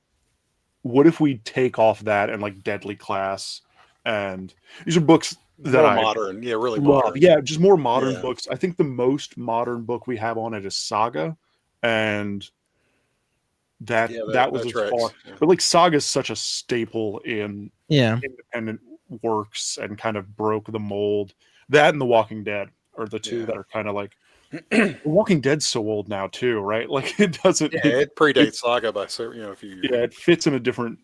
we take off that and like Deadly Class, and these are books that more modern, really modern. Yeah, just more modern books. I think the most modern book we have on it is Saga, and that Yeah, that was that as tracks. far. Yeah. But like Saga's such a staple in Yeah. independent works and kind of broke the mold. That and The Walking Dead are the two Yeah. that are kind of like The Walking Dead's so old now too, right? Like it doesn't. Yeah, it predates Saga by a few years. Yeah, it fits in a different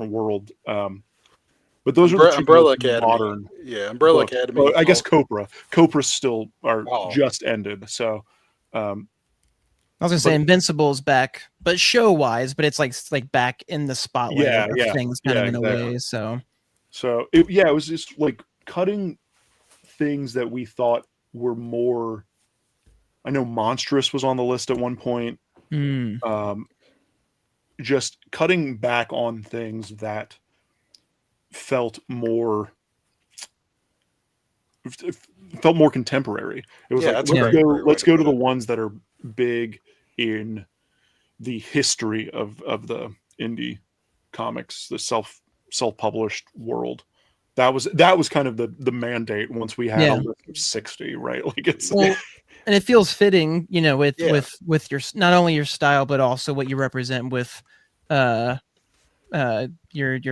world. But those are the two Umbrella most Academy. modern Yeah, Umbrella books. Academy. Well, I guess Copra's still are Oh, just ended. So I was gonna say But- Invincible's back, but show wise, but it's like back in the spotlight Yeah, of yeah, things kind yeah, of in exactly. a way. So it was just like cutting things that we thought were more. I know Monstrous was on the list at one point. Just cutting back on things that felt more contemporary. It was Yeah, like that's a great way let's to go put to the it. ones that are big in the history of the indie comics, the self-published world. That was kind of the mandate once we had a list of 60, right? Like it's well, and it feels fitting, you know, with Yeah. with your not only your style but also what you represent with your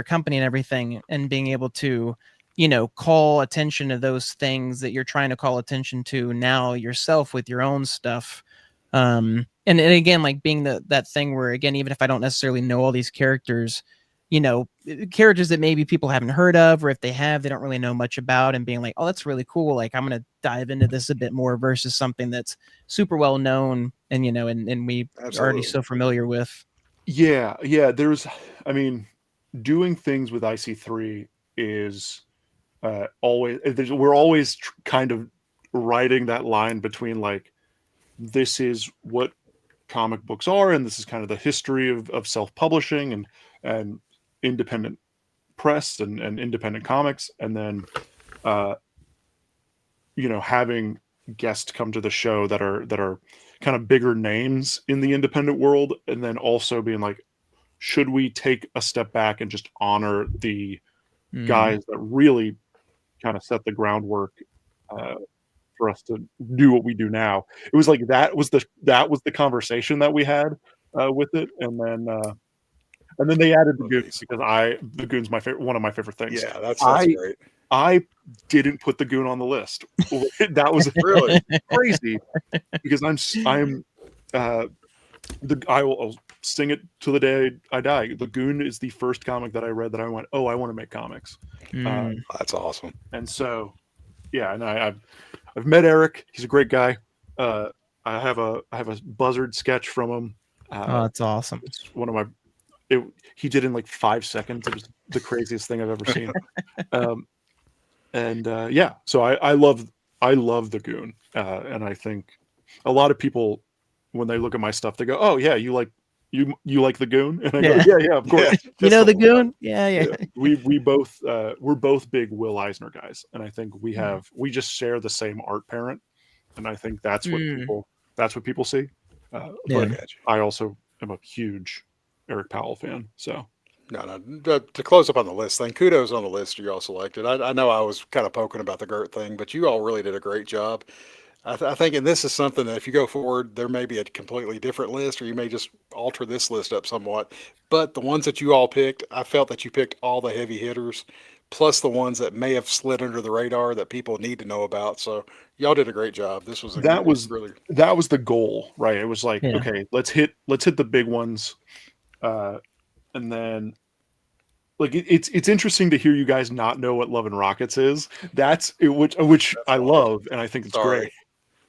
company and everything, and being able to, you know, call attention to those things that you're trying to call attention to now yourself with your own stuff. And again, like being that thing where, again, even if I don't necessarily know all these characters, you know, characters that maybe people haven't heard of, or if they have, they don't really know much about, and being like, oh, that's really cool. Like, I'm going to dive into this a bit more versus something that's super well known and, you know, and we are already so familiar with. Yeah. I mean, doing things with IC3 is always, we're always kind of riding that line between like, this is what comic books are, and this is kind of the history of self-publishing and independent press and independent comics, and then having guests come to the show that are kind of bigger names in the independent world, and then also being like, should we take a step back and just honor the guys that really kind of set the groundwork for us to do what we do now? It was like that was the conversation that we had with it, and then they added the goons because the goon's one of my favorite things. Yeah, that's great. I didn't put the goon on the list. That was Really crazy because I'll sing it to the day I die. The Goon is the first comic that I read that I went, oh, I want to make comics. That's awesome. And so, yeah, and I've met Eric. He's a great guy. I have a Buzzard sketch from him. Oh, that's awesome. It's one of my. He did in like 5 seconds. It was the craziest thing I've ever seen. Yeah, so I love the Goon, and I think a lot of people, when they look at my stuff, they go, "Oh yeah, you like the Goon?" And I go, "Yeah, of course." Yeah. You know the Goon? Yeah. We both we're both big Will Eisner guys, and I think we just share the same art parent, and I think that's what people see. But I also am a huge Eric Powell fan, so. No. To close up on the list thing, kudos on the list you all selected. I know I was kind of poking about the Gert thing, but you all really did a great job. I think, and this is something that if you go forward, there may be a completely different list, or you may just alter this list up somewhat. But the ones that you all picked, I felt that you picked all the heavy hitters, plus the ones that may have slid under the radar that people need to know about. So y'all did a great job. This was that was the goal, right? It was like, okay, let's hit the big ones. And then, like, it's interesting to hear you guys not know what Love and Rockets is. Which I love, and I think it's great.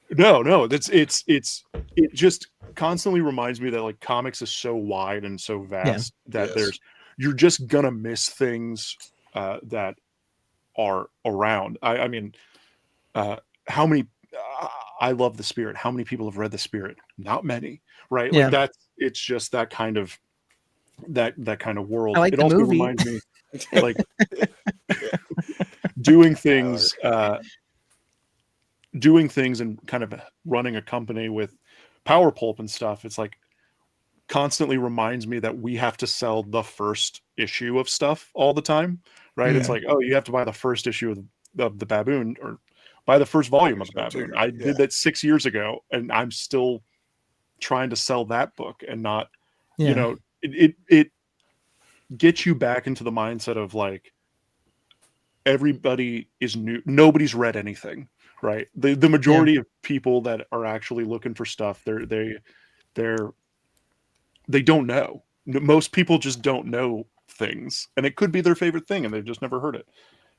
No, it just constantly reminds me that like comics is so wide and so vast that you're just gonna miss things that are around. I mean, how many? I love The Spirit. How many people have read The Spirit? Not many, right? Yeah. Like it's just that kind of. That kind of world. I like it the also movie. reminds me like doing things and kind of running a company with Power Pulp and stuff. It's like constantly reminds me that we have to sell the first issue of stuff all the time, right? It's like, oh, you have to buy the first issue of the Baboon, or buy the first volume of the Baboon. I did that 6 years ago, and I'm still trying to sell that book and not You know, it gets you back into the mindset of like everybody is new, nobody's read anything, right? The majority of people that are actually looking for stuff, they're they don't know. Most people just don't know things, and it could be their favorite thing and they've just never heard it.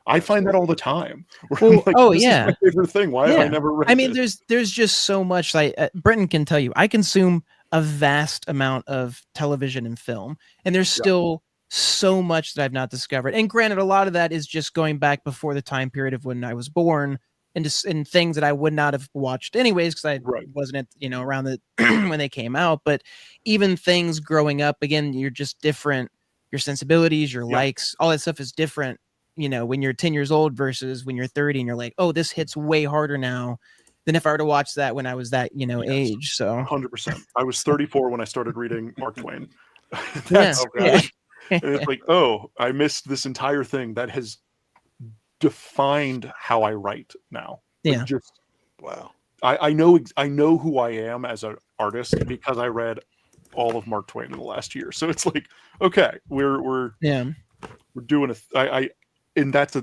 I find that all the time. Where I'm like, this is my favorite thing. Why have I never read it? I mean, there's just so much. Like Brenton can tell you, I consume a vast amount of television and film, and there's still so much that I've not discovered. And granted, a lot of that is just going back before the time period of when I was born, and just in things that I would not have watched anyways because I wasn't at around the when they came out. But even things growing up, again, you're just different. Your sensibilities, your likes, all that stuff is different. When you're 10 years old versus when you're 30 and you're like, oh, this hits way harder now than if I were to watch that when I was that, age. So 100%. I was 34 when I started reading Mark Twain. And it's like, oh, I missed this entire thing that has defined how I write now. Yeah. Just wow. I know who I am as an artist because I read all of Mark Twain in the last year. So it's like, okay, we're doing and that's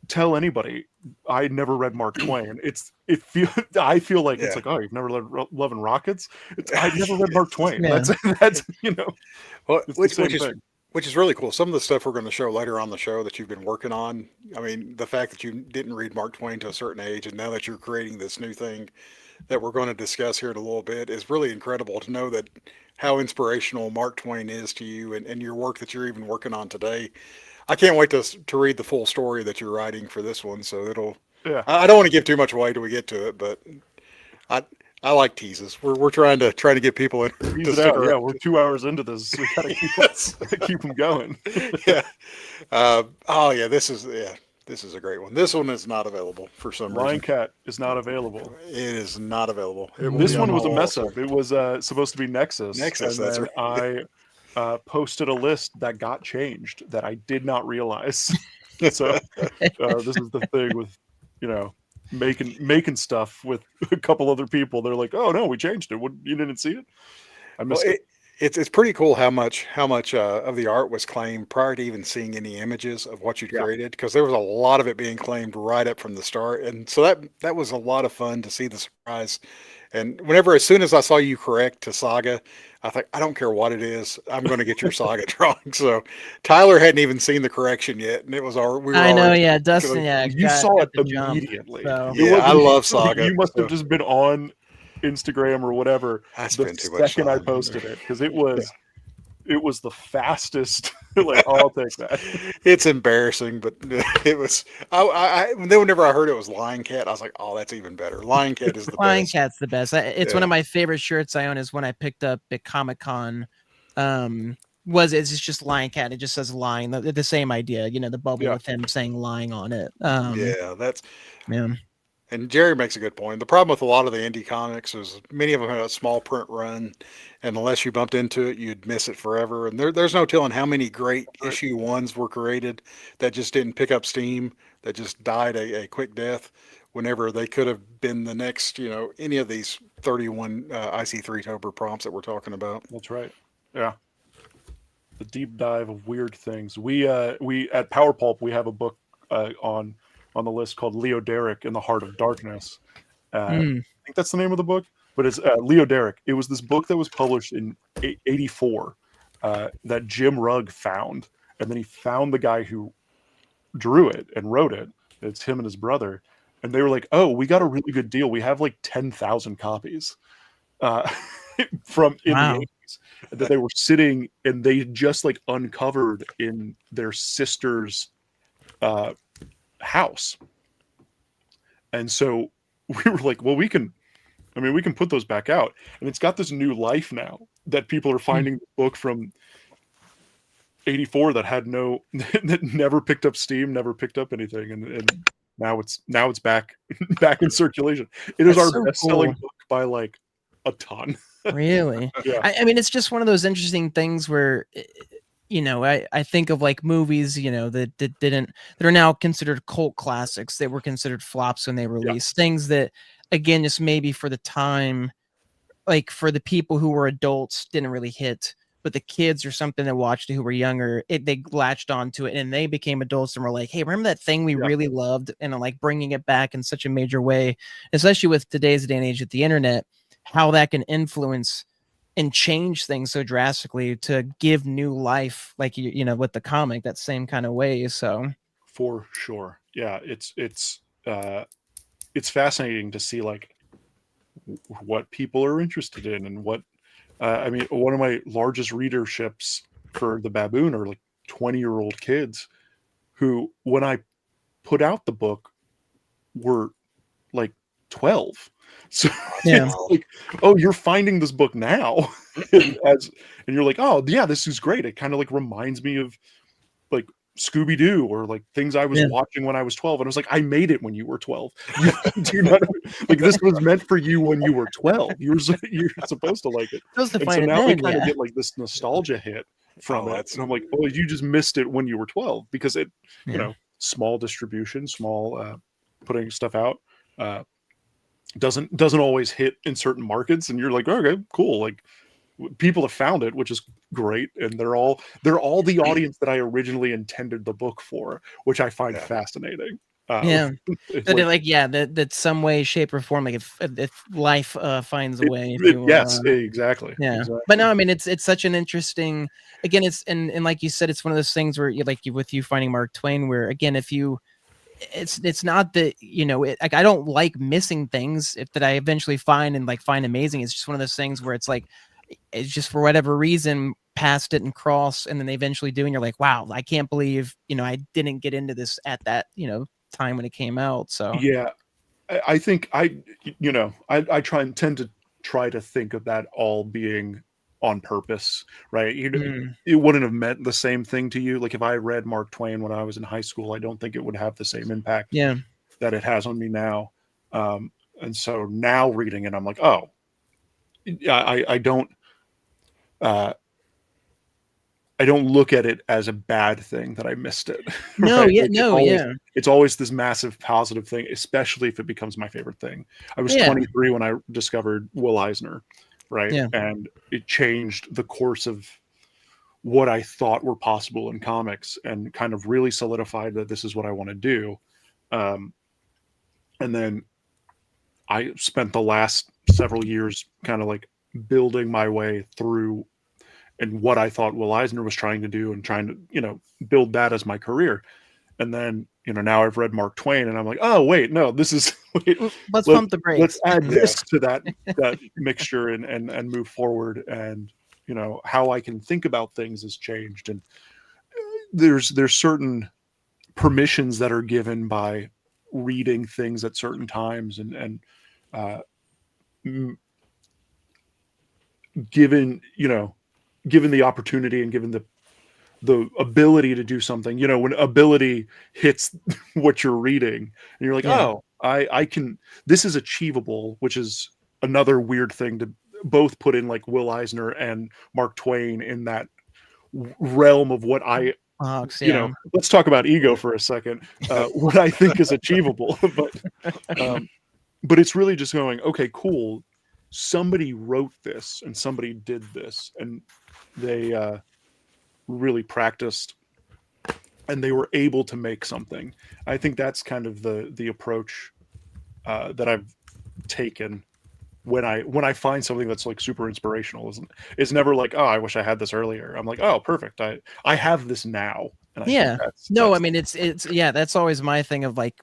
tell anybody I never read Mark Twain. I feel like it's like, oh, you've never read Love and Rockets? I've never read Mark Twain. That's well, which is really cool. Some of the stuff we're going to show later on the show that you've been working on. I mean, the fact that you didn't read Mark Twain to a certain age, and now that you're creating this new thing that we're going to discuss here in a little bit, is really incredible to know that how inspirational Mark Twain is to you and your work that you're even working on today. I can't wait to read the full story that you're writing for this one. So it'll. Yeah. I don't want to give too much away till we get to it, but I like teases. We're trying to get people in. Tease it out. Yeah, we're 2 hours into this. So we gotta keep them going. Yeah. This is a great one. This one is not available for some reason. Lion Cat is not available. It is not available. This one was a mess up. It was supposed to be Nexus. Nexus. That's right. I posted a list that got changed that I did not realize. So this is the thing with making stuff with a couple other people. They're like, oh no, we changed it. What, you didn't see it? I missed it. It's pretty cool how much of the art was claimed prior to even seeing any images of what you'd created, because there was a lot of it being claimed right up from the start, and so that was a lot of fun to see the surprise. And as soon as I saw you correct to Saga, I thought, I don't care what it is, I'm going to get your Saga drawing. So Tyler hadn't even seen the correction yet, and it was Dustin, you saw it immediately. So. Yeah, I love Saga. You must have just been on Instagram or whatever I spent too much second time. I posted it, because it was the fastest. Like, I'll take that. It's embarrassing, but it was. Whenever I heard it was Lion Cat, I was like, "Oh, that's even better." Lion Cat is the Lion best. Cat's the best. It's one of my favorite shirts I own. Is when I picked up at Comic-Con. It's just Lion Cat. It just says lying. The same idea, the bubble with him saying lying on it. That's. Yeah. And Jerry makes a good point. The problem with a lot of the indie comics is many of them have a small print run, and unless you bumped into it, you'd miss it forever. And there's no telling how many great issue ones were created that just didn't pick up steam, that just died a quick death, whenever they could have been the next, any of these 31 IC3 Tober prompts that we're talking about. That's right. Yeah. The deep dive of weird things. We at Power Pulp, we have a book on the list called Leo Derrick in the Heart of Darkness. I think that's the name of the book, but it's Leo Derrick. It was this book that was published in 84 that Jim Rugg found, and then he found the guy who drew it and wrote it. It's him and his brother, and they were like, oh, we got a really good deal. We have like 10,000 copies from in the 80s that they were sitting, and they just like uncovered in their sister's house. And so we were like, well, we can put those back out, and it's got this new life now that people are finding the book from 84 that had that never picked up steam, never picked up anything, and now it's back in circulation. It is our best-selling book by like a ton. Really? Yeah. I mean, it's just one of those interesting things where I think of like movies, that are now considered cult classics. They were considered flops when they released things that, again, just maybe for the time like for the people who were adults didn't really hit, but the kids or something that watched it who were younger, they latched onto it and they became adults and were like, hey, remember that thing we really loved? And like bringing it back in such a major way, especially with today's day and age with the internet, how that can influence and change things so drastically to give new life, like you know, with the comic, that same kind of way. So For sure. Yeah, it's fascinating to see like what people are interested in and what I mean, one of my largest readerships for the Baboon are like 20-year-old kids who, when I put out the book, were like 12. So Yeah. it's like, oh, you're finding this book now. and you're like, oh yeah, this is great. It kind of like reminds me of like Scooby-Doo or like things I was watching when I was 12. And I was like, I made it when you were 12. Do you not, like this was meant for you when you were 12. You're supposed to like it. And so now we kind of get like this nostalgia hit from it. And I'm like, oh, you just missed it when you were 12 because it, you know, small distribution, small putting stuff out doesn't always hit in certain markets. And you're like, okay, cool. Like people have found it, which is great, and they're all the audience that I originally intended the book for, which I find fascinating. That some way, shape, or form, like if life finds a way. Exactly. But no, I mean it's such an interesting. Again, it's and like you said, it's one of those things where with you finding Mark Twain, where again, if you. It's not that, you know, like I don't like missing things that I eventually find and like find amazing. It's just one of those things where it's like it's just for whatever reason past it and cross, and then they eventually do, and you're like, wow, I can't believe, you know, I didn't get into this at that, you know, time when it came out. So yeah, I think I tend to try to think of that all being on purpose, right? It wouldn't have meant the same thing to you. Like if I read Mark Twain when I was in high school, I don't think it would have the same impact that it has on me now. And so now reading it, I'm like, oh, I don't look at it as a bad thing that I missed it. No, right? It's always this massive positive thing, especially if it becomes my favorite thing. I was 23 when I discovered Will Eisner, right? Yeah. And it changed the course of what I thought were possible in comics and kind of really solidified that this is what I want to do. And then I spent the last several years kind of like building my way through and what I thought Will Eisner was trying to do and trying to, you know, build that as my career. And then, you know, now I've read Mark Twain and I'm like, oh, wait, no, this is, let's pump the brakes. Let's add this to that mixture and move forward. And, you know, how I can think about things has changed. And there's certain permissions that are given by reading things at certain times and given the opportunity and given the ability to do something, you know, when ability hits what you're reading and you're like, oh, I can, this is achievable, which is another weird thing to both put in like Will Eisner and Mark Twain in that realm of what I, you know, let's talk about ego for a second, what I think is achievable, but it's really just going, okay, cool. Somebody wrote this and somebody did this and they really practiced and they were able to make something. I think that's kind of the approach that I've taken when I find something that's like super inspirational. It's never like, oh, I wish I had this earlier. I'm like, oh, perfect. I have this now. And I mean, it's that's always my thing of like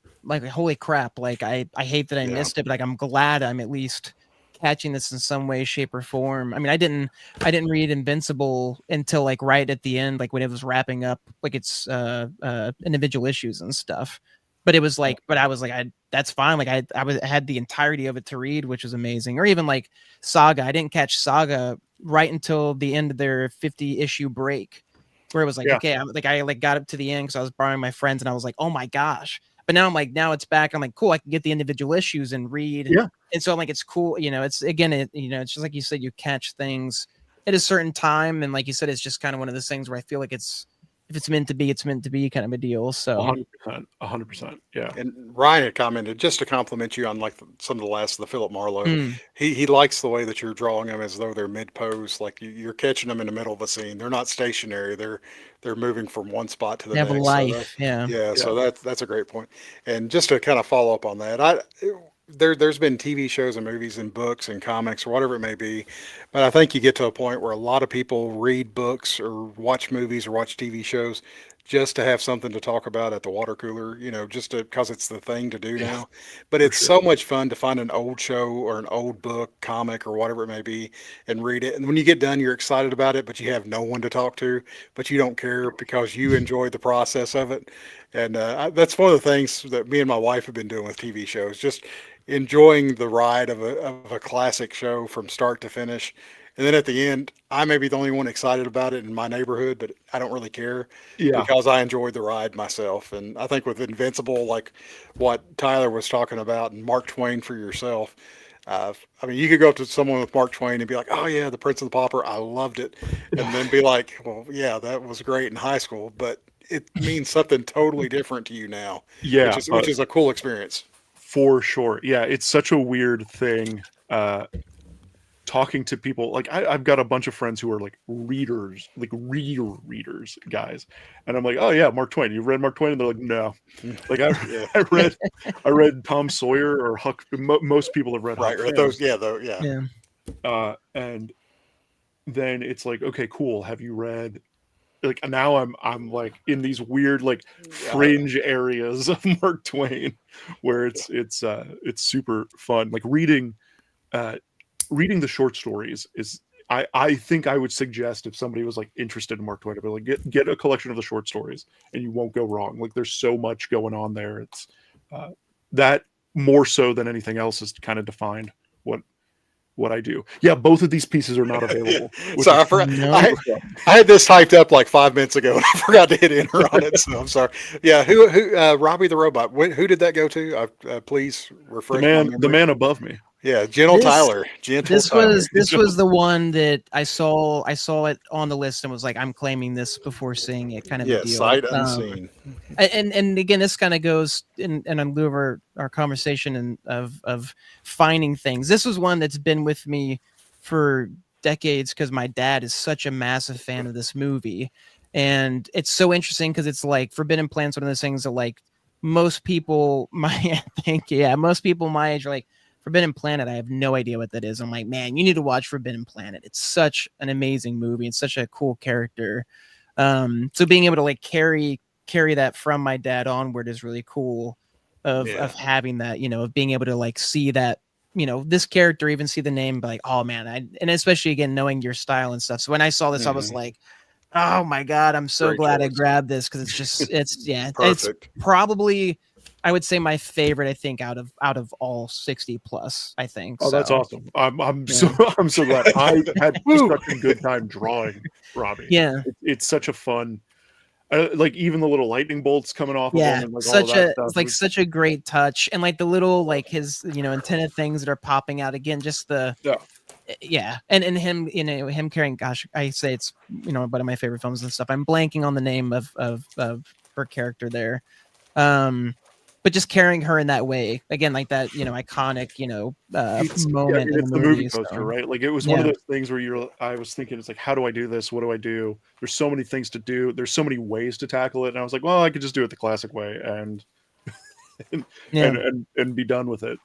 holy crap, like I hate that I missed it, but like I'm glad I'm at least catching this in some way, shape, or form. I mean, I didn't read Invincible until like right at the end, like when it was wrapping up, like it's individual issues and stuff. But it was like, but I was like, that's fine. Like I had the entirety of it to read, which was amazing. Or even like Saga, I didn't catch Saga right until the end of their 50 issue break, where it was like, okay, I got up to the end because I was borrowing my friends, and I was like, oh my gosh. But now I'm like, now it's back. I'm like, cool, I can get the individual issues and read. Yeah. And so I'm like, it's cool. You know, it's again, it's just like you said, you catch things at a certain time. And like you said, it's just kind of one of those things where I feel like it's if it's meant to be, it's meant to be kind of a deal. So 100%. Yeah. And Ryan had commented, just to compliment you on like some of the last of the Philip Marlowe. Mm. He likes the way that you're drawing them as though they're mid pose, like you're catching them in the middle of a scene. They're not stationary. They're moving from one spot to the they have a next. So that, life. Yeah. yeah, Yeah. so that's a great point. And just to kind of follow up on that, there's been TV shows and movies and books and comics or whatever it may be, but I think you get to a point where a lot of people read books or watch movies or watch TV shows just to have something to talk about at the water cooler, just because it's the thing to do Yeah, now. But for it's sure. so much fun to find an old show or an old book, comic, or whatever it may be and read it. And when you get done, you're excited about it, but you have no one to talk to, but you don't care because you enjoyed the process of it. And that's one of the things that me and my wife have been doing with TV shows, just enjoying the ride of a classic show from start to finish. And then at the end, I may be the only one excited about it in my neighborhood, but I don't really care Yeah. because I enjoyed the ride myself. And I think with Invincible, like what Tyler was talking about, and Mark Twain for yourself, I mean, you could go up to someone with Mark Twain and be like, "Oh yeah, The Prince of the Pauper, I loved it," and then be like, "Well, yeah, that was great in high school, but it means something totally different to you now," which Yeah. is a cool experience. For sure. Yeah. It's such a weird thing. Talking to people, like I've got a bunch of friends who are like readers, like readers, guys, and I'm like, oh yeah, Mark Twain. You've read Mark Twain? And they're like, no. Like Yeah. I read Tom Sawyer or Huck. Most people have read Right, Huck right. Finn. Those, yeah, though, yeah. Yeah. And then it's like, okay, cool. Have you read? Like now I'm like in these weird like fringe areas of Mark Twain, where it's super fun. Like reading the short stories is I think I would suggest if somebody was like interested in Mark Twain, I'd be like get a collection of the short stories and you won't go wrong. Like there's so much going on there. It's that more so than anything else has kind of defined what I do. Yeah, both of these pieces are not available. So I forgot. No. I had this typed up like 5 minutes ago, and I forgot to hit enter on it. So I'm sorry. Yeah, who? Robbie the Robot. Who did that go to? Please refresh my memory. the man above me. Yeah, Gentle This- Tyler. Gentle This Tyler. was the one that I saw it on the list and was like, I'm claiming this before seeing it, kind of Yeah, a deal. sight unseen. And again, this kind of goes and I'm over our conversation and of finding things. This was one that's been with me for decades because my dad is such a massive fan of this movie, and it's so interesting because it's like Forbidden Planet's one of those things that like most people most people my age are like, Forbidden Planet, I have no idea what that is. I'm like, man, you need to watch Forbidden Planet. It's such an amazing movie. It's such a cool character. So being able to like carry that from my dad onward is really cool of having that, of being able to like see that, this character, even see the name, be like, oh man, and especially again, knowing your style and stuff. So when I saw this, I was like, oh my God, I'm so Great glad I choice. grabbed this. Cause it's Perfect. probably, I would say my favorite, I think out of all 60 plus, I think. Oh, that's awesome. I'm so glad. I had such a good time drawing Robbie. Yeah. It's such a fun, like even the little lightning bolts coming off of him and like all such of that a stuff. it's like such a great touch, and like the little like his antenna things that are popping out again, just the and him him carrying, gosh, I say it's one of my favorite films and stuff. I'm blanking on the name of her character there, but just carrying her in that way again, like that iconic moment in it's the the movie so. poster, right? Like it was one of those things where I was thinking, it's like, how do I do this? What do I do? There's so many things to do. There's so many ways to tackle it, and I was like, well, I could just do it the classic way and be done with it.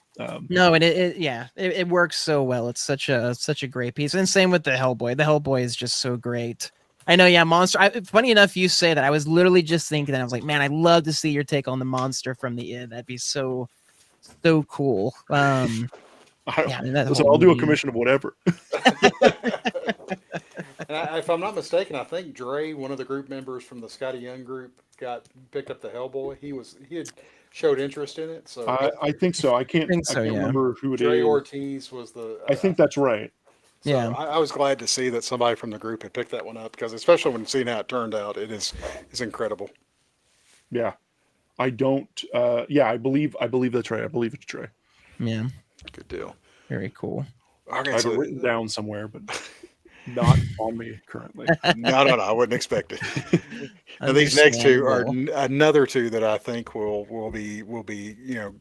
No, and it works so well. It's such a great piece, and same with the Hellboy. The Hellboy is just so great. I know, yeah, Monster. Funny enough, you say that. I was literally just thinking that. I was like, man, I'd love to see your take on the monster from the Id. That'd be so cool. I'll do a commission of whatever. And if I'm not mistaken, I think Dre, one of the group members from the Skottie Young group, picked up the Hellboy. He had showed interest in it. So I think so. I can't remember who it is. Dre Ortiz was the. I think that's right. So I was glad to see that somebody from the group had picked that one up, because especially when seeing how it turned out, it's incredible. Yeah, I don't. I believe that's right. I believe it's Trey. Yeah, good deal. Very cool. Okay, I have it written down somewhere, but not on me currently. No, I wouldn't expect it. And these next two are another two that I think will be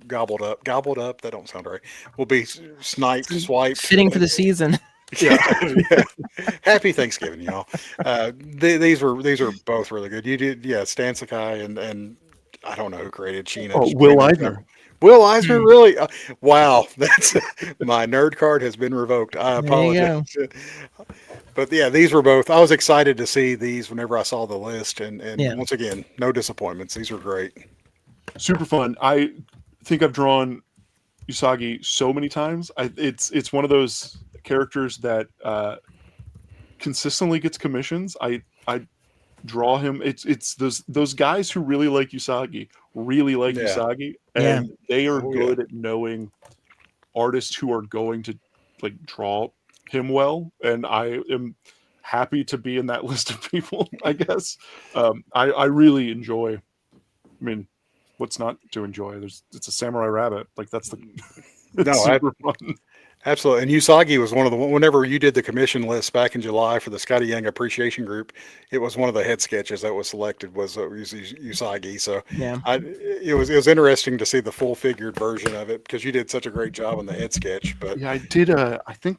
gobbled up. Gobbled up. That don't sound right. Will be sniped, swiped. Fitting for the season. Yeah. Yeah. Happy Thanksgiving, y'all. These are both really good. You did, yeah. Stan Sakai and I don't know who created Sheena. Oh, Will Eisner. Will Eisner, really? Wow, that's my nerd card has been revoked. I apologize. But yeah, these were both. I was excited to see these whenever I saw the list, and once again, no disappointments. These were great. Super fun. I think I've drawn Usagi so many times. It's one of those characters that consistently gets commissions. I draw him. It's those guys who really like Usagi, Usagi, and they are good at knowing artists who are going to like draw him well, and I am happy to be in that list of people. I guess I really enjoy. I mean, what's not to enjoy? It's a samurai rabbit. Like that's the super fun. Absolutely. And Usagi was one of the, whenever you did the commission list back in July for the Skottie Young Appreciation Group, it was one of the head sketches that was selected was Usagi. So it was interesting to see the full figured version of it because you did such a great job on the head sketch. But yeah, I did. I think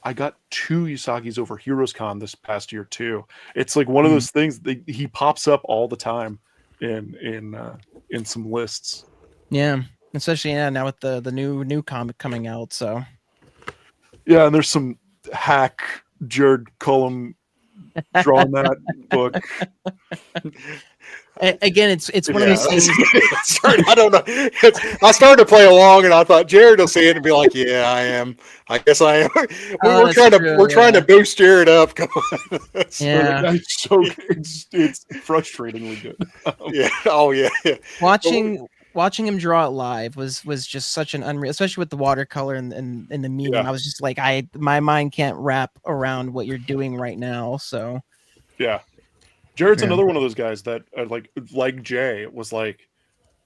I got 2 Usagis over Heroes Con this past year too. It's like one of those things that he pops up all the time in some lists. Yeah, especially now with the new comic coming out. So. Yeah, and there's some hack Jared Cullum drawing that book. Again, it's one of these things. I don't know. I started to play along, and I thought Jared will see it and be like, "Yeah, I am. I guess I am." We're trying to boost Jared up. Come on. Yeah, it's frustratingly good. Yeah. Oh yeah. Watching him draw it live was just such an unreal, especially with the watercolor and the medium. Yeah. I was just like, my mind can't wrap around what you're doing right now. So, yeah, Jared's another one of those guys that like Jay was like,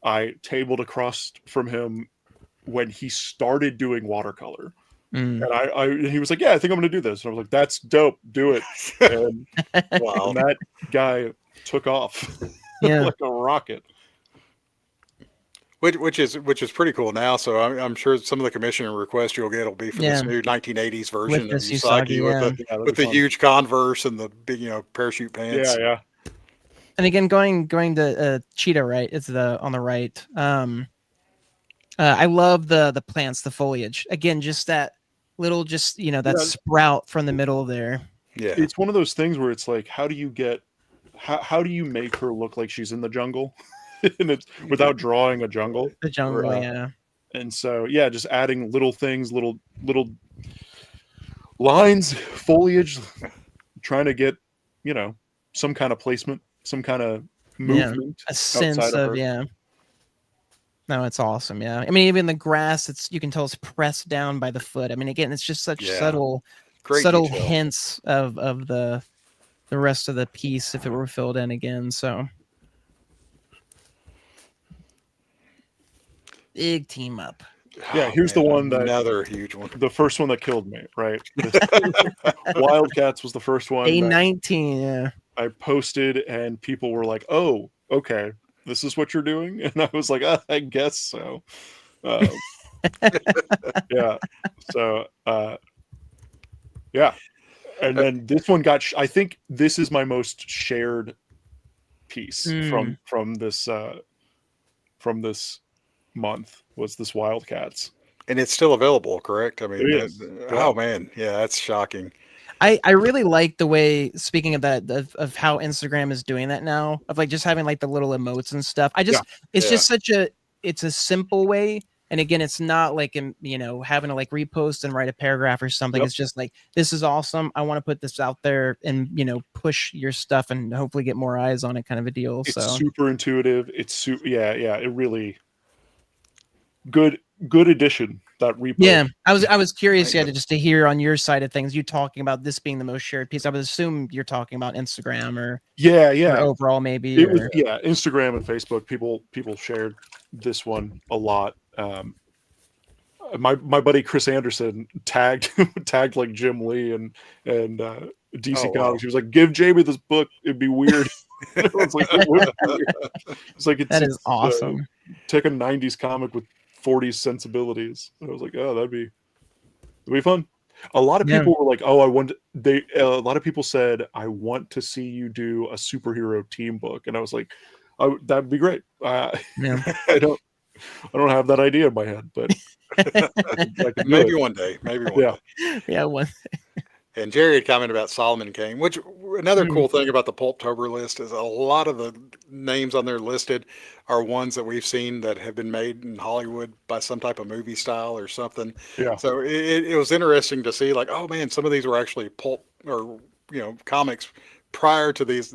I tabled across from him when he started doing watercolor, and he was like, yeah, I think I'm going to do this. And I was like, that's dope, do it. And wow, and that guy took off like a rocket. Which is pretty cool now. So I'm sure some of the commissioner requests you'll get will be for this new 1980s version of Usagi with the huge Converse and the big parachute pants. Yeah. And again, going to Cheetah, right? It's on the right. I love the plants, the foliage. Again, just that little, that sprout from the middle there. Yeah, it's one of those things where it's like, how do you make her look like she's in the jungle? And it's without drawing a jungle. The jungle, yeah. And so, just adding little things, little lines, foliage, trying to get, some kind of placement, some kind of movement, a sense of No, it's awesome. Yeah, I mean, even the grass, you can tell it's pressed down by the foot. I mean, again, it's just such subtle hints of the rest of the piece if it were filled in again. So. Big team up. Yeah, here's the one that another huge one. The first one that killed me, right? Wildcats was the first one. A19, yeah. I posted and people were like, "Oh, okay, this is what you're doing," and I was like, "I guess so." Yeah. So, yeah. And then this one got. I think this is my most shared piece from this month was this Wildcats, and it's still available, correct? I mean, oh man, yeah, that's shocking. I really like the way, speaking of that, of how Instagram is doing that now, of like just having like the little emotes and stuff. It's just it's a simple way. And again, it's not like, having to like repost and write a paragraph or something. It's just like, this is awesome. I want to put this out there and, push your stuff and hopefully get more eyes on it, kind of a deal. It's super intuitive. It's it really good addition. That repost. Yeah, I was curious, just to hear on your side of things. You talking about this being the most shared piece. I would assume you're talking about Instagram or or overall maybe. Instagram and Facebook. People shared this one a lot. My buddy Chris Anderson tagged like Jim Lee and DC Oh, wow. Comics. He was like, "Give Jamie this book. It'd be weird." I was like, "It would be weird." It's like That is awesome. Take a '90s comic with '40s sensibilities. And I was like, "Oh, that'd be fun." A lot of Yeah. people were like, "Oh, I want." A lot of people said, "I want to see you do a superhero team book," and I was like, "Oh, that'd be great." Yeah. I don't have that idea in my head, but I could do maybe it. one day. Maybe one Yeah. day. Yeah. One. And Jerry had commented about Solomon Kane, which another Mm. cool thing about the Pulptober list is a lot of the names on there listed are ones that we've seen that have been made in Hollywood by some type of movie style or something. Yeah. So it was interesting to see, like, oh man, some of these were actually pulp or comics prior to these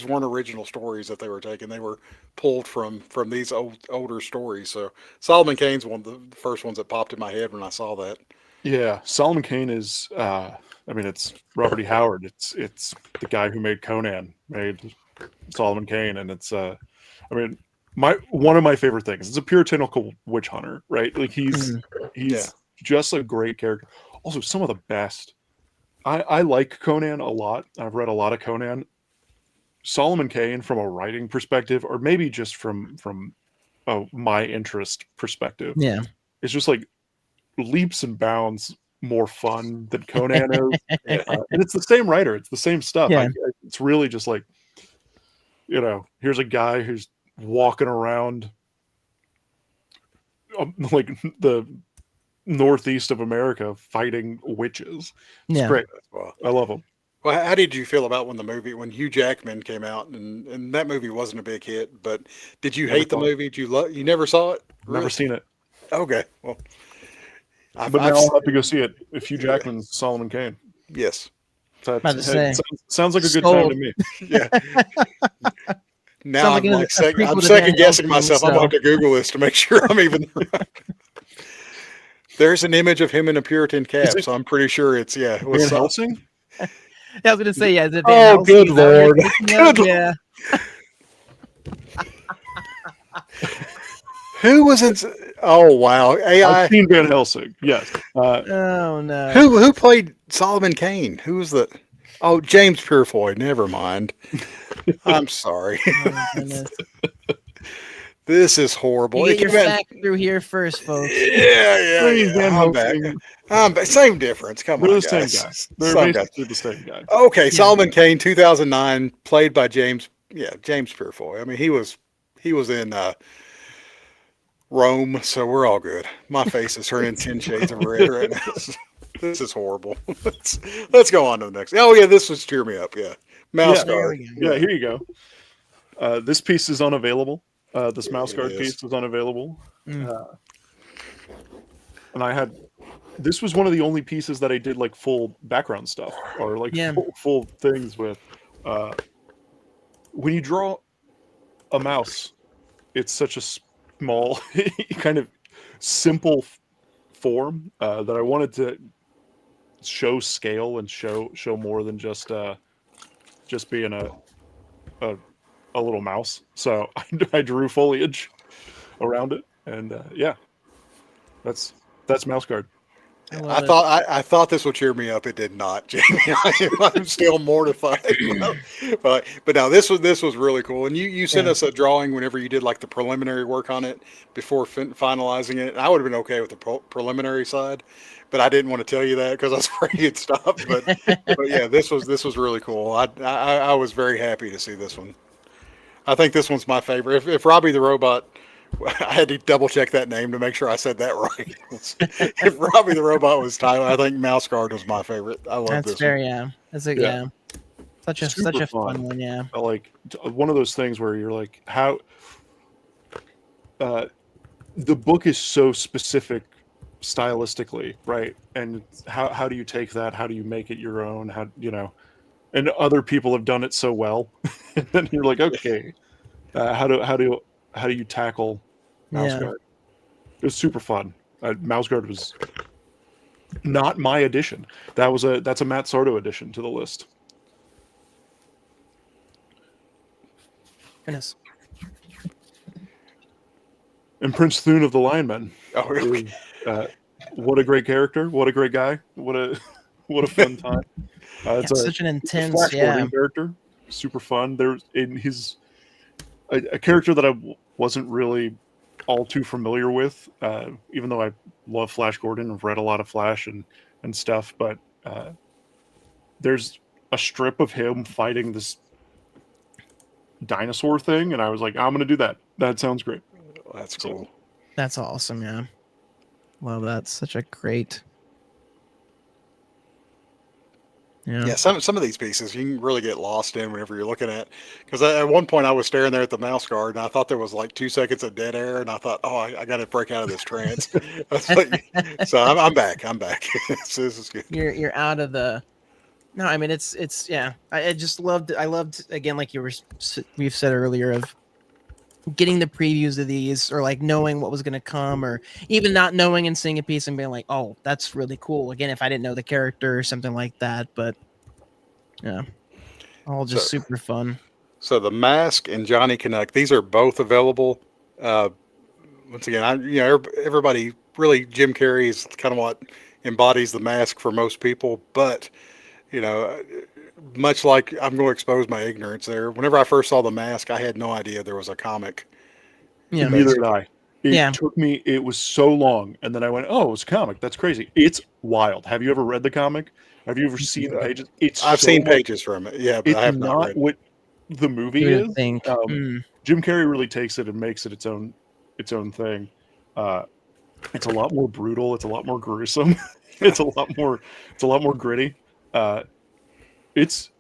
weren't original stories that they were taking. They were pulled from these older stories. So Solomon Kane's one of the first ones that popped in my head when I saw that. Yeah, Solomon Kane is. I mean, it's Robert E. Howard. It's the guy who made Conan, made Solomon Kane, and it's. I mean, one of my favorite things. It's a puritanical witch hunter, right? Like he's Yeah. just a great character. Also, some of the best. I like Conan a lot. I've read a lot of Conan. Solomon Kane, from a writing perspective, or maybe just from my interest perspective, Yeah. it's just like leaps and bounds more fun than Conan is. And it's the same writer. It's the same stuff. Yeah. It's really just like, here's a guy who's walking around like the northeast of America fighting witches. It's Yeah. great. Well, I love him. Well, how did you feel about when Hugh Jackman came out and that movie wasn't a big hit? But did you Never hate the saw it. movie? Did you never saw it? Never Really? seen it. Okay, well, But now I'll have to go see it. If Hugh Jackman's Solomon Kane. yes, About to say. Sounds like a good time Sold. to me. yeah. Now Sounds like I'm a like prequel I'm to second Van guessing Helsing, myself. I'm so- going to Google this to make sure I'm even. There's an image of him in a Puritan cap, it so I'm pretty sure it's it was Van some- Helsing? Yeah, I was gonna say, yeah. Is it Oh, Van Helsing? good Is that what you're Lord. thinking of? Good Yeah. Who was in? Oh wow, AI. I've seen Van Helsing. Yes. Oh no. Who played Solomon Kane? Who was the? Oh, James Purefoy. Never mind. I'm sorry. Oh, my goodness. This is horrible. You It get your came out- fact through here first, folks. Yeah. Please, Van I'm back. Helsing. I'm back. Same difference. Come They're on, the same guys. guy. They're Same guy. basically the same guy. Okay, Solomon Kane, 2009, played by James Purefoy. I mean, he was in Rome, so we're all good. My face is turning 10 shades of red right now. This is horrible. Let's go on to the next. Oh yeah, this was cheer me up. Yeah, Mouse Yeah, there Guard. we go. Yeah, here you go. This piece is unavailable. This Here mouse it guard is. piece is unavailable. Mm. And this was one of the only pieces that I did like full background stuff or like Yeah. full things with. When you draw a mouse, it's such a small, kind of simple form that I wanted to show scale and show more than just being a little mouse. So I drew foliage around it, and that's Mouse Guard. I thought this would cheer me up. It did not, Jamie. I'm still mortified. but no, this was really cool. And you sent us a drawing whenever you did like the preliminary work on it before finalizing it. I would have been okay with the preliminary side, but I didn't want to tell you that because I was afraid you'd stop. But yeah, this was really cool. I was very happy to see this one. I think this one's my favorite. If Robbie the Robot, I had to double check that name to make sure I said that right. If Robbie the Robot was Tyler, I think Mouse Guard was my favorite. I love That's this fair, one. yeah. That's a Yeah. Such a Super fun fun. one, yeah. Like one of those things where you're like, how the book is so specific stylistically, right? And how do you take that? How do you make it your own? How and other people have done it so well, and then you're like, okay, how do you tackle Mouse Yeah. Guard? It was super fun. Mouse Guard was not my addition. That's a Matt Sardo addition to the list. Goodness. And Prince Thune of the Linemen. Oh, really? What a great character! What a great guy! What a fun time! It's such an a intense, Flash yeah. Gordon character, super fun. There's in his a character that I wasn't really all too familiar with, even though I love Flash Gordon. I've read a lot of Flash and stuff, but there's a strip of him fighting this dinosaur thing, and I was like, I'm gonna do that. That sounds great. That's So- cool. That's awesome, yeah. Love that. Such a great. Yeah, some of these pieces you can really get lost in whenever you're looking at. Because at one point I was staring there at the mouse guard, and I thought there was like 2 seconds of dead air, and I thought, oh, I got to break out of this trance. So I'm back. I'm back. So this is good. You're out of the. No, I mean it's yeah. I just loved. I loved again, like we've said earlier, of getting the previews of these, or like knowing what was going to come, or even not knowing and seeing a piece and being like, oh, that's really cool. Again, if I didn't know the character or something like that, but yeah, all just super fun. So the Mask and Johnny Canuck, these are both available. Once again, everybody really, Jim Carrey is kind of what embodies the Mask for most people, but you know, much like I'm going to expose my ignorance there. Whenever I first saw the Mask, I had no idea there was a comic. Yeah, Neither did I. Yeah. Took me, it was so long. And then I went, oh, it's a comic. That's crazy. It's wild. Have you ever read the comic? Have you ever seen the pages? I've seen pages from it. Yeah, but it's I have not read it. what the movie You would is. think. Jim Carrey really takes it and makes it its own thing. It's a lot more brutal. It's a lot more gruesome. It's a lot more gritty. It's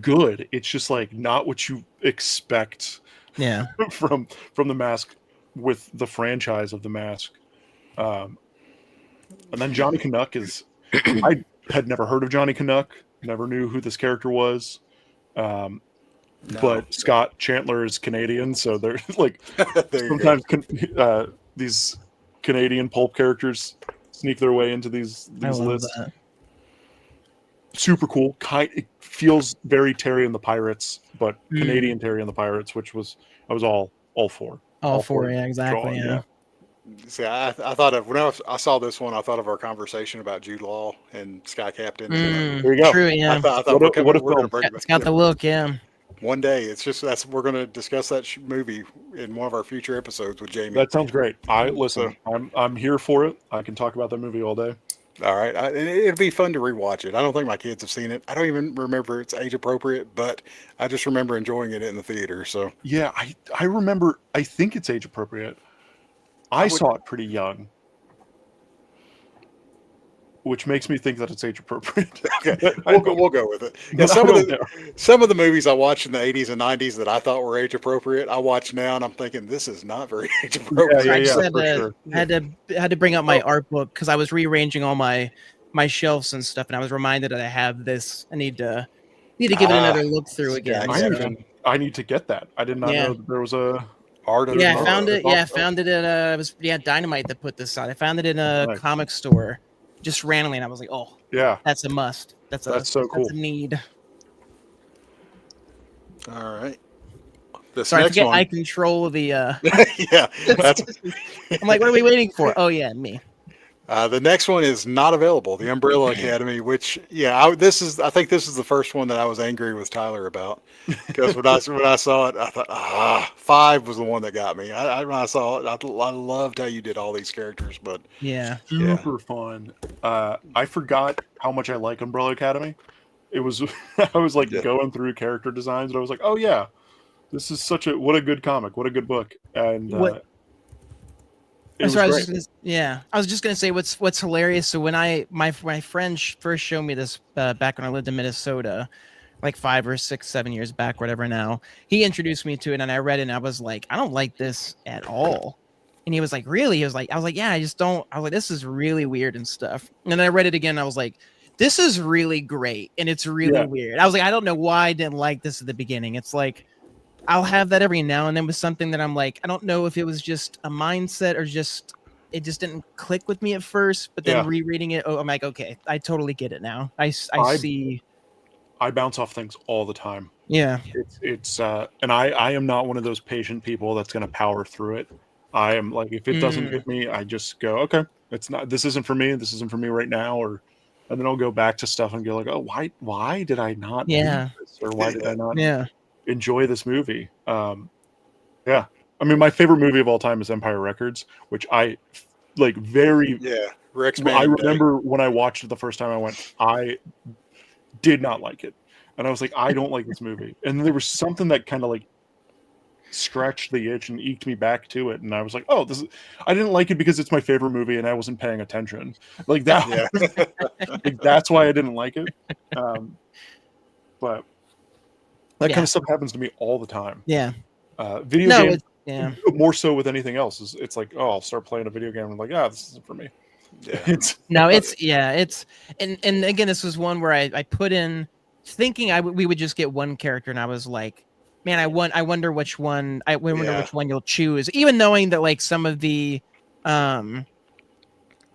good. It's just like not what you expect Yeah. from the Mask with the franchise of the Mask. And then Johnny Canuck is I had never heard of Johnny Canuck, never knew who this character was. No. But Scott Chandler is Canadian, so they're like There you sometimes these Canadian pulp characters sneak their way into these I love lists. that. Super cool. It feels very Terry and the Pirates, but Canadian Terry and the Pirates, which I was all for. All for it, yeah, exactly. drawing, Yeah. See, I thought of when I saw this one, I thought of our conversation about Jude Law and Sky Captain. There you go. True, yeah. I thought What a we're going to film. bring it It's back. got the look, yeah. One day. It's just we're going to discuss that movie in one of our future episodes with Jamie. That sounds great. Listen. I'm here for it. I can talk about that movie all day. All right, and it'd be fun to rewatch it. I don't think my kids have seen it. I don't even remember it's age appropriate, but I just remember enjoying it in the theater. So Yeah, I remember. I think it's age appropriate. I saw it pretty young, which makes me think that it's age appropriate. okay, we'll go with it. Yeah, some of the movies I watched in the 80s and 90s that I thought were age appropriate, I watch now and I'm thinking this is not very age appropriate. I just for had to bring up my art book because I was rearranging all my shelves and stuff, and I was reminded that I have this. I need to give it another look through again. I need to get that. I did not know that there was a art. Yeah, I found it. Yeah, I found it at it was Dynamite that put this out. I found it in a comic store, just randomly, and I was like, oh, yeah, that's a must. That's so cool. That's a need. All right. Sorry, I forget I control the. Yeah, that's. I'm like, what are we waiting for? Oh yeah, me. The next one is not available. The Umbrella Academy, which I think this is the first one that I was angry with Tyler about, because when I saw it, I thought 5 was the one that got me. When I saw it, I loved how you did all these characters, but super fun. I forgot how much I like Umbrella Academy. It was I was like going through character designs, and I was like, oh yeah, this is what a good comic, what a good book, and. I was just gonna say what's hilarious. So when my friend first showed me this back when I lived in Minnesota, like 5 or 6, 7 years back, whatever. Now he introduced me to it, and I read it, and I was like, I don't like this at all. And he was like, really? I was like, yeah, I just don't. I was like, this is really weird and stuff. And then I read it again, and I was like, this is really great, and it's really weird. I was like, I don't know why I didn't like this at the beginning. It's like, I'll have that every now and then with something that I'm like, I don't know if it was just a mindset or it just didn't click with me at first, but then rereading it, I'm like, okay, I totally get it now. I see. I bounce off things all the time. Yeah. It's and I am not one of those patient people that's going to power through it. I am like, if it doesn't hit me, I just go, okay, this isn't for me. This isn't for me right now. Or and then I'll go back to stuff and go like, oh, why did I not read Yeah. this, or why did I not Yeah. enjoy this movie? Yeah, I mean, my favorite movie of all time is Empire Records, which I like very. Yeah, Rex I Manning Day. remember when I watched it the first time, I went, I did not like it, and I was like, I don't like this movie. And then there was something that kind of like scratched the itch and eked me back to it, and I was like, oh, this is. I didn't like it because it's my favorite movie, and I wasn't paying attention. Like that. Yeah. Like that's why I didn't like it. But that Yeah. kind of stuff happens to me all the time. Yeah. Video No, games, it's, yeah. more so with anything else. It's like, oh, I'll start playing a video game and I'm like, this isn't for me. Yeah. No, it's and again, this was one where I put in thinking we would just get one character, and I was like, man, I wonder which one which one you'll choose, even knowing that like some of the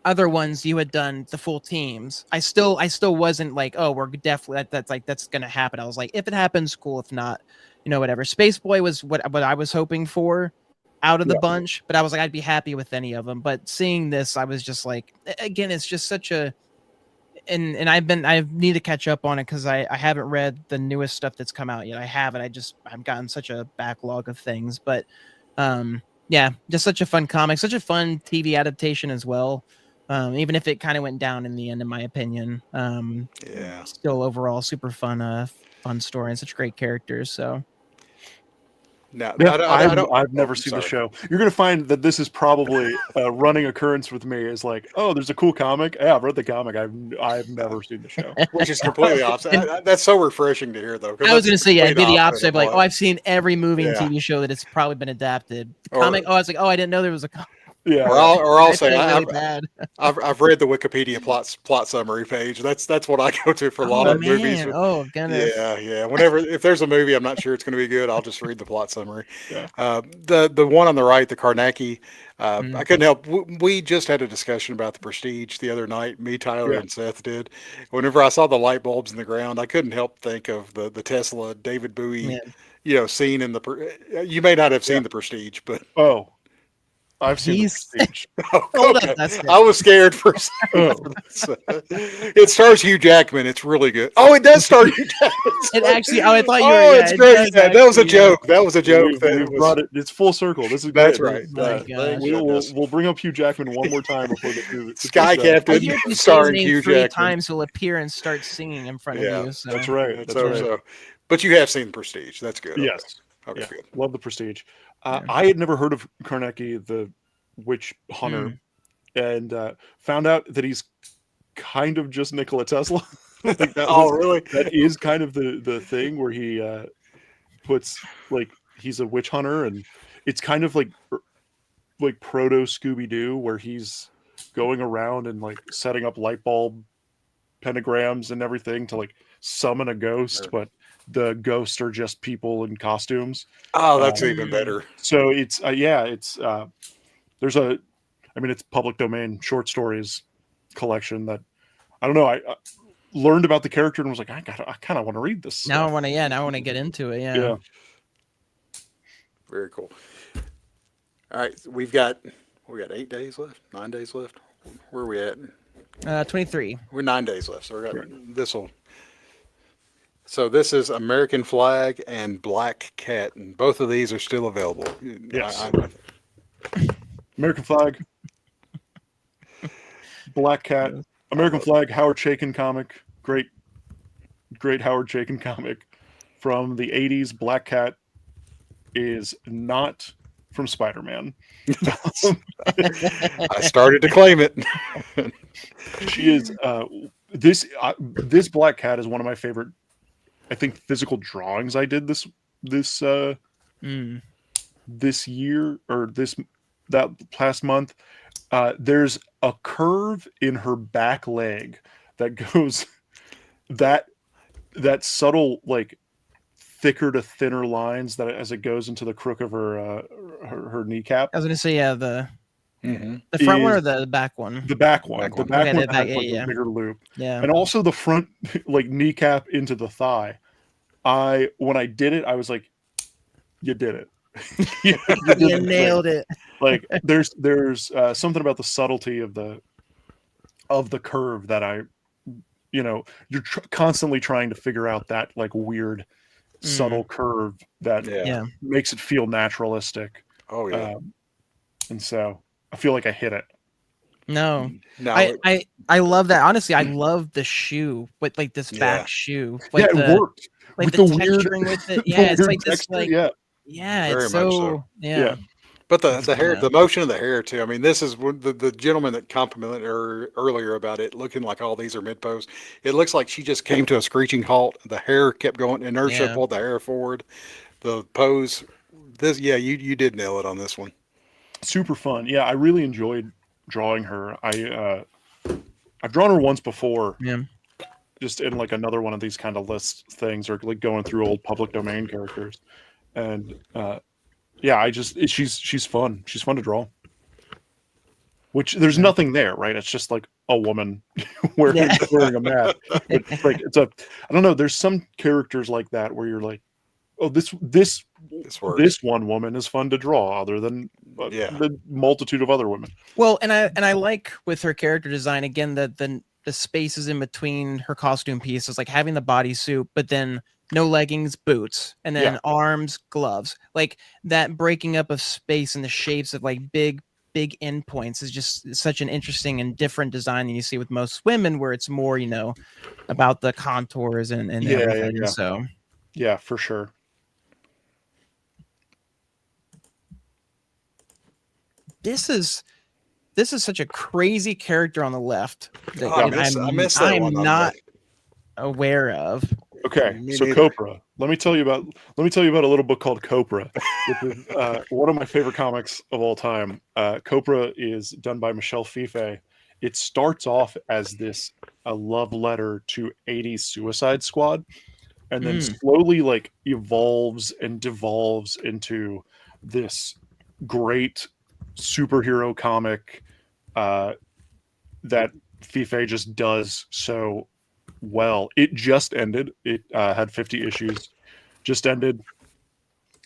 other ones you had done the full teams. I still wasn't like, oh, we're definitely that's gonna happen. I was like, if it happens, cool. If not, whatever. Space Boy was what I was hoping for out of the bunch, but I was like, I'd be happy with any of them. But seeing this, I was just like, again, it's just such a, and I need to catch up on it because I haven't read the newest stuff that's come out yet. I haven't. I've gotten such a backlog of things, but yeah, just such a fun comic, such a fun TV adaptation as well. Even if it kind of went down in the end, in my opinion. Yeah. Still overall super fun, fun story and such great characters. So. No, Yeah, I don't. I've never seen the show. You're going to find that this is probably a running occurrence with me. Is like, oh, there's a cool comic. Yeah, I've read the comic. I've never seen the show. Which is completely opposite. That's so refreshing to hear, though. I was going to say, yeah, it'd be the opposite. Of Like, I've seen every movie and Yeah. TV show that it's probably been adapted. The comic, I was like, I didn't know there was a comic. Yeah, or I'll say really bad. I've read the Wikipedia plot summary page. That's what I go to for a lot of movies. Oh goodness. Yeah. If there's a movie I'm not sure it's going to be good, I'll just read the plot summary. Yeah. The one on the right, the Karnacki, I couldn't help. We just had a discussion about the Prestige the other night. Me, Tyler, and Seth did. Whenever I saw the light bulbs in the ground, I couldn't help think of the Tesla David Bowie, scene in the. You may not have seen the Prestige, but I've seen the Prestige. Hold up, Dustin. I was scared for a second. It stars Hugh Jackman. It's really good. Oh, it does star Hugh Jackman. It actually. Oh, I thought you were. Oh, it's great. Yeah, that was a joke. That was a joke. We brought it. It's full circle. This is That's good. right. We'll bring up Hugh Jackman one more time before the movie. Sky Captain starring Hugh three Jackman. times he'll appear and start singing in front of you. So. That's right. That's right. So, but you have seen Prestige. That's good. Yes. Okay, good. Love the Prestige. I had never heard of Karnacki, the witch hunter, and found out that he's kind of just Nikola Tesla. Really? That is kind of the thing where he puts like he's a witch hunter, and it's kind of like proto Scooby-Doo, where he's going around and like setting up light bulb pentagrams and everything to like summon a ghost, but the ghosts are just people in costumes. Oh, that's even better. So it's there's it's public domain short stories collection that I don't know. I learned about the character and was like, I kind of want to read this. Now I want to get into it. Yeah. Very cool. All right, we got 8 days left, 9 days left. Where are we at? 23. We're 9 days left, so we got this'll. So this is American Flag and Black Cat, and both of these are still available. Yes. American Flag, Black Cat, American Flag, Howard Chaykin comic, great Howard Chaykin comic from the 80s. Black Cat is not from Spider-Man. I started to claim it. She is this Black Cat is one of my favorite, I think, physical drawings I did this year or that past month. There's a curve in her back leg that goes that subtle, like thicker to thinner lines that as it goes into the crook of her kneecap. I was gonna say the front one or the back one? The back one. The back one has a bigger loop. Yeah. And also the front like kneecap into the thigh. When I did it, I was like, you did it. You nailed it. Like there's something about the subtlety of the curve that I you're constantly trying to figure out that like weird, subtle curve that Yeah. makes it feel naturalistic. Oh yeah. And so I feel like I hit it. No. Now, I love that. Honestly, I love the shoe with like this Yeah. back shoe. Yeah, Like it the worked like with the the weird, texturing with it. the Yeah, it's weird like this texture. like Yeah, it's very much so. so yeah. but the hair, Yeah. the motion of the hair too. I mean, this is the gentleman that complimented her earlier about it looking like all these are mid pose. It looks like she just came to a screeching halt. The hair kept going, inertia Yeah. pulled the hair forward. The pose, you did nail it on this one. super fun. Yeah, I really enjoyed drawing her. I've drawn her once before, Yeah. just in like another one of these kind of list things, or like going through old public domain characters, and she's fun. She's fun to draw. Which there's Yeah. nothing there, right? It's just like a woman wearing Yeah. wearing a mask. It's like I don't know. There's some characters like that where you're like, oh, this This works. this one woman is fun to draw, other than Yeah. the multitude of other women. Well, and I like with her character design again the spaces in between her costume pieces, like having the bodysuit, but then no leggings, boots, and then Yeah. arms, gloves. Like that breaking up of space and the shapes of like big endpoints is just such an interesting and different design than you see with most women, where it's more, about the contours and Yeah, everything. yeah. So Yeah, for sure. this is such a crazy character on the left that Oh, I miss that I'm one on not the- aware of. Okay, Me so neither. Copra. Let me tell you about a little book called Copra, which is one of my favorite comics of all time. Copra is done by Michelle Fife. It starts off as a love letter to 80s Suicide Squad, and then slowly like evolves and devolves into this great superhero comic that Fife just does so well. It just ended. It had 50 issues. Just ended.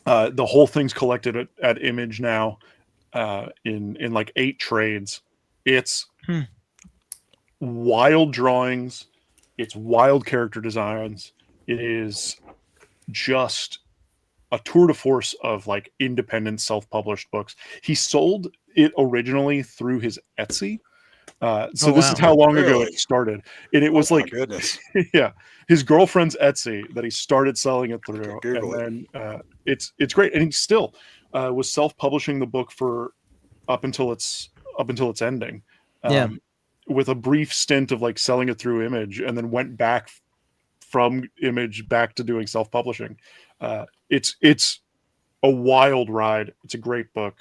The whole thing's collected at Image now, in like 8 trades. It's wild drawings. It's wild character designs. It is just a tour de force of like independent self-published books. He sold it originally through his Etsy. So this is how long ago Really? it started. And it was Oh, my like, goodness. yeah, his girlfriend's Etsy that he started selling it through. Google And then it's great. And he still was self-publishing the book for up until its ending. Yeah. With a brief stint of like selling it through Image, and then went back from Image back to doing self-publishing. It's a wild ride. It's a great book.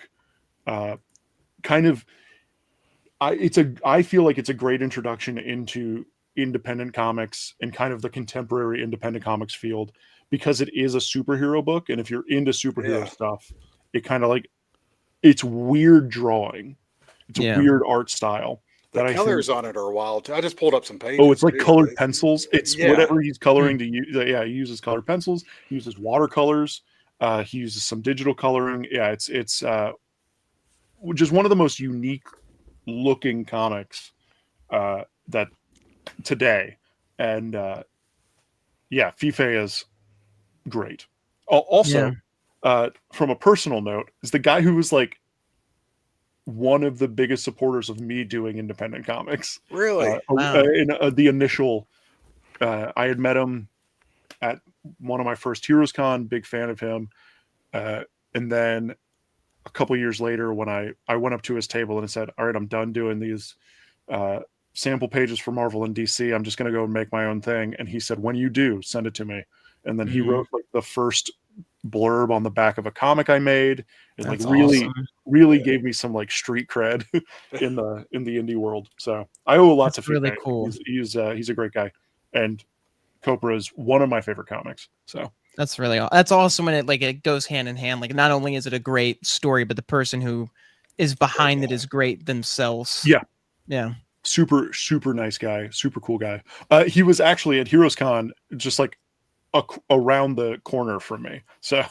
I feel like it's a great introduction into independent comics and kind of the contemporary independent comics field, because it is a superhero book, and if you're into superhero stuff, it kind of like, it's weird drawing. It's a weird art style. The colors on it are wild too. I just pulled up some pages. Oh, it's like too. colored pencils. It's whatever he's coloring to use. Yeah, he uses colored pencils. He uses watercolors. He uses some digital coloring. Yeah, it's just one of the most unique looking comics that today. And Fife is great. Also, from a personal note, is the guy who was like one of the biggest supporters of me doing independent comics. Really? In the initial, I had met him at one of my first Heroes Con, big fan of him. And then a couple years later, when I went up to his table and I said, all right, I'm done doing these sample pages for Marvel and DC. I'm just going to go and make my own thing. And he said, when you do, send it to me. And then he wrote like the first blurb on the back of a comic I made, and That's like really awesome. gave me some like street cred in the indie world. So I owe a lot to really Fife. cool. He's a great guy, and Copra is one of my favorite comics. So that's awesome when it goes hand in hand. Like, not only is it a great story, but the person who is behind it is great themselves. Yeah. Super nice guy, super cool guy. He was actually at Heroes Con, just like around the corner from me. So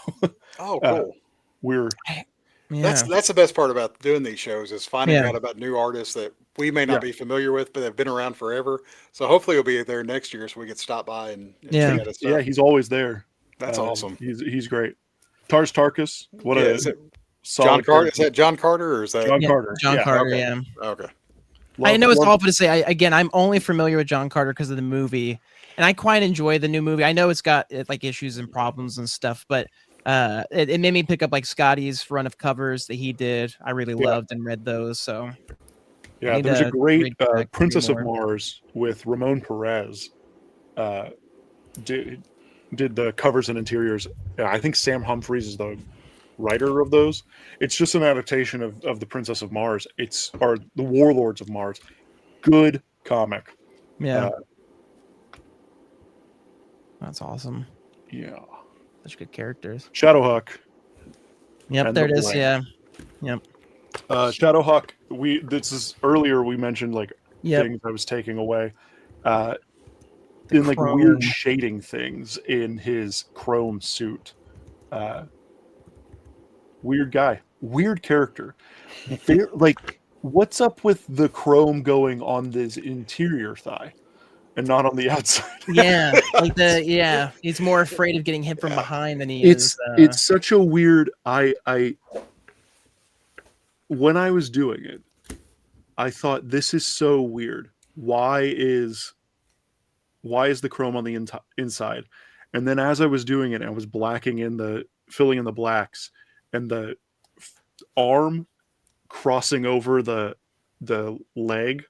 cool. We're That's the best part about doing these shows, is finding out about new artists that we may not be familiar with, but they've been around forever. So hopefully he'll be there next year, so we can stop by and Yeah. check out his stuff. He's always there. That's awesome. He's great. Tars Tarkus, what a is it solid John Carter? Is character. that John Carter or is that John Carter? John Carter, okay. yeah. Okay. I know it's awful to say. I'm only familiar with John Carter because of the movie, and I quite enjoy the new movie. I know it's got like issues and problems and stuff, but it made me pick up like Skottie's run of covers that he did. I really loved and read those. So yeah, there's a great Princess of Mars with Ramon Perez. Did the covers and interiors. I think Sam Humphries is the writer of those. It's just an adaptation of the Princess of Mars. Or the Warlords of Mars. Good comic. Yeah. That's awesome. Yeah. Such good characters. Shadowhawk. Yep, there it is. Yeah. Yep. Shadowhawk, earlier we mentioned like things I was taking away. In like weird shading things in his chrome suit. Weird guy. Weird character. Like, what's up with the chrome going on this interior thigh and not on the outside? Yeah. He's more afraid of getting hit from behind than he is. It's such a weird when I was doing it, I thought this is so weird. Why is the chrome on the inside? And then as I was doing it, I was filling in the blacks, and the arm crossing over the leg,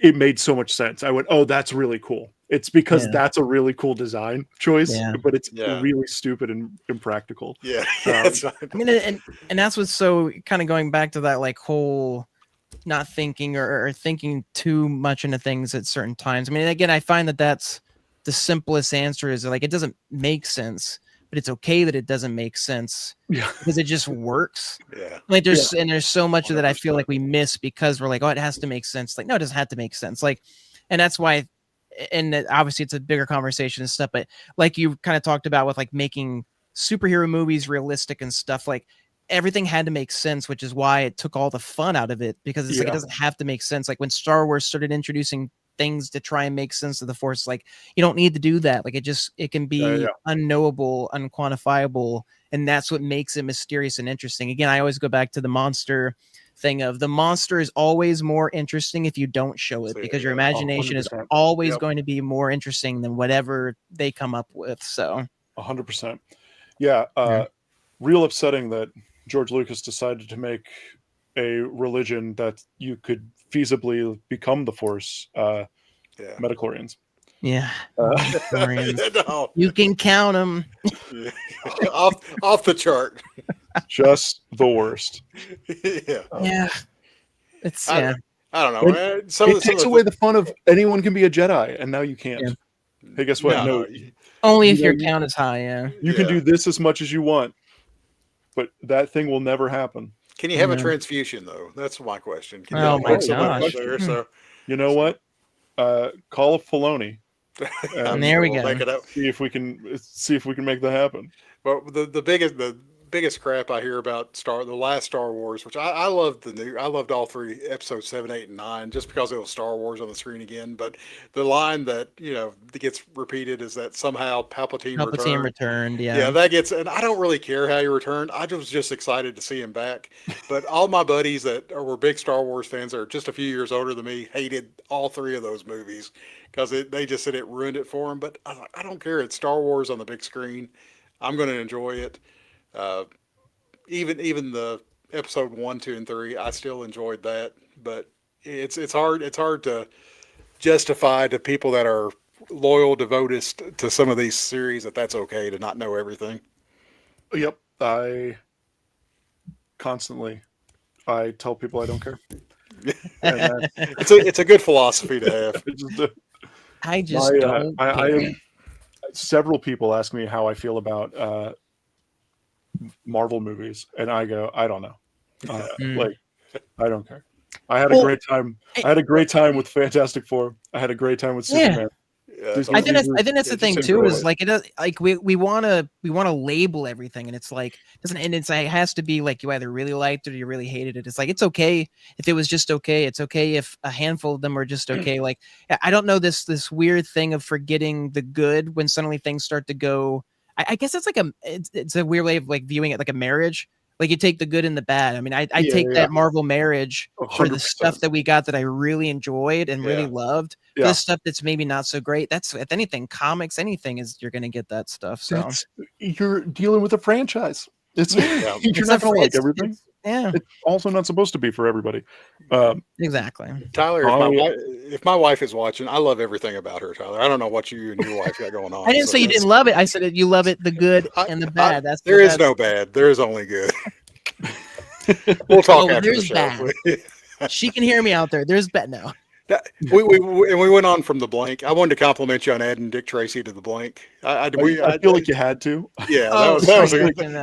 it made so much sense. I went, oh, that's really cool. It's because that's a really cool design choice, but it's really stupid and impractical. Yeah. I mean, and that's what's so kind of going back to that like whole not thinking or thinking too much into things at certain times. I mean, again, I find that that's the simplest answer is like, it doesn't make sense, but it's okay that it doesn't make sense because it just works. Yeah. Like there's so much of that I feel like we miss because we're like, oh, it has to make sense. Like, no, it doesn't have to make sense. Like, and that's why, and obviously it's a bigger conversation and stuff, but like you kind of talked about with like making superhero movies realistic and stuff, like everything had to make sense, which is why it took all the fun out of it because it's like, it doesn't have to make sense. Like when Star Wars started introducing things to try and make sense of the Force, like you don't need to do that. Like it can be unknowable, unquantifiable, and that's what makes it mysterious and interesting. Again, I always go back to the monster thing of the monster is always more interesting if you don't show it because your imagination 100%. Is always going to be more interesting than whatever they come up with. So 100%. Real upsetting that George Lucas decided to make a religion that you could feasibly become the Force. Metachlorians. Yeah. No. You can count them. off the chart. Just the worst. Yeah. It's I don't know. It takes away the fun of anyone can be a Jedi, and now you can't. Yeah. Hey, guess what? No. Only if your count is high, You can do this as much as you want, but that thing will never happen. Can you have a transfusion, though? That's my question. Can you my gosh. So, you know what? Call Filoni. And there we go. Make it up. See if we can make that happen. But the biggest crap I hear about the last Star Wars, which I loved I loved all three episodes 7, 8, and 9 just because it was Star Wars on the screen again. But the line that that gets repeated is that somehow Palpatine returned. Yeah, that gets, and I don't really care how he returned. I was just excited to see him back. But all my buddies that were big Star Wars fans that are just a few years older than me hated all three of those movies because they just said it ruined it for them. But I don't care. It's Star Wars on the big screen. I'm going to enjoy it. Even the episode 1, 2, and 3, I still enjoyed that, but it's hard to justify to people that are loyal devotees to some of these series that's okay to not know everything. Yep, I tell people I don't care. It's a good philosophy to have. I just don't care. Several people ask me how I feel about Marvel movies, and I go, I don't know. Like, I don't care. I had a great time. I had a great time with Fantastic Four. I had a great time with Superman. I think that's the thing too. Is it. like it does, like we want to label everything, and it's like doesn't and it's like, it has to be like you either really liked it or you really hated it. It's like it's okay if it was just okay. It's okay if a handful of them are just okay. Like I don't know this weird thing of forgetting the good when suddenly things start to go. I guess it's like it's a weird way of like viewing it like a marriage. Like you take the good and the bad. I mean, I take that Marvel marriage for the 100%. stuff that we got that I really enjoyed and really loved. For the stuff that's maybe not so great. That's if anything, comics, anything is you're gonna get that stuff. So you're dealing with a franchise. It's you're not gonna like everything. It's also not supposed to be for everybody. Exactly. Tyler, if my wife is watching, I love everything about her, Tyler. I don't know what you and your wife got going on. I didn't say you didn't love it. I said you love it, the good and the bad. There is no bad. There is only good. We'll talk after the show. Bad. She can hear me out there. There's bad now. We went on from the blank. I wanted to compliment you on adding Dick Tracy to the blank. I feel like you had to. Yeah, that was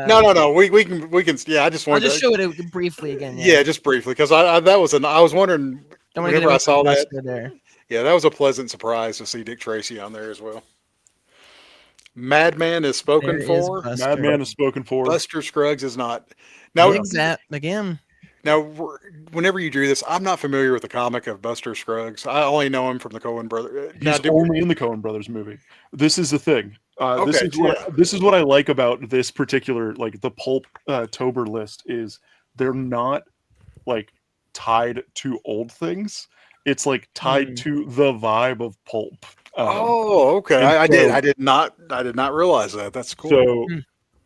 no. We can. Yeah, I just wanted. I'll just show it briefly again. Yeah, just briefly because I was wondering whenever I saw that. There. Yeah, that was a pleasant surprise to see Dick Tracy on there as well. Madman is spoken for. Madman is spoken for. Buster Scruggs is not. Now that again. Now, whenever you drew this, I'm not familiar with the comic of Buster Scruggs. I only know him from the Coen Brothers. He's only in the Coen Brothers movie. This is the thing. This is what I like about this particular, like the Pulp Tober list is they're not like tied to old things. It's like tied to the vibe of Pulp. Okay. I did not realize that. That's cool. So,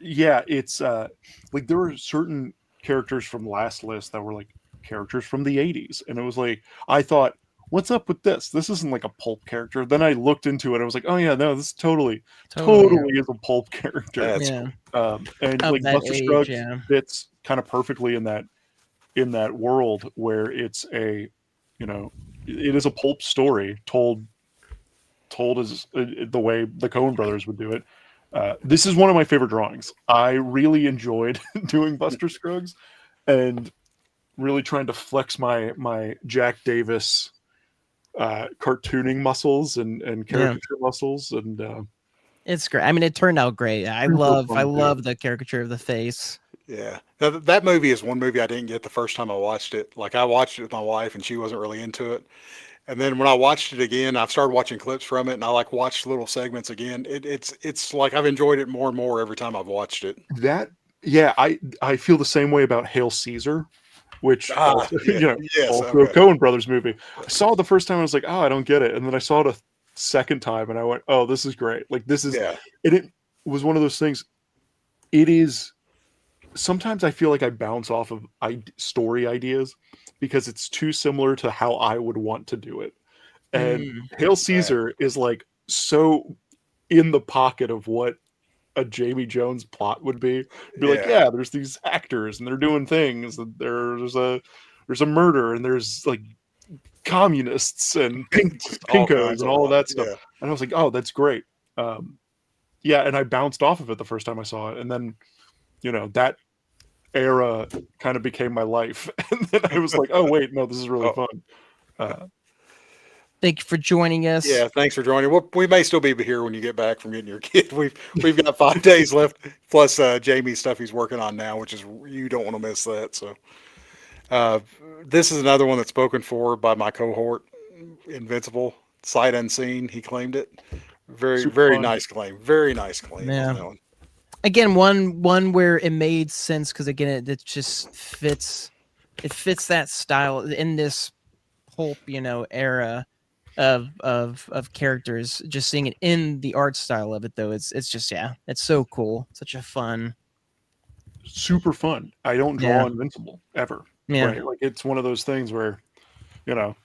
yeah, it's like there were certain characters from last list that were like characters from the 80s, and it was like I thought, what's up with this? This isn't like a Pulp character. Then I looked into it. I was like, oh yeah, no, this totally is a Pulp character. And like Buster Scruggs fits kind of perfectly in that world where it's a, it is a Pulp story told as the way the Coen Brothers would do it. This is one of my favorite drawings. I really enjoyed doing Buster Scruggs and really trying to flex my Jack Davis cartooning muscles and caricature muscles, and it's great. I mean, it turned out great. I love the caricature of the face. Yeah, that movie is one movie I didn't get the first time I watched it. Like I watched it with my wife, and she wasn't really into it. And then when I watched it again, I've started watching clips from it, and I like watched little segments again. It's like I've enjoyed it more and more every time I've watched it. I feel the same way about Hail Caesar, which also a Coen Brothers movie. I saw it the first time, I was like, oh, I don't get it, and then I saw it a second time, and I went, oh, this is great. Like this is, and it was one of those things. It is. Sometimes I feel like I bounce off of story ideas because it's too similar to how I would want to do it. And Hail Caesar is like so in the pocket of what a Jamie Jones plot would be. Like, yeah, there's these actors and they're doing things. And there's a murder and there's like communists and pinkos and all of that stuff. And I was like, oh, that's great. And I bounced off of it the first time I saw it. And then, that era kind of became my life. And then I was like, oh, wait, no, this is really fun. Thank you for joining us. Yeah, thanks for joining. We may still be here when you get back from getting your kid. We've got 5 days left, plus Jamie's stuff he's working on now, which is you don't want to miss that. So this is another one that's spoken for by my cohort, Invincible, sight unseen. He claimed it. Very nice claim. Very nice claim. Yeah. Again, one where it made sense because again, it just fits. It fits that style in this Pulp, era of characters. Just seeing it in the art style of it, though, it's just it's so cool. Such a fun, super fun. I don't draw Invincible ever. Yeah, right? Like it's one of those things where,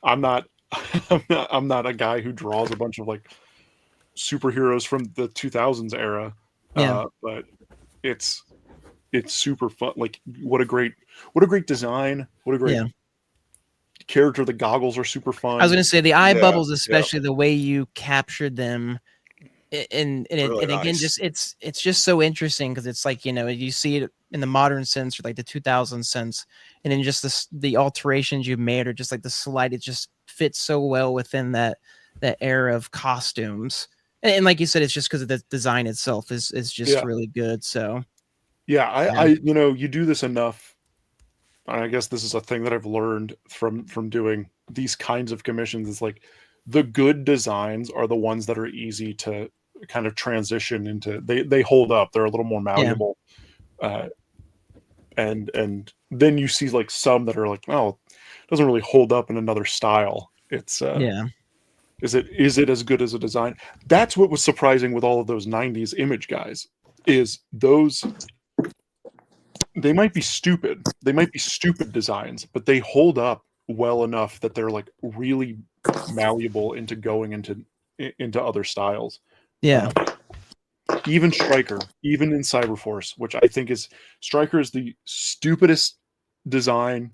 I'm not a guy who draws a bunch of like superheroes from the 2000s era. But it's super fun. Like what a great design. What a great character. The goggles are super fun. I was going to say the eye bubbles, especially the way you captured them. And again, just it's just so interesting because it's like, you see it in the modern sense or like the 2000 sense. And then just the alterations you made or just like the slide, it just fits so well within that that era of costumes. And like you said, it's just because of the design itself is just really good. So yeah, I you do this enough. I guess this is a thing that I've learned from doing these kinds of commissions. Is like the good designs are the ones that are easy to kind of transition into. They hold up. They're a little more malleable. And then you see like some that are like, oh, it doesn't really hold up in another style. It's is it as good as a design? That's what was surprising with all of those 90s image guys, is those, they might be stupid. They might be stupid designs, but they hold up well enough that they're like really malleable into going into other styles. yeah. Even Striker, even in Cyberforce, which I think is, Striker is the stupidest design.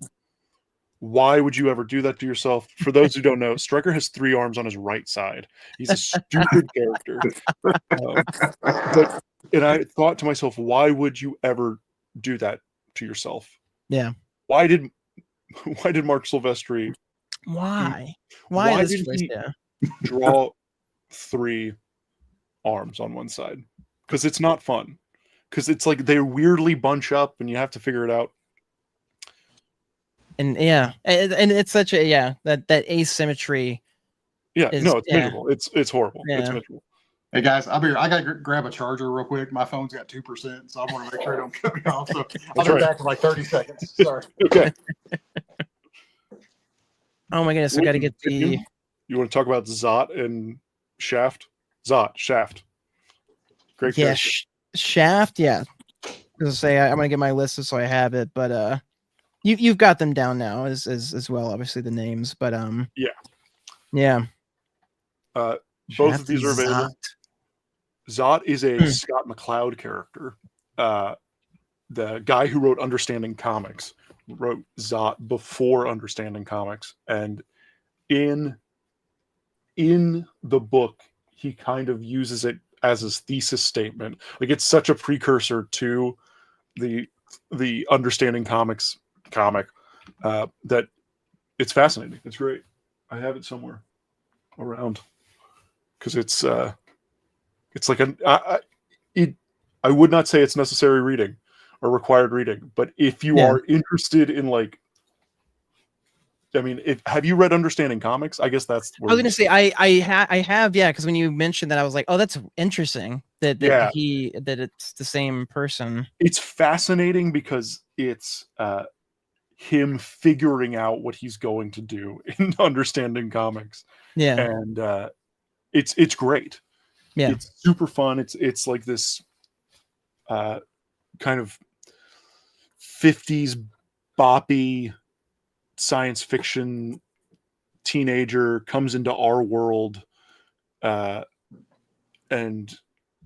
Why would you ever do that to yourself? For those who don't know, Striker has 3 arms on his right side. He's a stupid character. And I thought to myself, why would you ever do that to yourself? Yeah. Why did Mark Silvestri? Why Why this did choice? he Yeah. draw 3 arms on one side? Because it's not fun. Because it's like they weirdly bunch up, and you have to figure it out. And and it's such a that asymmetry. Yeah, no, it's miserable. It's horrible. Yeah. It's miserable. Hey guys, I gotta grab a charger real quick. My phone's got 2%, so I want to make sure it don't cut me off. So I'll be back in like 30 seconds. Sorry. Okay. Oh my goodness, I got to get the. You want to talk about Zot and Shaft? Shaft. Great. Yeah, Shaft. Yeah, I was gonna say I'm gonna get my list so I have it, but you've got them down now as well. Obviously the names, but yeah. Both of these are available. Zot is a Scott McCloud character. The guy who wrote Understanding Comics wrote Zot before Understanding Comics, and in the book he kind of uses it as his thesis statement. Like, it's such a precursor to the Understanding Comics comic that it's fascinating. It's great. I have it somewhere around, because it's like I would not say it's necessary reading or required reading, but if you are interested in, like, I mean, have you read Understanding Comics? I guess that's where I was gonna say I have, yeah, because when you mentioned that, I was like, oh, that's interesting that it's the same person. It's fascinating because it's him figuring out what he's going to do in Understanding Comics. Yeah, and it's great. Yeah, it's super fun. It's like this kind of 50s boppy science fiction teenager comes into our world and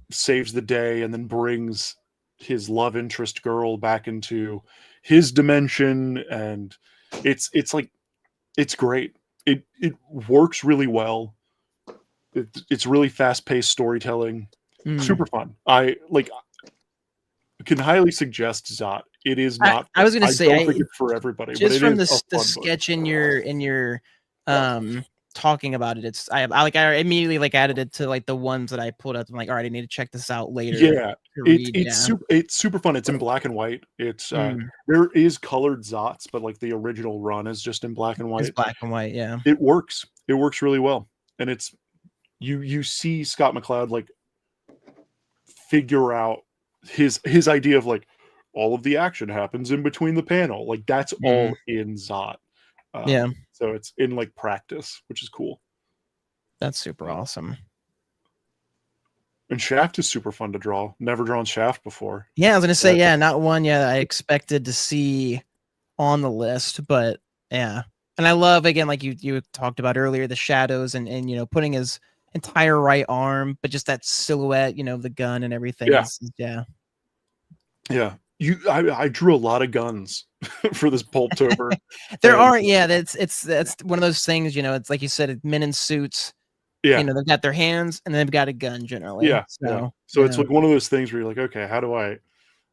saves the day, and then brings his love interest girl back into his dimension, and it's like, it's great. It works really well. It's really fast-paced storytelling. Super fun. I can highly suggest Zot. It is not. I was going to say, I don't think it's for everybody. Just but from it is the sketch in your talking about it, I immediately added it to the ones that I pulled up. I'm like, all right, I need to check this out later. Yeah, it's super fun. It's in black and white. It's there is colored Zots, but the original run is just in black and white. It's black and white. Yeah, it works. It works really well, and it's you see Scott McCloud figure out his idea of all of the action happens in between the panel. That's all in Zot. So it's in practice, which is cool. That's super awesome. And Shaft is super fun to draw. Never drawn Shaft before. Yeah, I was gonna say, not one I expected to see on the list, but yeah. And I love, again, like you talked about earlier, the shadows and putting his entire right arm, but just that silhouette, the gun and everything. Yeah. I drew a lot of guns for this Pulptober. That's one of those things, it's like you said, men in suits. Yeah, they've got their hands and they've got a gun generally. So it's one of those things where you're like, okay, how do I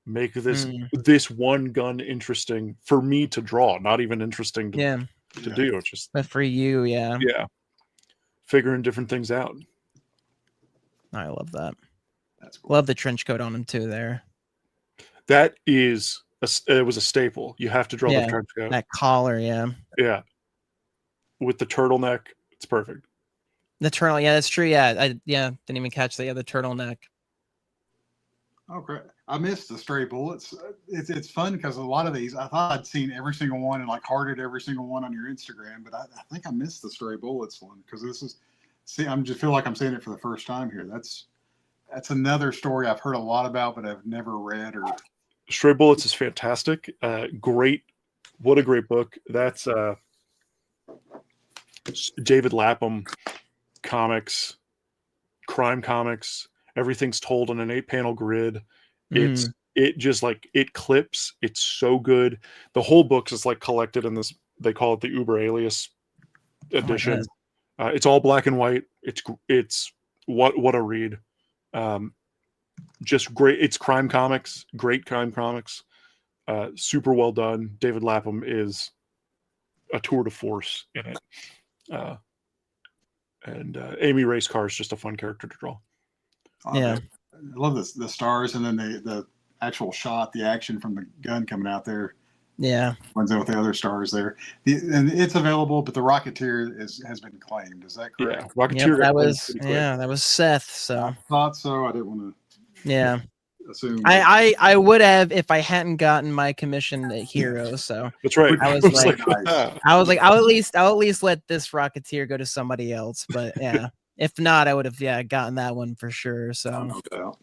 make this one gun interesting for me to draw? Not even interesting to do. It's just, but for you, yeah. figuring different things out. I love that. That's cool. Love the trench coat on him too. There. That is it was a staple. You have to draw the trench coat. That collar, yeah. Yeah. With the turtleneck, it's perfect. The turtle, yeah, that's true. Yeah, I didn't even catch that. Yeah, the turtleneck. Oh, great. I missed the stray bullets. It's fun because a lot of these, I thought I'd seen every single one and like hearted every single one on your Instagram, but I think I missed the stray bullets one because I'm just feel like I'm seeing it for the first time here. That's another story I've heard a lot about, but I've never read or. Stray Bullets is fantastic. Great. What a great book. That's David Lapham comics, crime comics. Everything's told on an 8-panel grid. It just like it clips. It's so good. The whole book is like collected in this. They call it the Uber Alias edition. It's all black and white. It's what a read. Just great. It's crime comics. Great crime comics. Super well done. David Lapham is a tour de force in it. And Amy Racecar is just a fun character to draw. Yeah, I love the stars and then the actual shot, the action from the gun coming out there. Yeah, One's in with the other stars there, and it's available, but the Rocketeer has been claimed. Is that correct? Yeah, Rocketeer. That was Seth. So I thought so. I didn't want to. Yeah. Assume. I would have if I hadn't gotten my commission at Hero. So that's right. I was like, I'll at least let this Rocketeer go to somebody else. But yeah, if not, I would have gotten that one for sure. So no doubt.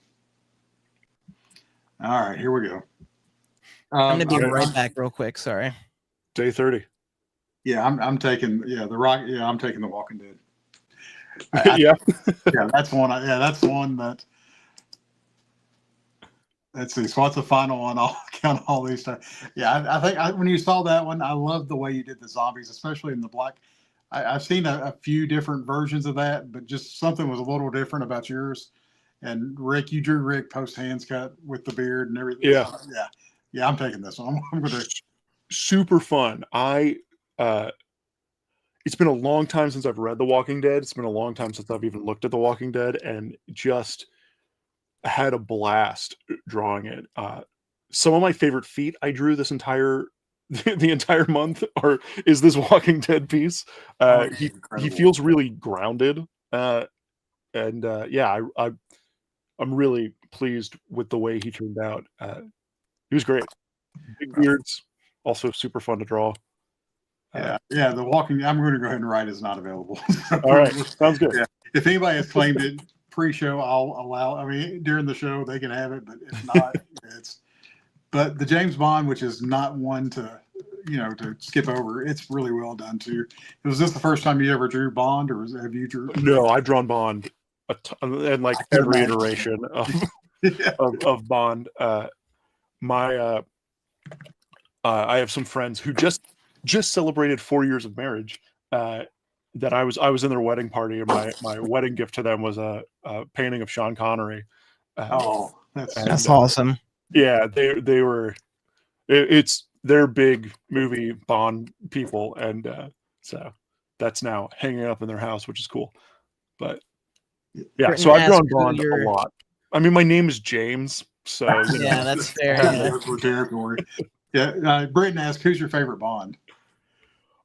All right, here we go. I'm gonna be right back real quick. Sorry. Day 30. Yeah, I'm taking I'm taking The Walking Dead. Yeah, that's one. That's one that. Let's see. So what's the final one? I'll count all these times. Yeah, I think when you saw that one, I love the way you did the zombies, especially in the black. I've seen a few different versions of that, but just something was a little different about yours. And Rick, you drew Rick post hands cut with the beard and everything. Yeah. Yeah, I'm taking this one. I'm going to. Super fun. It's been a long time since I've read The Walking Dead. It's been a long time since I've even looked at The Walking Dead, and just had a blast drawing it. Some of my favorite feet I drew this entire the entire month is this Walking Dead piece. He feels really grounded, and I'm really pleased with the way he turned out. He was great. Big beards, also super fun to draw. The Walking. I'm going to go ahead and write is not available. All right, sounds good. Yeah. If anybody has claimed it pre-show, I'll allow. I mean, during the show they can have it, but if not, But the James Bond, which is not one to skip over, it's really well done too. Was this the first time you ever drew Bond, or have you drew? No, I've drawn Bond and like every iteration of Bond. I have some friends who just celebrated 4 years of marriage. That I was in their wedding party, and my wedding gift to them was a painting of Sean Connery. That's awesome. Yeah, they were. They're big movie Bond people, and so that's now hanging up in their house, which is cool. But yeah, so I've drawn Bond a lot. I mean, my name is James, so yeah, that's fair. Yeah, Britton asked, "Who's your favorite Bond?"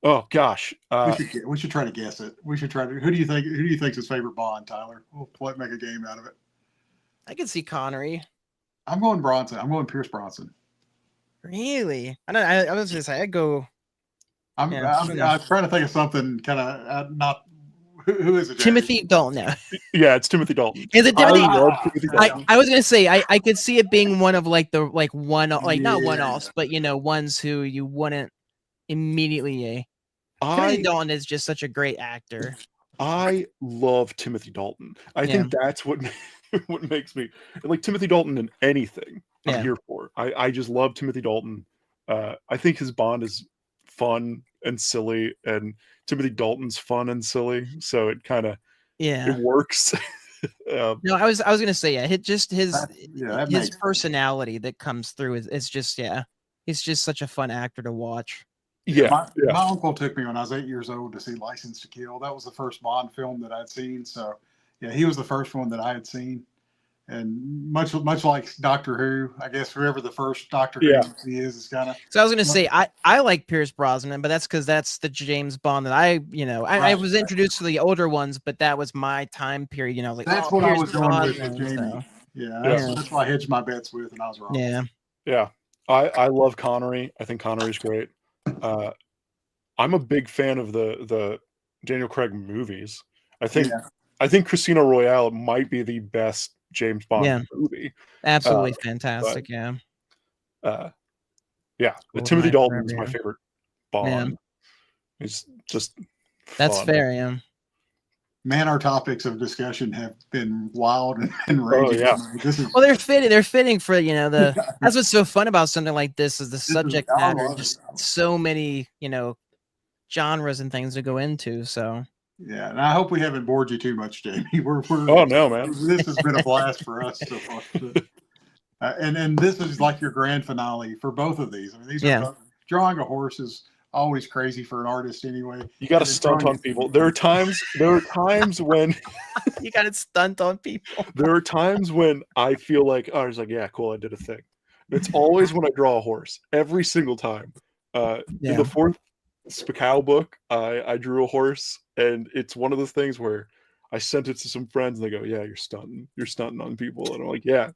Oh gosh, we should try to guess it. We should try to. Who do you think's his favorite Bond, Tyler? We'll make a game out of it. I could see Connery. I'm going Bronson. I'm going Pierce Bronson. Really? I was gonna say I'd go. I'm trying to think of something kind of not. Who is it? Timothy Dalton. No. Yeah, it's Timothy Dalton. Is it Timothy? Dalton. I was gonna say I could see it being one of not one-offs, but ones who you wouldn't immediately. Timothy Dalton is just such a great actor. I love Timothy Dalton. I think that's what makes me like Timothy Dalton in anything I'm here for. I just love Timothy Dalton. I think his Bond is fun and silly, and Timothy Dalton's fun and silly, so it kind of it works. No, I was gonna say his personality that comes through is just he's just such a fun actor to watch. Yeah, My uncle took me when I was 8 years old to see License to Kill. That was the first Bond film that I'd seen. So, yeah, he was the first one that I had seen. And much like Doctor Who, I guess whoever the first Doctor Yeah. Who he is kind of. So I was gonna say I like Pierce Brosnan, but that's because that's the James Bond that I Right. was introduced to the older ones, but that was my time period. Like That's oh, what I Pierce was going with Brosnan, Jamie. so, Yeah, Yeah. that's why I hedged my bets with, and I was wrong. yeah. Yeah. I love Connery. I think Connery's great. I'm a big fan of the Daniel Craig movies. I think Casino Royale might be the best James Bond movie. Absolutely fantastic. Yeah. Yeah, Timothy Dalton's my favorite Bond. He's just that's fun. fair. Yeah. Man, our topics of discussion have been wild and raging. yeah. Well, they're fitting for that's what's so fun about something like this is the subject matter. Just so many genres and things to go into. So yeah, and I hope we haven't bored you too much, Jamie. Oh no, man! This has been a blast for us so far. And this is like your grand finale for both of these. I mean, these are drawing a horse is always crazy for an artist anyway. You got to stunt on people. There are times when you got to stunt on people. There are times when I feel like I was like, yeah, cool, I did a thing. It's always when I draw a horse. Every single time. In the 4th Spakow book, I drew a horse, and it's one of those things where I sent it to some friends, and they go, "Yeah, you're stunting on people," and I'm like, "Yeah,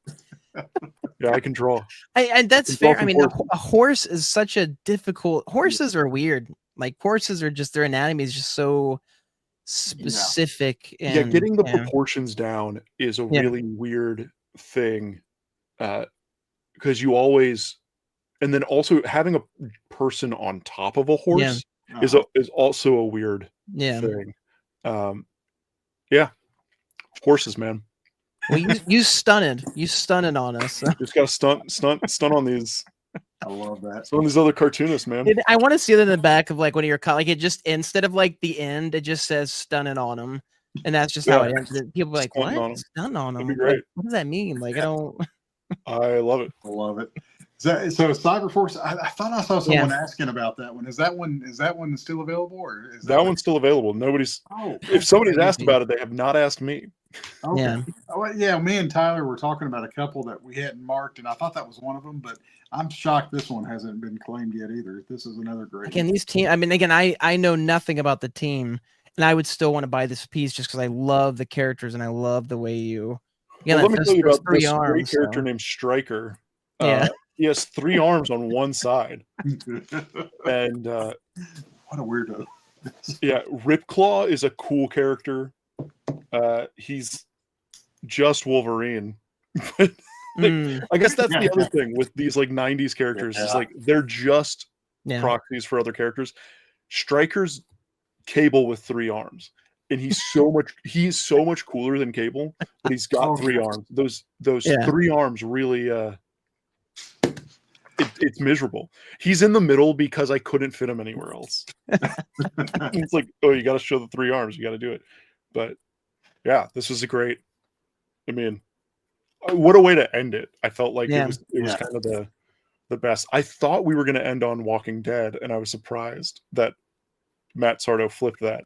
yeah, I can draw." And that's fair. I mean, a horse is such a difficult. Horses are weird. Like horses are just their anatomy is just so specific. And, getting the proportions down is a really weird thing, because you always. And then also having a person on top of a horse is also a weird thing. Horses, man. Well, you stunted on us. So. Just got to stunt on these. I love that. Some of these other cartoonists, man. I want to see it in the back of like one of your like it just instead of like the end, it just says stunning on them, and that's just how it ends. People are like, "What? Stunting on them? That'd be great. Like, what does that mean?" Like I don't. I love it. I love it. So Cyberforce, I thought I saw someone asking about that one. Is that one still available, or is that one's still available? Nobody's. If somebody's asked about it, they have not asked me. Okay. Me and Tyler were talking about a couple that we hadn't marked, and I thought that was one of them, but I'm shocked this one hasn't been claimed yet either. This is another great. Again, these team. I mean, again, I know nothing about the team, and I would still want to buy this piece just because I love the characters and I love the way you. Well, let me tell you about this great character named Stryker. He has 3 arms on one side. And what a weirdo. Yeah, Ripclaw is a cool character. He's just Wolverine. I guess that's the other thing with these like 90s characters is like they're just proxies for other characters. Stryker's Cable with 3 arms. And he's so much cooler than Cable, but he's got 3 arms. Those 3 arms really it's miserable. He's in the middle because I couldn't fit him anywhere else. It's like, oh, you got to show the 3 arms. You got to do it. But yeah, this was a great. I mean, what a way to end it. I felt like it was kind of the best. I thought we were going to end on Walking Dead, and I was surprised that Matt Sardo flipped that.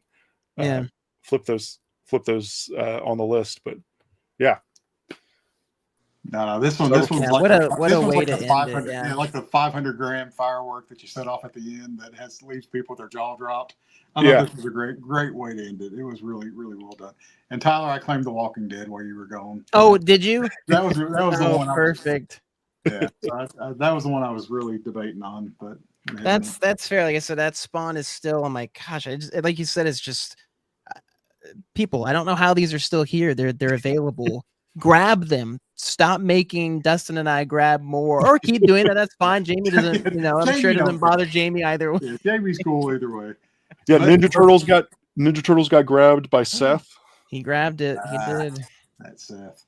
Flip those on the list. But yeah. No, this one's like what a way to end it. Yeah, like the 500-gram firework that you set off at the end that leaves people with their jaw dropped. I thought this was a great way to end it. It was really, really well done. And Tyler, I claimed The Walking Dead while you were gone. Oh, did you? That was the one. Perfect. So that was the one I was really debating on. But that's fair. Like I said, that Spawn is still. I'm like, gosh, like you said, it's just people. I don't know how these are still here. They're available. Grab them. Stop making Dustin and I grab more, or keep doing that. That's fine. Jamie doesn't, I'm sure it doesn't bother Jamie either way. Yeah, Jamie's cool either way. Yeah, Ninja Turtles got grabbed by Seth. He grabbed it. He did. That's Seth.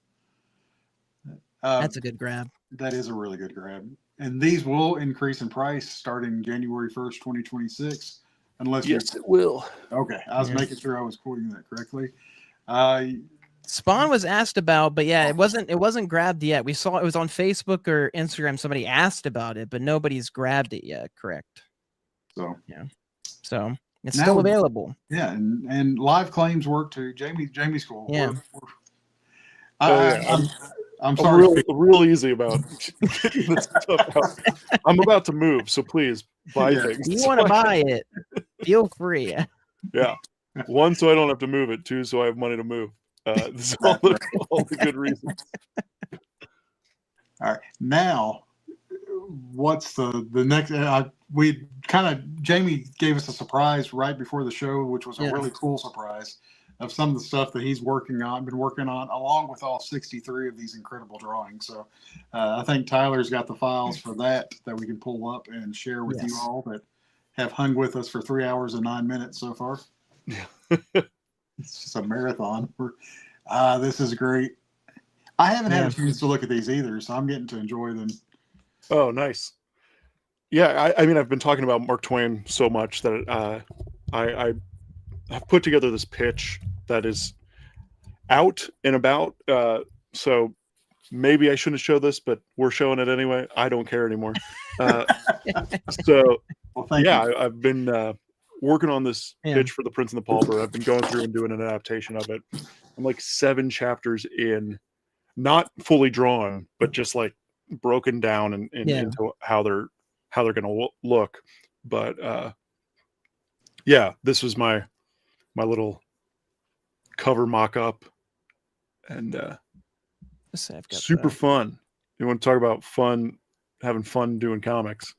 That's a good grab. That is a really good grab. And these will increase in price starting January 1st, 2026. Unless it will. Okay, I was making sure I was quoting that correctly. Spawn was asked about, but yeah, it wasn't grabbed yet. We saw it was on Facebook or Instagram. Somebody asked about it, but nobody's grabbed it yet. Correct. So So it's Now still we- available. yeah, and live claims work too. Jamie's cool. Yeah. I'm I'm sorry. real easy about getting this stuff out. I'm about to move, so please buy Yeah. things. You so want to I buy it? Feel free. Yeah. One, so I don't have to move it. Two, so I have money to move. This is all the good reasons. All right. Now, what's the next? We kind of Jamie gave us a surprise right before the show, which was a Yeah. really cool surprise of some of the stuff that he's been working on, along with all 63 of these incredible drawings. So, I think Tyler's got the files for that we can pull up and share with you Yes. all that have hung with us for 3 hours and 9 minutes so far. It's just a marathon. This is great. I haven't had a chance to look at these either, so I'm getting to enjoy them. Oh, nice. Yeah, I mean, I've been talking about Mark Twain so much that I have put together this pitch that is out and about. So maybe I shouldn't show this, but we're showing it anyway. I don't care anymore. So Well, thank yeah, you. I've been working on this Yeah. pitch for The Prince and the Pauper. I've been going through and doing an adaptation of it. I'm like 7 chapters in, not fully drawn, but just like broken down into how they're going to look. But yeah, this was my little cover mock-up, and super fun. You want to talk about fun, having fun doing comics?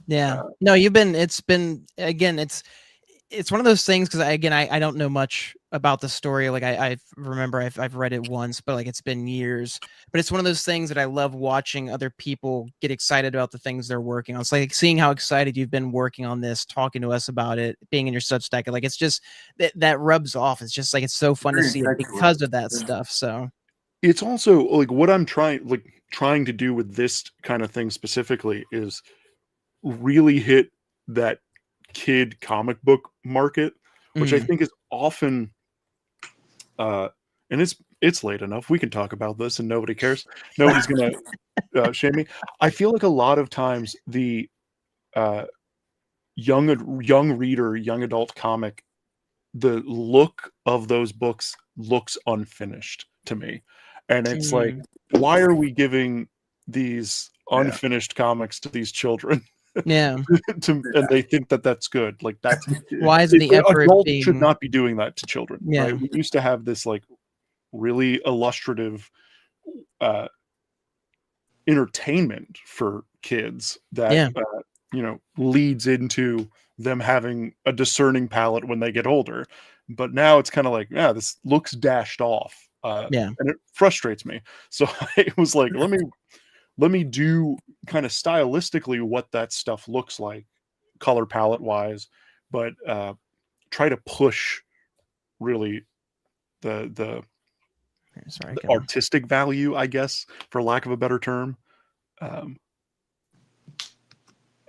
Yeah. No, it's been again, it's one of those things because I don't know much about the story. Like I remember I've read it once, but like it's been years. But it's one of those things that I love watching other people get excited about the things they're working on. It's like seeing how excited you've been working on this, talking to us about it, being in your Substack. Like it's just that rubs off. It's just like it's so fun to see it because of that stuff. So it's also like what I'm trying to do with this kind of thing specifically is really hit that kid comic book market, which I think is often and it's late enough, we can talk about this and nobody cares, nobody's gonna shame me. I feel like a lot of times the young reader, young adult comic, the look of those books looks unfinished to me, and it's like, why are we giving these unfinished comics to these children? And they think that that's good. Like that's why is the effort adults should not be doing that to children, Yeah. right? We used to have this like really illustrative entertainment for kids that leads into them having a discerning palate when they get older. But now it's kind of like, this looks dashed off, and it frustrates me. So I was like, let me do kind of stylistically what that stuff looks like, color palette wise, but try to push really the artistic value, I guess, for lack of a better term.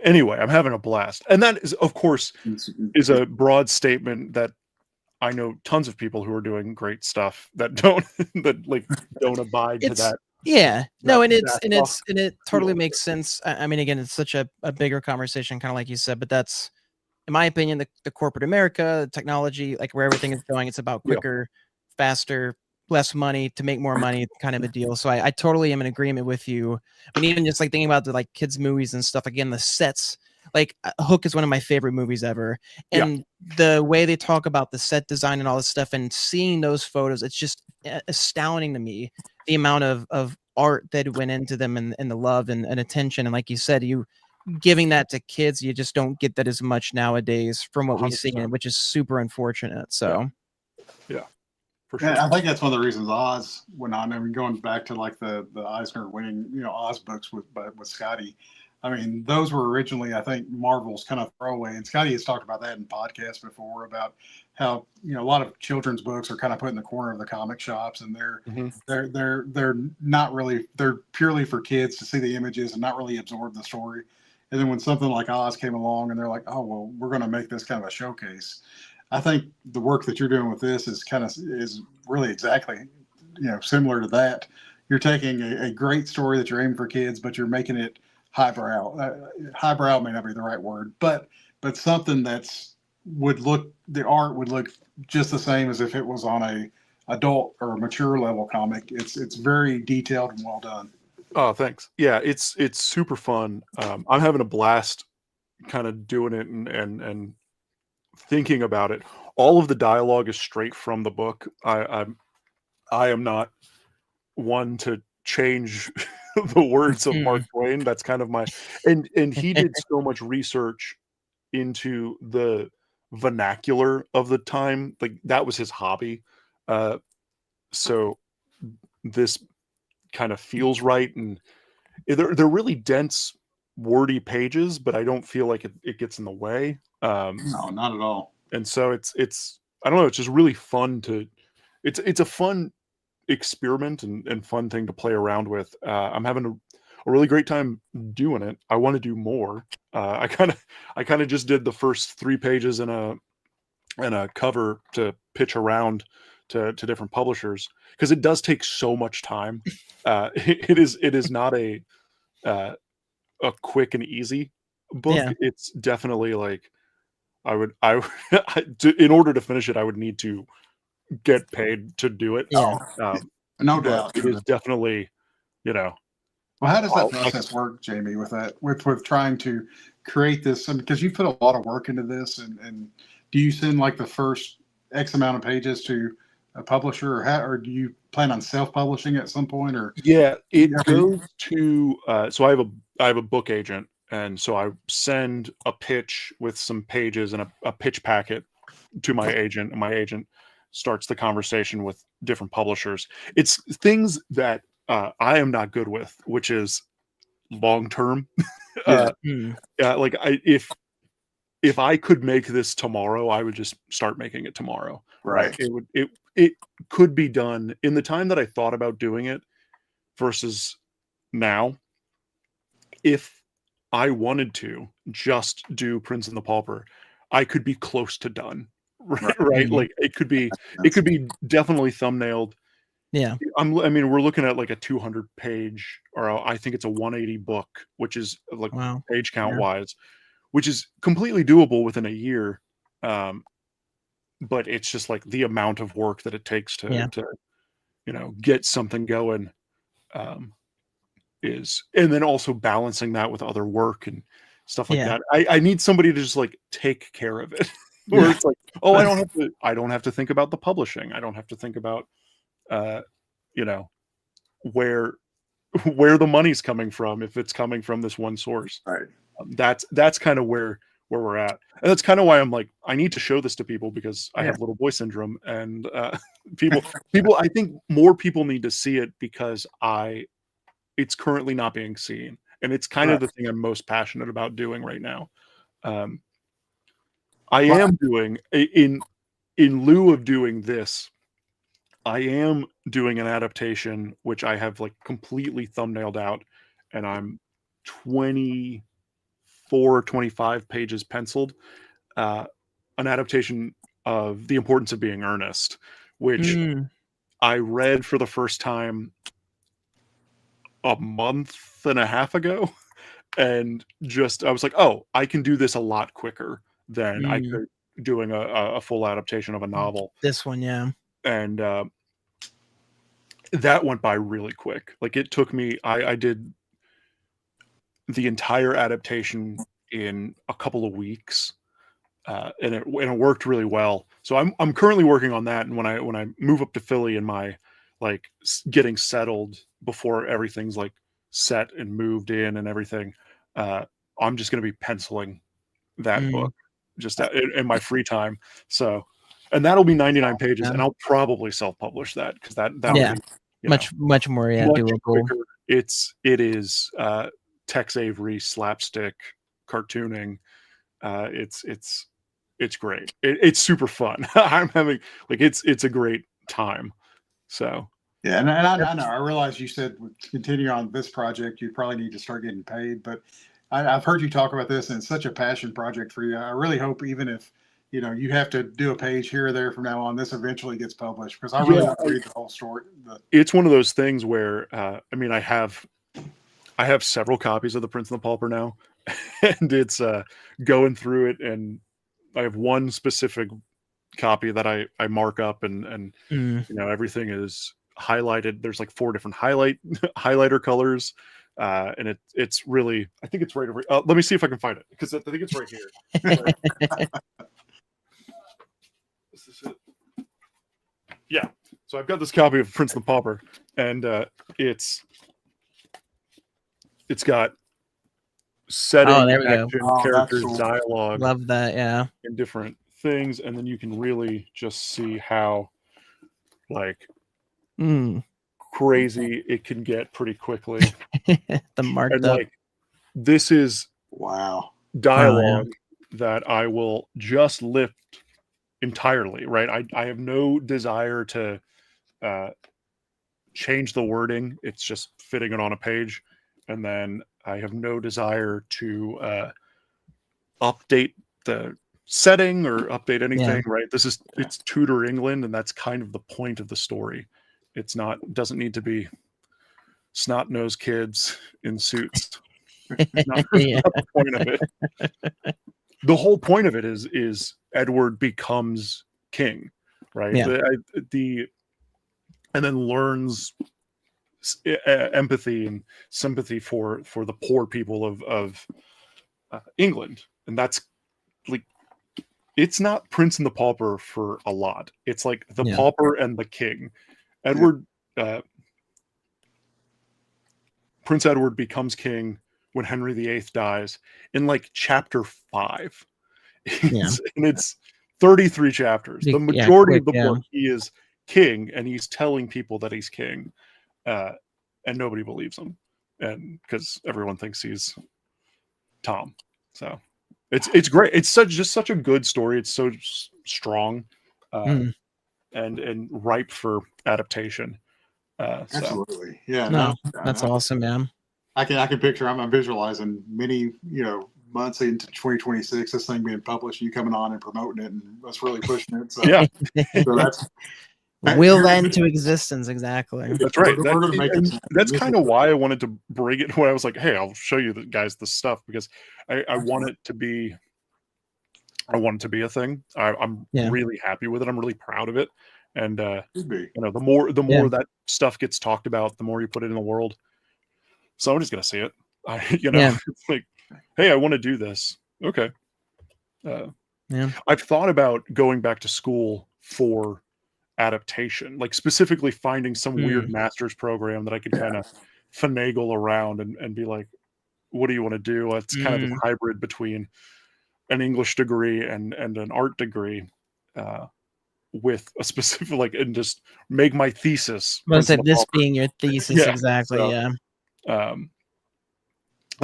Anyway, I'm having a blast, and that is, of course, is a broad statement that I know tons of people who are doing great stuff that don't abide to that. Yeah, no, and it totally makes sense. I mean, again, it's such a bigger conversation, kind of like you said, but that's, in my opinion, the corporate America, technology, like where everything is going, it's about quicker, faster, less money to make more money, kind of a deal. So I totally am in agreement with you. I mean, even just like thinking about the like kids movies and stuff, again, the sets, like Hook is one of my favorite movies ever. And the way they talk about the set design and all this stuff and seeing those photos, it's just astounding to me, the amount of art that went into them and the love and attention. And like you said, you giving that to kids, you just don't get that as much nowadays from what 100%. We see, which is super unfortunate. So yeah. For sure. I think that's one of the reasons Oz went on. I mean, going back to like the Eisner winning, Oz books with Skottie. I mean, those were originally, I think, Marvel's kind of throwaway. And Skottie has talked about that in podcasts before about how, a lot of children's books are kind of put in the corner of the comic shops, and they're not really, they're purely for kids to see the images and not really absorb the story. And then when something like Oz came along and they're like, oh, well, we're going to make this kind of a showcase. I think the work that you're doing with this is really exactly, similar to that. You're taking a great story that you're aiming for kids, but you're making it highbrow. Highbrow may not be the right word, but but something the art would look just the same as if it was on a adult or mature level comic. It's very detailed and well done. Oh, thanks. Yeah, it's super fun. I'm having a blast kind of doing it and thinking about it. All of the dialogue is straight from the book. I am not one to change the words of Mark Twain. That's kind of my and he did so much research into the vernacular of the time. Like that was his hobby. So this kind of feels right, and they're really dense, wordy pages, but I don't feel like it gets in the way. No, not at all. And so it's I don't know, it's just really fun to it's a fun experiment and fun thing to play around with. I'm having a really great time doing it. I want to do more. I kind of just did the first 3 pages in a cover to pitch around to different publishers because it does take so much time. It is not a quick and easy book. Yeah. It's definitely like in order to finish it, I would need to get paid to do it. Yeah. No But doubt. it is definitely, Well, how does that process work, Jamie, with that, with trying to create this? Because you put a lot of work into this, and do you send like the first X amount of pages to a publisher, or do you plan on self-publishing at some point? Or yeah, it goes to so I have a book agent, and so I send a pitch with some pages and a pitch packet to my agent, and my agent starts the conversation with different publishers. It's things that I am not good with, which is long term. Like if I could make this tomorrow, I would just start making it tomorrow. Right. It could be done in the time that I thought about doing it versus now. If I wanted to just do Prince and the Pauper, I could be close to done. Right? Like it could be definitely thumbnailed. Yeah. I mean, we're looking at like a 200 page, or I think it's a 180 book, which is like page count wise, which is completely doable within a year. But it's just like the amount of work that it takes to get something going is, and then also balancing that with other work and stuff like that. I need somebody to just like take care of it. Where it's like, oh, I don't have to think about the publishing. I don't have to think about where the money's coming from, if it's coming from this one source. Right. That's kind of where we're at. And that's kind of why I'm like, I need to show this to people because I have little boy syndrome, and people I think more people need to see it because it's currently not being seen. And it's kind of the thing I'm most passionate about doing right now. I am doing in lieu of doing this, I am doing an adaptation which I have like completely thumbnailed out, and I'm 25 pages penciled. An adaptation of The Importance of Being Earnest, which I read for the first time a month and a half ago, and just I was like, oh, I can do this a lot quicker than I could doing a full adaptation of a novel. This one, and that went by really quick. Like it took me, I did the entire adaptation in a couple of weeks, and it worked really well. So I'm currently working on that, and when I move up to Philly and my like getting settled before everything's like set and moved in and everything, I'm just going to be penciling that book just in my free time. So, and that'll be 99 pages, and I'll probably self-publish that because that will be much more doable. Quicker. It is Tex Avery slapstick cartooning. It's great. It's super fun. I'm having like it's a great time. So yeah, and I know. I realize you said to continue on this project, you probably need to start getting paid, but I've heard you talk about this, and it's such a passion project for you. I really hope, even if you have to do a page here or there from now on, this eventually gets published, because I really want to read the whole story. It's one of those things where I mean, I have several copies of The Prince and the Pauper now. and it's going through it, and I have one specific copy that I mark up, and Mm. everything is highlighted. There's like 4 different highlighter colors, and it's really, I think it's right over. Let me see if I can find it, because I think it's right here. Is this it? Yeah. So I've got this copy of Prince and the Pauper, and it's got setting, there we go. action, Oh, that's characters, cool. dialogue, Love that. Yeah. and different things, and then you can really just see how like Mm. crazy it can get pretty quickly. The marked And up. like, this is Wow. dialogue that I will just lift entirely, right? I have no desire to change the wording. It's just fitting it on a page. And then I have no desire to update the setting or update anything, right? It's Tudor England, and that's kind of the point of the story. Doesn't need to be snot-nosed kids in suits. Not, Yeah. not the point of it. The whole point of it is Edward becomes king, right? Yeah. And then learns empathy and sympathy for the poor people of England, and that's like, it's not Prince and the Pauper for a lot. It's like the Pauper and the King. Edward, Prince Edward becomes king when Henry VIII dies in like chapter 5. And it's 33 chapters. The majority of the book, he is king, and he's telling people that he's king, and nobody believes him, and because everyone thinks he's Tom. So it's great. It's just such a good story. It's so strong, and ripe for adaptation. Absolutely. Yeah. No, that's awesome, man. I can picture. I'm visualizing many, months into 2026, this thing being published, you coming on and promoting it, and us really pushing it. So yeah, so that's will end to existence. Exactly. That's right. We're gonna make it. That's kind of why I wanted to bring it when I was like, hey, I'll show you guys this stuff, because I want it to be. I want it to be a thing. I'm really happy with it. I'm really proud of it. And the more that stuff gets talked about, the more you put it in the world, somebody's gonna see it. It's like, hey, I want to do this. Okay. I've thought about going back to school for adaptation, like specifically finding some weird master's program that I could kind of finagle around and be like, what do you want to do? It's kind of a hybrid between an English degree and an art degree, with a specific, and just make my thesis. This being your thesis, exactly. So,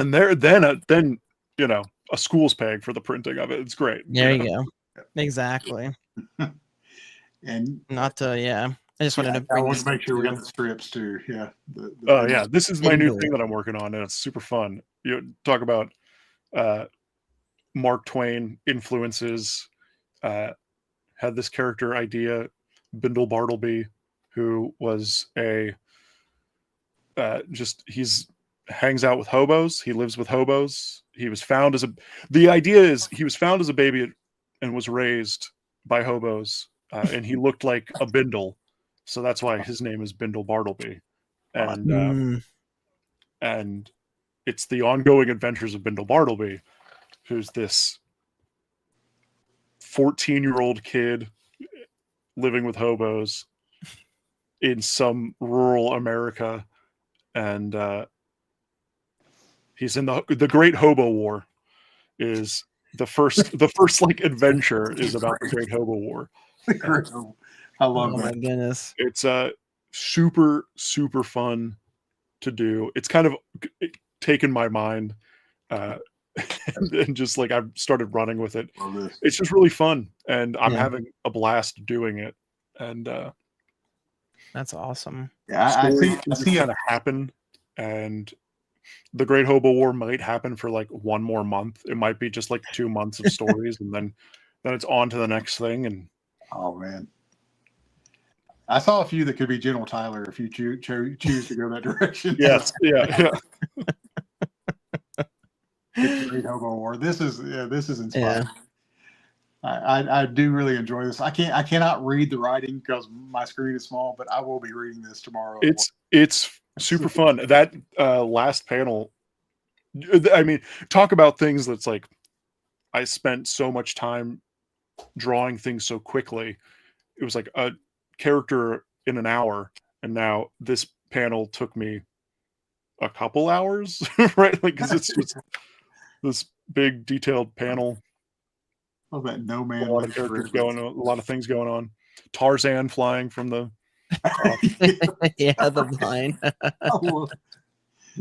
and then a school's paying for the printing of it. It's great. There you go. Exactly. And not to I just wanted to I want to make sure we got the strips too. Yeah. This is my new thing that I'm working on, and it's super fun. You talk about Mark Twain influences. Had this character idea, Bindle Bartleby, who was he's hangs out with hobos. He lives with hobos. He was found as a baby and was raised by hobos, and he looked like a bindle, so that's why his name is Bindle Bartleby, and it's the ongoing adventures of Bindle Bartleby, who's this 14-year-old kid living with hobos in some rural America, and he's in the Great Hobo War. Is the first like adventure is about the Great Hobo War. I love that. My goodness, it's super fun to do. It's kind of taken my mind, and just like I've started running with it. It's just really fun, and I'm having a blast doing it. And that's awesome. Yeah, I see kind of happen, and the Great Hobo War might happen for like one more month. It might be just like 2 months of stories, and then it's on to the next thing. And oh man, I saw a few that could be General Tyler if you choose to go that direction. Yes, yeah. Great Hobo War. This is inspiring. Yeah. I do really enjoy this. I cannot read the writing because my screen is small, but I will be reading this tomorrow. It's super fun. That last panel, I mean, talk about things that's like, I spent so much time drawing things so quickly. It was like a character in an hour, and now this panel took me a couple hours, right? Like, because it's just this big detailed panel. Oh, that no A man. lot of characters going on, a lot of things going on. Tarzan flying from the Yeah, the vine.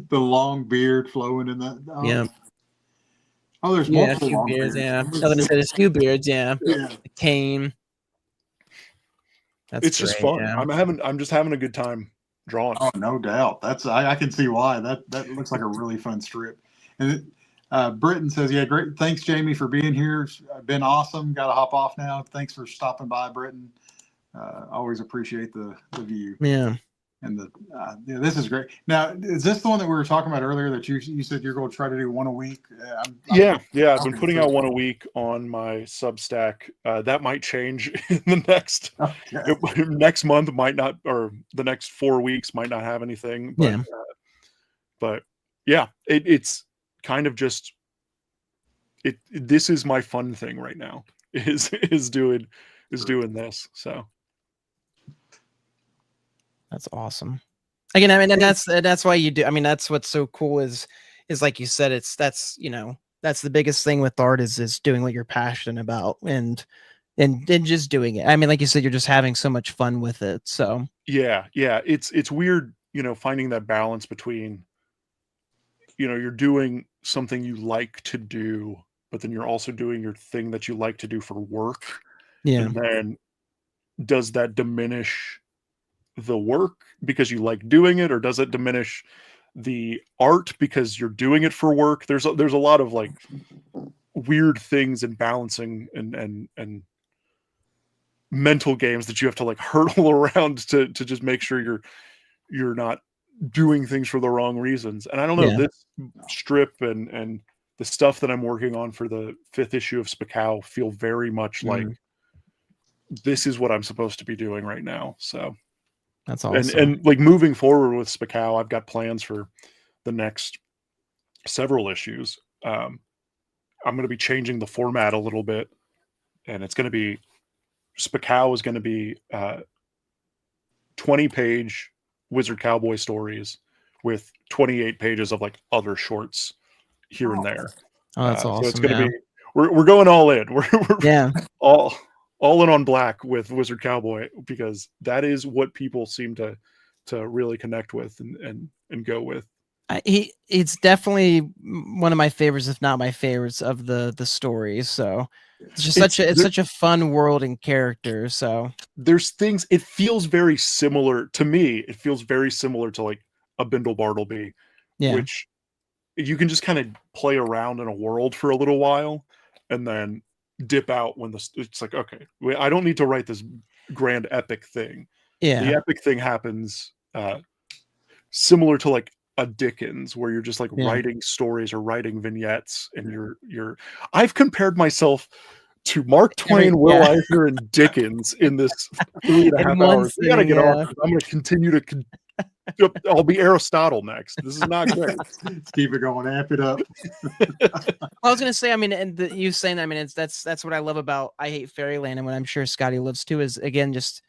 The long beard flowing in that. Oh. Yeah. Oh, there's Yeah, a multiple few long beards. beards. Yeah, I was gonna say there's a few beards. Yeah, Yeah. the cane. That's it's just great, fun. yeah. I'm just having a good time drawing. Oh, no doubt. I can see why. That looks like a really fun strip. And Britton says, yeah, great. Thanks, Jamie, for being here. It's been awesome. Got to hop off now. Thanks for stopping by, Britton. Always appreciate the view. Yeah. And yeah, this is great. Now, is this the one that we were talking about earlier that you said you're going to try to do one a week? Yeah. I've been putting out one a week on my Substack. That might change in the next month. Might not, or the next 4 weeks might not have anything. But, Yeah. But yeah, it's kind of just this is my fun thing right now. Is doing this. So. That's awesome. Again, I mean, and that's why you do. I mean, that's what's so cool is like you said, that's the biggest thing with art is doing what you're passionate about and just doing it. I mean, like you said, you're just having so much fun with it. So yeah, it's weird, finding that balance between, you're doing something you like to do, but then you're also doing your thing that you like to do for work. Yeah. And then does that diminish the work because you like doing it, or does it diminish the art because you're doing it for work? There's a lot of like weird things in balancing and mental games that you have to like hurdle around to just make sure you're not doing things for the wrong reasons. And I don't know, this strip and the stuff that I'm working on for the 5th issue of Spacao feel very much like this is what I'm supposed to be doing right now. So that's awesome. And like moving forward with Spacao, I've got plans for the next several issues. I'm going to be changing the format a little bit, and it's going to be Spacao is going to be 20-page Wizard Cowboy stories with 28 pages of like other shorts here and there. Oh, that's awesome. So it's going to be we're going all in. We're all in on black with Wizard Cowboy, because that is what people seem to really connect with and go with. It's definitely one of my favorites, if not my favorites, of the stories. So it's just such a fun world and character. So there's things, it feels very similar to me. It feels very similar to like a Bindle Bartleby, which you can just kind of play around in a world for a little while and then dip out when it's like, okay, I don't need to write this grand epic thing. The epic thing happens similar to like a Dickens, where you're just like writing stories or writing vignettes, and you're I've compared myself to Mark Twain, Will Eisner, and Dickens in this 3.5 hours. We gotta get on. I'm gonna continue to I'll be Aristotle next. This is not great. Let's keep it going. Amp it up. I was gonna say, I mean, and you saying, I mean, that's what I love about I Hate Fairyland, and what I'm sure Skottie loves too, is again just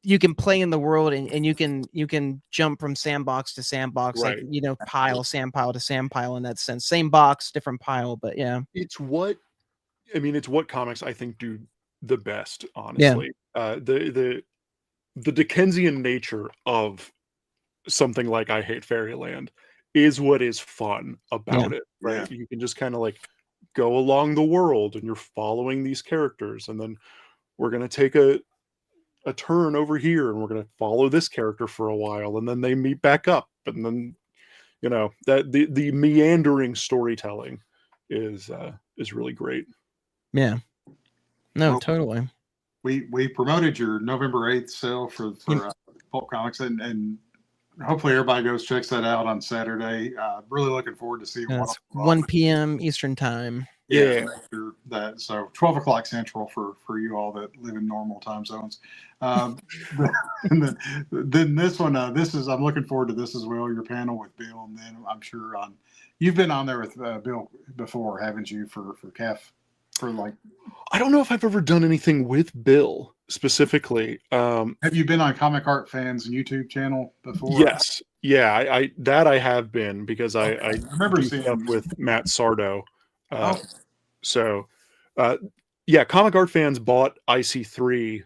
you can play in the world, and you can jump from sandbox to sandbox, like sand pile to sand pile in that sense. Same box, different pile, but it's what comics I think do the best, honestly. The Dickensian nature of something like I Hate Fairyland is what is fun about it, right? You can just kind of like go along the world, and you're following these characters, and then we're going to take a turn over here, and we're going to follow this character for a while, and then they meet back up, and then that the meandering storytelling is really great. Totally. We promoted your November 8th sale for Pulp Comics, and hopefully everybody goes checks that out on Saturday. Really looking forward to seeing It's 1 p.m. Eastern time. Yeah. make sure that so 12 o'clock Central for you all that live in normal time zones. And then this one, I'm looking forward to this as well. Your panel with Bill, and then I'm sure you've been on there with Bill before, haven't you? For CAF, for like. I don't know if I've ever done anything with Bill specifically. Have you been on Comic Art Fans YouTube channel before? Yes. Yeah, I have been because I remember do seeing stuff with Matt Sardo. Oh. So, yeah, Comic Art Fans bought IC3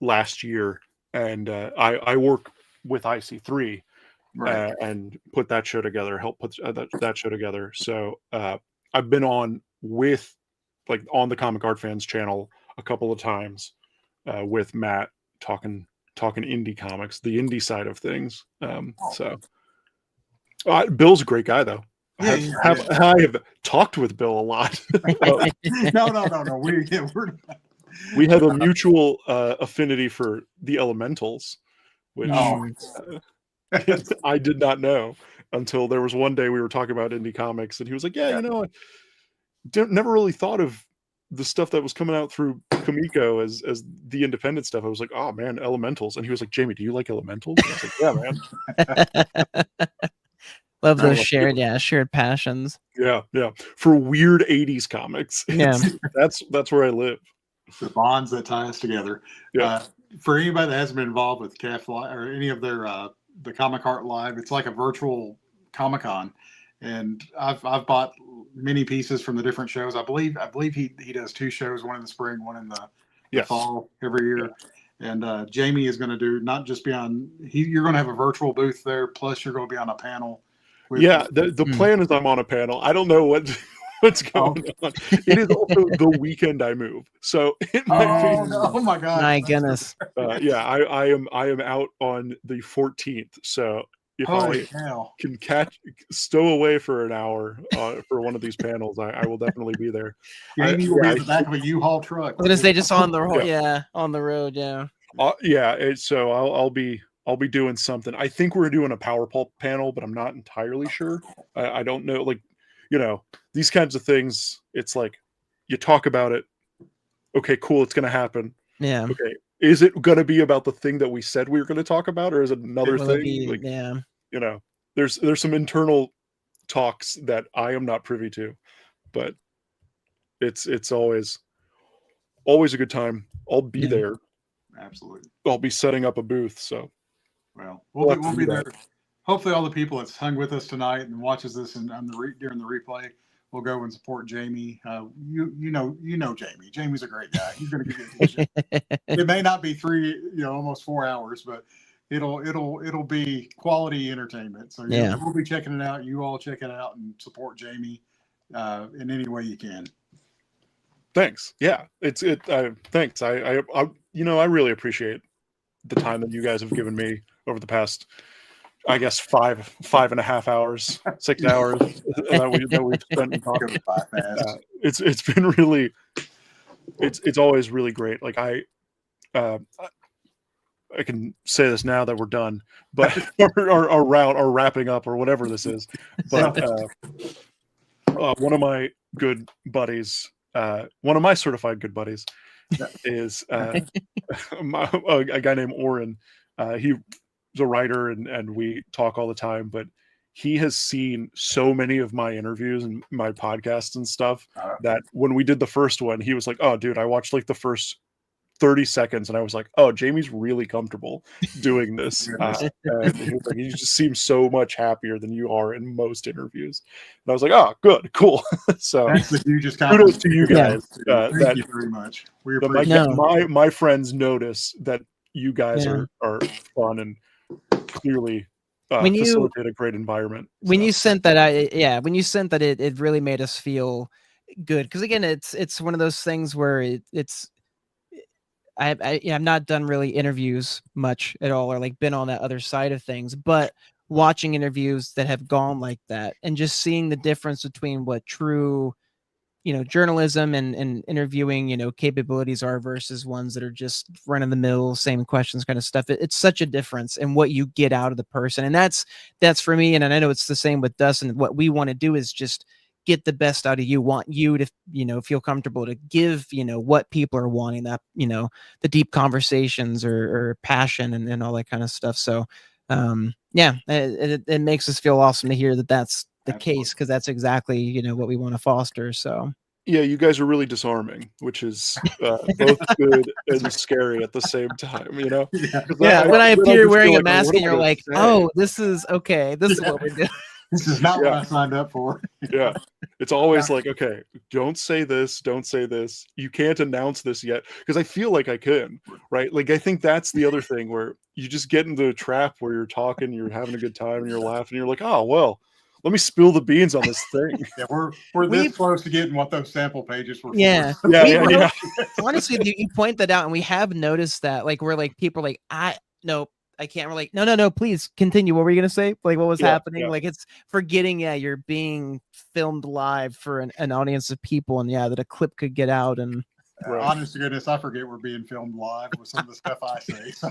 last year, and I work with IC3 right. and put that show together, help put that show together. So I've been on on the Comic Art Fans channel a couple of times with Matt talking indie comics, the indie side of things. So Bill's a great guy, though. Yeah, I have talked with Bill a lot. No. We have a mutual affinity for the Elementals, which I did not know until there was one day we were talking about indie comics, and he was like, "Yeah, I never really thought of the stuff that was coming out through Comico as the independent stuff." I was like, "Oh man, Elementals," and he was like, "Jamie, do you like Elementals?" And I was like, "Yeah, man." Love those shared passions. Yeah. For weird 80s comics. Yeah. That's where I live. The bonds that tie us together. Yeah. For anybody that hasn't been involved with CAF or any of their the Comic Art Live, it's like a virtual Comic-Con. And I've bought many pieces from the different shows. I believe he does 2 shows, one in the spring, one in the fall every year. Yeah. And Jamie is going to do not just be on. You're going to have a virtual booth there, plus you're going to be on a panel. The plan is I'm on a panel. I don't know what's going on. It is also the weekend I move, so it might be. Oh my god! My goodness. I am out on the 14th. So if can stow away for an hour for one of these panels, I will definitely be there. Jamie will be in the back of a U-Haul truck. I'm gonna say just on the road. On the road. Yeah. So I'll be doing something. I think we're doing a Power Pulp panel, but I'm not entirely sure. I don't know. These kinds of things, it's like you talk about it. Okay, cool. It's going to happen. Yeah. Okay. Is it going to be about the thing that we said we were going to talk about, or is it another thing? There's some internal talks that I am not privy to, but it's always a good time. I'll be there. Absolutely. I'll be setting up a booth. So. Well, we'll be there. Hopefully, all the people that's hung with us tonight and watches this and during the replay will go and support Jamie. You know Jamie. Jamie's a great guy. He's going to give you attention. It may not be 3, almost 4 hours, but it'll be quality entertainment. So we'll be checking it out. You all check it out and support Jamie in any way you can. Thanks. Yeah, thanks. I really appreciate the time that you guys have given me over the past, I guess, 5.5 hours, 6 hours that we've spent talking. It's been really, it's always really great. Like I can say this now that we're done, but or wrapping up or whatever this is. But one of my good buddies, one of my certified good buddies, is a guy named Oren. He's a writer and we talk all the time, but he has seen so many of my interviews and my podcasts and stuff that when we did the first one, he was like, "Oh, dude, I watched like the first 30 seconds and I was like, oh, Jamie's really comfortable doing this." And he was like, "You just seem so much happier than you are in most interviews." And I was like, "Oh, good, cool." So kudos to you guys. Thank you very much. We appreciate my friends notice that you guys are fun and clearly facilitate a great environment. When you sent that, it really made us feel good, because again, it's one of those things where I've not done really interviews much at all, or like been on that other side of things, but watching interviews that have gone like that and just seeing the difference between what true, journalism and interviewing, capabilities are versus ones that are just run of the mill, same questions kind of stuff. It's such a difference in what you get out of the person. And that's for me. And I know it's the same with Dustin. What we want to do is just get the best out of you, want you to, feel comfortable to give, what people are wanting, that, the deep conversations or passion and all that kind of stuff. So, it makes us feel awesome to hear that that's the case, because that's exactly, what we want to foster. So yeah, you guys are really disarming, which is both good and scary at the same time. Yeah. When I appear wearing a like, mask what and am I you're gonna like, say? oh, this is okay, this is what we're doing. This is not what Yeah. I signed up for. Yeah, it's always like, okay, don't say this, you can't announce this yet, because I feel like I can, right? Like, I think that's the other thing, where you just get into a trap where you're talking, you're having a good time, and you're laughing, you're like, oh well, let me spill the beans on this thing. Yeah, we're this close to getting what those sample pages were Yeah. for. Yeah. Honestly, you point that out, and we have noticed that, like, we're like, people are like, no, I can't. We're like, no, please continue. What were you gonna say? Like, what was happening? Yeah. Like, it's forgetting. Yeah, you're being filmed live for an audience of people, and that a clip could get out. And Right. Honest to goodness, I forget we're being filmed live with some of the stuff I say. So,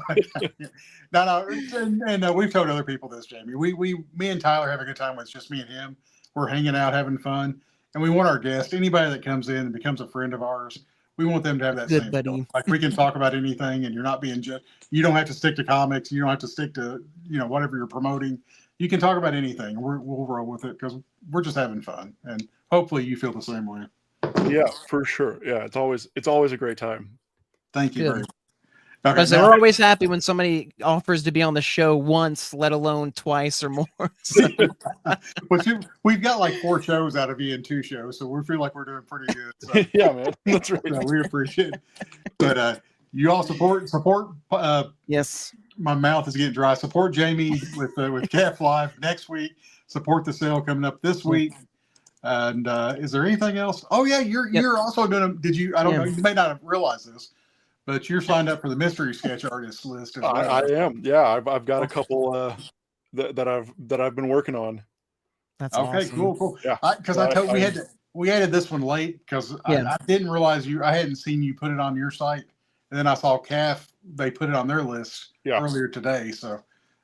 no, we've told other people this, Jamie. Me and Tyler have a good time when it's just me and him. We're hanging out, having fun, and we want our guests, anybody that comes in and becomes a friend of ours, we want them to have that Good same buddy. feel. Like, we can talk about anything, and you're not being just. You don't have to stick to comics. You don't have to stick to whatever you're promoting. You can talk about anything. We'll roll with it because we're just having fun, and hopefully you feel the same way. Yeah, for sure. Yeah, it's always a great time. Thank you Good. very much. Okay, So we're always happy when somebody offers to be on the show once, let alone twice or more. So, but we've got like 4 shows out of you in 2 shows, so we feel like we're doing pretty good. So, Yeah, man, that's right. so we appreciate it. But you all support. yes. My mouth is getting dry. Support Jamie with Calf Live next week. Support the sale coming up this week. And is there anything else? Oh yeah, you're also doing. Did you? I don't know. You may not have realized this, but you're signed up for the mystery sketch artist list as well. I am. Yeah, I've got a couple that I've been working on. That's okay. awesome. Cool. Yeah, Because I told we added this one late because I didn't realize I hadn't seen you put it on your site, and then I saw Calf, they put it on their list earlier today. So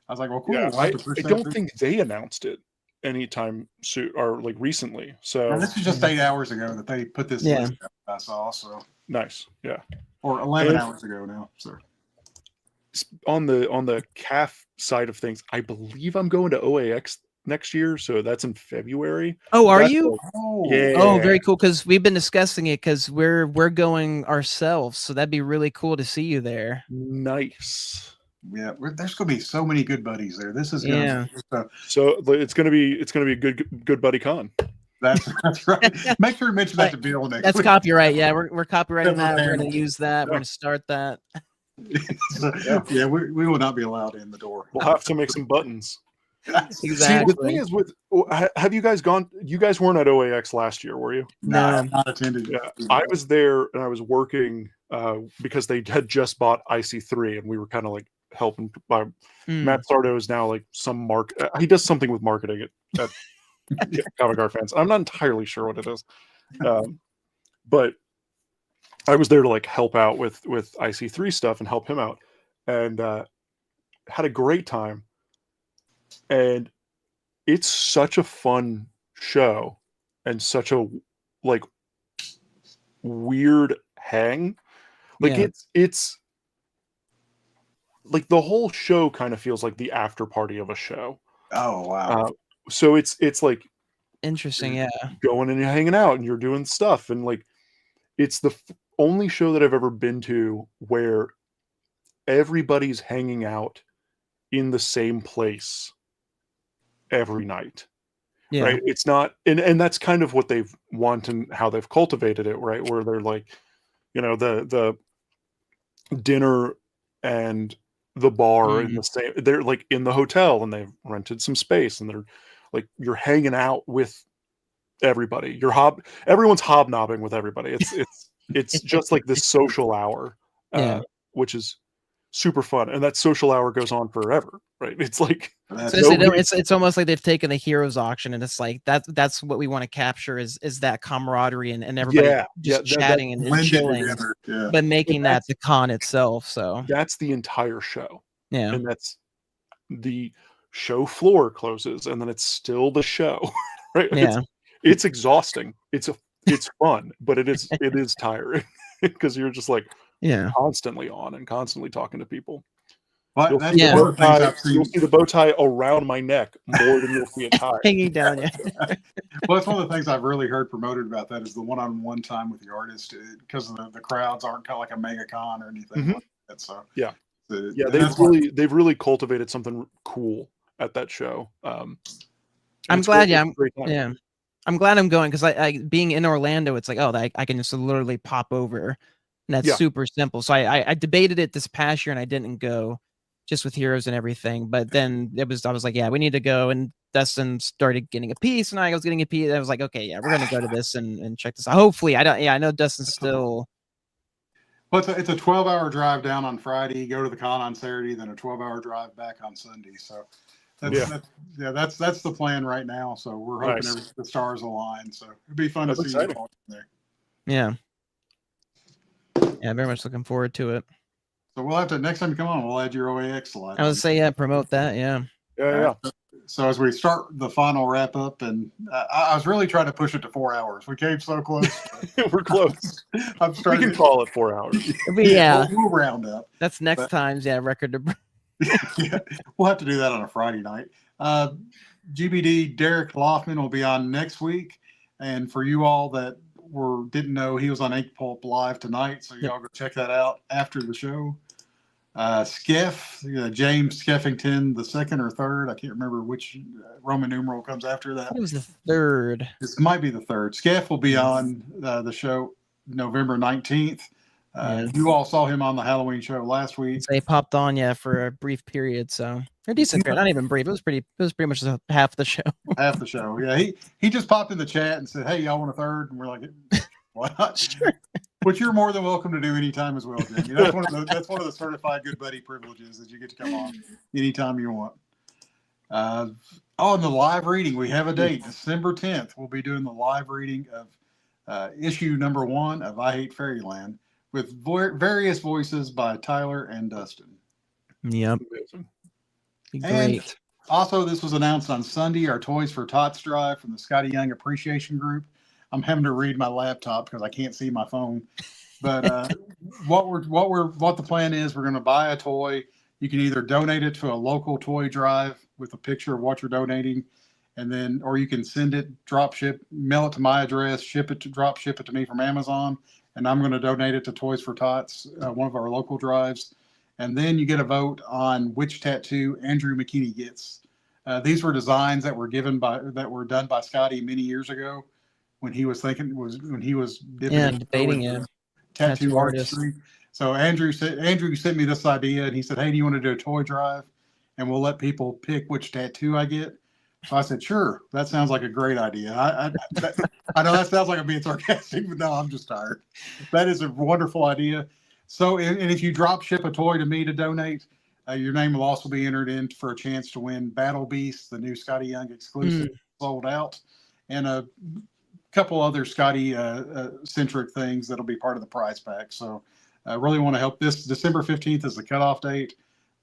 I was like, well, cool. Yeah, I don't think they announced it anytime soon or like recently. So this is just 8 hours ago that they put this list out, I saw. So nice. Yeah. Or 11 hours ago now. So on the CAF side of things, I believe I'm going to OAX next year, so that's in February. Oh, are you? Yeah. Oh, very cool. Because we've been discussing it because we're going ourselves, so that'd be really cool to see you there. Nice. Yeah, there's going to be so many good buddies there. This is going to so it's going to be a good buddy con. That's right. Make sure to mention that to Bill next That's week. copyright. Yeah, we're copyrighting that. We're going to use that. We're going to start that. Yeah, we will not be allowed in the door. We'll have to make some buttons. Exactly. See, the thing is, have you guys gone? You guys weren't at OAX last year, were you? No, I have not attended. Yeah, I was there and I was working because they had just bought IC3 and we were kind of like helping. Matt Sardo is now like he does something with marketing at Comic Art Fans. I'm not entirely sure what it is, but I was there to like help out with IC3 stuff and help him out, and had a great time. And it's such a fun show and such a like weird hang. Like it's like the whole show kind of feels like the after party of a show. Oh wow. So it's like interesting. Yeah. Going and you're hanging out and you're doing stuff, and like it's the only show that I've ever been to where everybody's hanging out in the same place every night. Yeah. Right. It's not, and that's kind of what they've wanted and how they've cultivated it, right? Where they're like, the dinner and the bar in the same, they're like in the hotel and they've rented some space and they're like, you're hanging out with everybody. Everyone's hobnobbing with everybody. It's just like this social hour, which is super fun, and that social hour goes on forever, right? It's like That's So nobody- it's almost like they've taken the heroes auction, and it's like that's what we want to capture is that camaraderie and everybody just chatting and blended chilling, together. Yeah. but making that the con itself. So that's the entire show, yeah, and that's the show floor closes, and then it's still the show, right? yeah, It's exhausting. It's fun, but it is tiring because you're just like yeah. constantly on and constantly talking to people. But You'll that's see, Yeah. one of the things I've you'll seen. see the bow tie around my neck more than you'll see a tie. Hanging down. Yeah, Well, that's one of the things I've really heard promoted about that is the one-on-one time with the artist because the crowds aren't kind of like a mega con or anything Mhm. like that. So Yeah. and Yeah, that's why- they've really cultivated something cool at that show. I'm it's glad. great- Yeah, it's a great time. yeah. I'm glad I'm going because I being in Orlando, it's like I can just literally pop over, and that's Yeah. super simple. So I debated it this past year and I didn't go, just with heroes and everything. But then I was like, yeah, we need to go. And Dustin started getting a piece, and I was getting a piece. I was like, okay, yeah, we're gonna go to this and check this out. Hopefully, I don't. Yeah, I know Dustin's still. Well, it's a 12-hour drive down on Friday, go to the con on Saturday, then a 12-hour drive back on Sunday. So that's the plan right now. So we're hoping Nice. the stars align. So it'd be fun That's to see exciting. you all there. Yeah. Yeah, very much looking forward to it. So we'll have to next time you come on, we'll add your OAX slide. I would say, yeah, promote that. Yeah. Yeah. So as we start the final wrap up, and I was really trying to push it to 4 hours. We came so close. We're close. I'm We starting can call it 4 hours. But yeah, we'll round up. that's next But- time's record to. Yeah, we'll have to do that on a Friday night. GBD Derek Loffman will be on next week, and for you all that didn't know, he was on Ink Pulp Live tonight, so y'all go check that out after the show. James Skeffington, the second or third, I can't remember which Roman numeral comes after that. It was the third. This might be the third. Skeff will be on the show November 19th. Yeah. You all saw him on the Halloween show last week. They popped on, for a brief period. So a decent period. Not even brief. It was pretty much half the show. Half the show. Yeah, he just popped in the chat and said, "Hey, y'all want a third?" And we're like, "Why not?" Sure. Which you're more than welcome to do anytime as well, Jamie. That's one of the certified good buddy privileges that you get to come on anytime you want. And the live reading, we have a date, December 10th. We'll be doing the live reading of issue number 1 of I Hate Fairyland with various voices by Tyler and Dustin. Yep. Amazing. Great. And also, this was announced on Sunday, our Toys for Tots drive from the Scottie Young Appreciation Group. I'm having to read my laptop because I can't see my phone. But what the plan is, we're going to buy a toy. You can either donate it to a local toy drive with a picture of what you're donating, or you can send it, drop ship, mail it to my address, drop ship it to me from Amazon, and I'm going to donate it to Toys for Tots, one of our local drives. And then you get a vote on which tattoo Andrew McKinney gets. These were designs that were done by Skottie many years ago when he was debating tattoo artistry. So Andrew sent me this idea, and he said, "Hey, do you want to do a toy drive? And we'll let people pick which tattoo I get." So I said, "Sure, that sounds like a great idea." I know that sounds like I'm being sarcastic, but no, I'm just tired. That is a wonderful idea. So, and if you drop ship a toy to me to donate, your name will also be entered in for a chance to win Battle Beast, the new Scottie Young exclusive, sold out, and a couple other Scottie centric things that'll be part of the prize pack. So I really want to help. This December 15th is the cutoff date,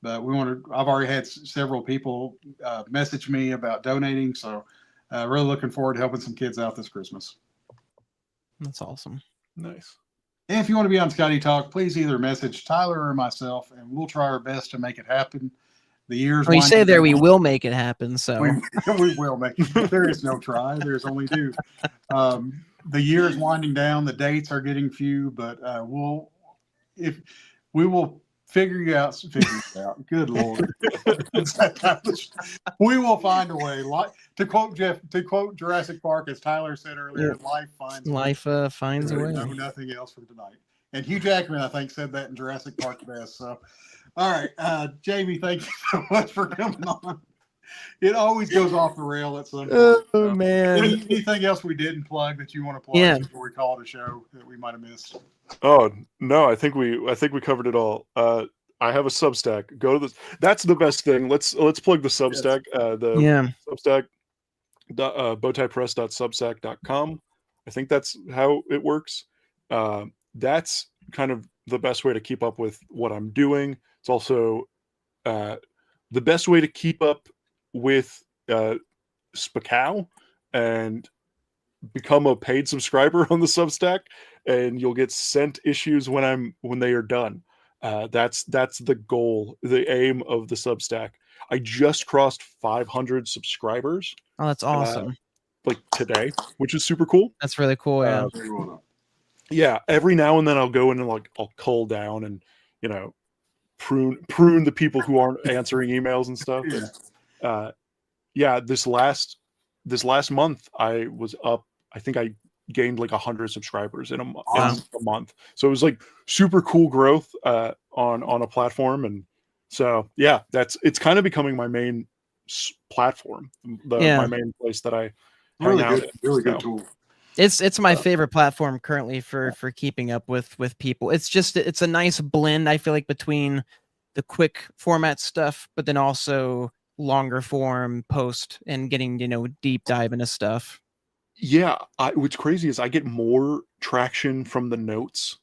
but I've already had several people message me about donating. So really looking forward to helping some kids out this Christmas. That's awesome. Nice. And if you want to be on Scottie Talk, please either message Tyler or myself, and we'll try our best to make it happen. The years. When you say there, we will make it happen. So we will make it. There is no try. There's only do. The year is winding down. The dates are getting few, but we will figure you out. Good Lord. We will find a way. To quote Jurassic Park, as Tyler said earlier, life finds a way. Know nothing else from tonight. And Hugh Jackman, I think, said that in Jurassic Park best. So, all right, Jamie, thank you so much for coming on. It always goes off the rail at some point. Oh man! Anything else we didn't plug that you want to plug before we call it a show that we might have missed? Oh no, I think we covered it all. I have a Substack. Go to this. That's the best thing. Let's plug the Substack. The Substack. Bowtiepress.substack.com. I think that's how it works. That's kind of the best way to keep up with what I'm doing. It's also the best way to keep up with Spacow and become a paid subscriber on the Substack, and you'll get sent issues when they are done. That's the goal, the aim of the Substack. I just crossed 500 subscribers. Oh, that's awesome. Like today, which is super cool. That's really cool. Yeah. Yeah. Every now and then I'll go in and like I'll cull down and prune the people who aren't answering emails and stuff. Yeah. This last month I was up. I think I gained like 100 subscribers in a month. So it was like super cool growth on a platform, and so yeah, it's kind of becoming my main platform, my main place that I hang out. Really good tool. It's my favorite platform currently for keeping up with people. It's a nice blend, I feel like, between the quick format stuff, but then also longer form post and getting deep dive into stuff. Yeah, what's crazy is I get more traction from the notes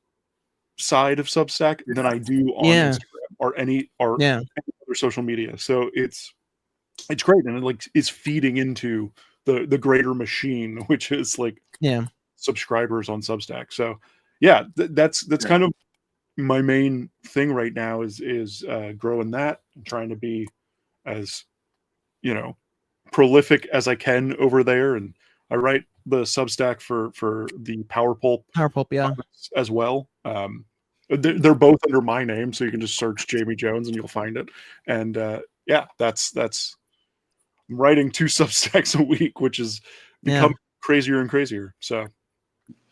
side of Substack than I do on Instagram or any other social media. So it's great, and it is feeding into the greater machine, which is like subscribers on Substack. So yeah, that's kind of my main thing right now is growing that and trying to be as prolific as I can over there. And I write the Substack for the Power Pulp as well. They're both under my name, so you can just search Jamie Jones and you'll find it. And that's I'm writing 2 Substacks a week, which is becoming crazier and crazier. So,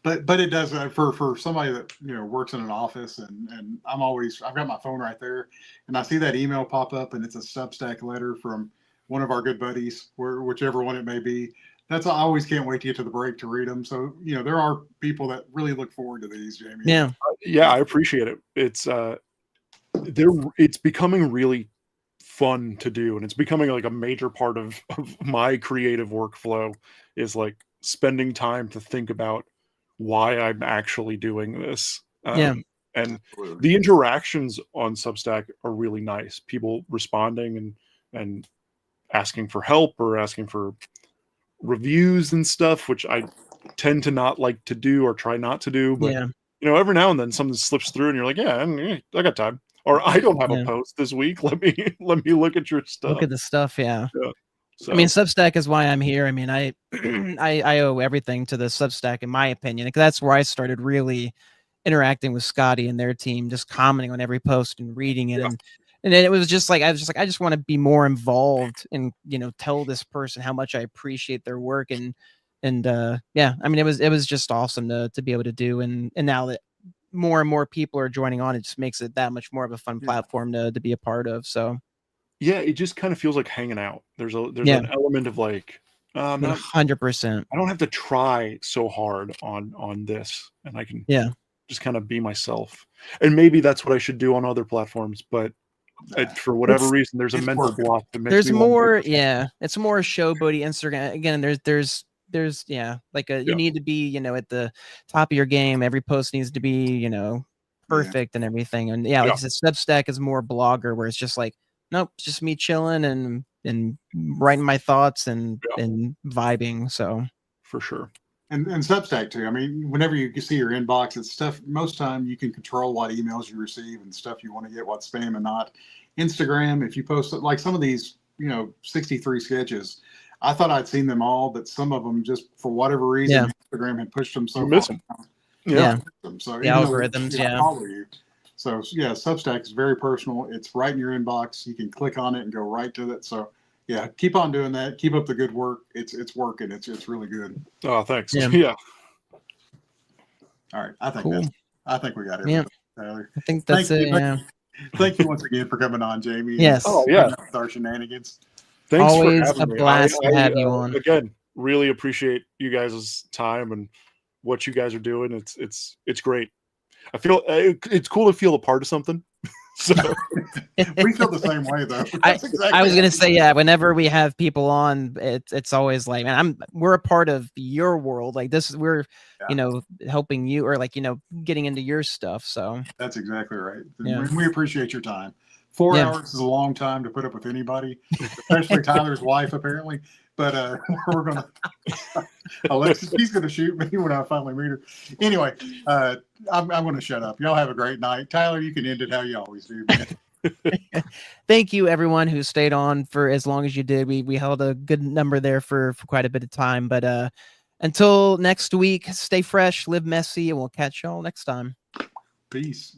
but it does for somebody that works in an office, and I've got my phone right there, and I see that email pop up, and it's a Substack letter from one of our good buddies, whichever one it may be. I always can't wait to get to the break to read them. So there are people that really look forward to these, Jamie. Yeah, I appreciate it. It's becoming really fun to do, and it's becoming like a major part of my creative workflow is like spending time to think about why I'm actually doing this. And the interactions on Substack are really nice. People responding and asking for help or asking for reviews and stuff, which I tend to not like to do or try not to do. But every now and then something slips through, and you're like, yeah, I got time. Or I don't have a post this week. Let me look at your stuff. Look at the stuff, yeah. So. I mean, Substack is why I'm here. I mean, I owe everything to the Substack, in my opinion, because that's where I started really interacting with Skottie and their team, just commenting on every post and reading it. And then it was just like I just want to be more involved and tell this person how much I appreciate their work and I mean, it was just awesome to be able to do, and now that more and more people are joining on, it just makes it that much more of a fun platform to be a part of. So yeah, it just kind of feels like hanging out. There's an element of like 100%. I don't have to try so hard on this, and I can just kind of be myself. And maybe that's what I should do on other platforms, but for whatever reason, there's a mental block that makes there's more it's more showboaty Instagram. Again, there's you need to be at the top of your game. Every post needs to be perfect and everything. And like I said, Substack is more blogger, where it's just like, nope, it's just me chilling and writing my thoughts and vibing. So for sure. And Substack too. I mean, whenever you see your inbox, it's stuff. Most time you can control what emails you receive and stuff you want to get, what's spam and not. Instagram, if you post like some of these, 63 sketches, I thought I'd seen them all, but some of them just for whatever reason, Instagram had pushed them so far. Miss them. So the algorithms, follow you. So Substack is very personal. It's right in your inbox. You can click on it and go right to it. So yeah, keep on doing that. Keep up the good work. It's working. It's really good. Oh, thanks. Yeah. All right. I think we got it. Yeah. Tyler. I think that's it. Yeah. Thank you once again for coming on, Jamie. Yes. Oh yeah. With our shenanigans. Thanks Always for having a me. blast to have you on. Again, really appreciate you guys' time and what you guys are doing. It's great. I feel it's cool to feel a part of something. So We feel the same way, though. I That's exactly was how gonna we say, feel. yeah. Whenever we have people on, it's always like, man, we're a part of your world. Like this, we're Yeah. helping you, or like getting into your stuff. So That's exactly right. Yeah. We appreciate your time. 4 Yeah. hours is a long time to put up with anybody, especially Tyler's wife, apparently. But we're gonna Alexis, she's gonna shoot me when I finally meet her. Anyway, I'm gonna shut up. Y'all have a great night. Tyler, you can end it how you always do, man. Thank you, everyone who stayed on for as long as you did. We held a good number there for quite a bit of time. But until next week, stay fresh, live messy, and we'll catch y'all next time. Peace.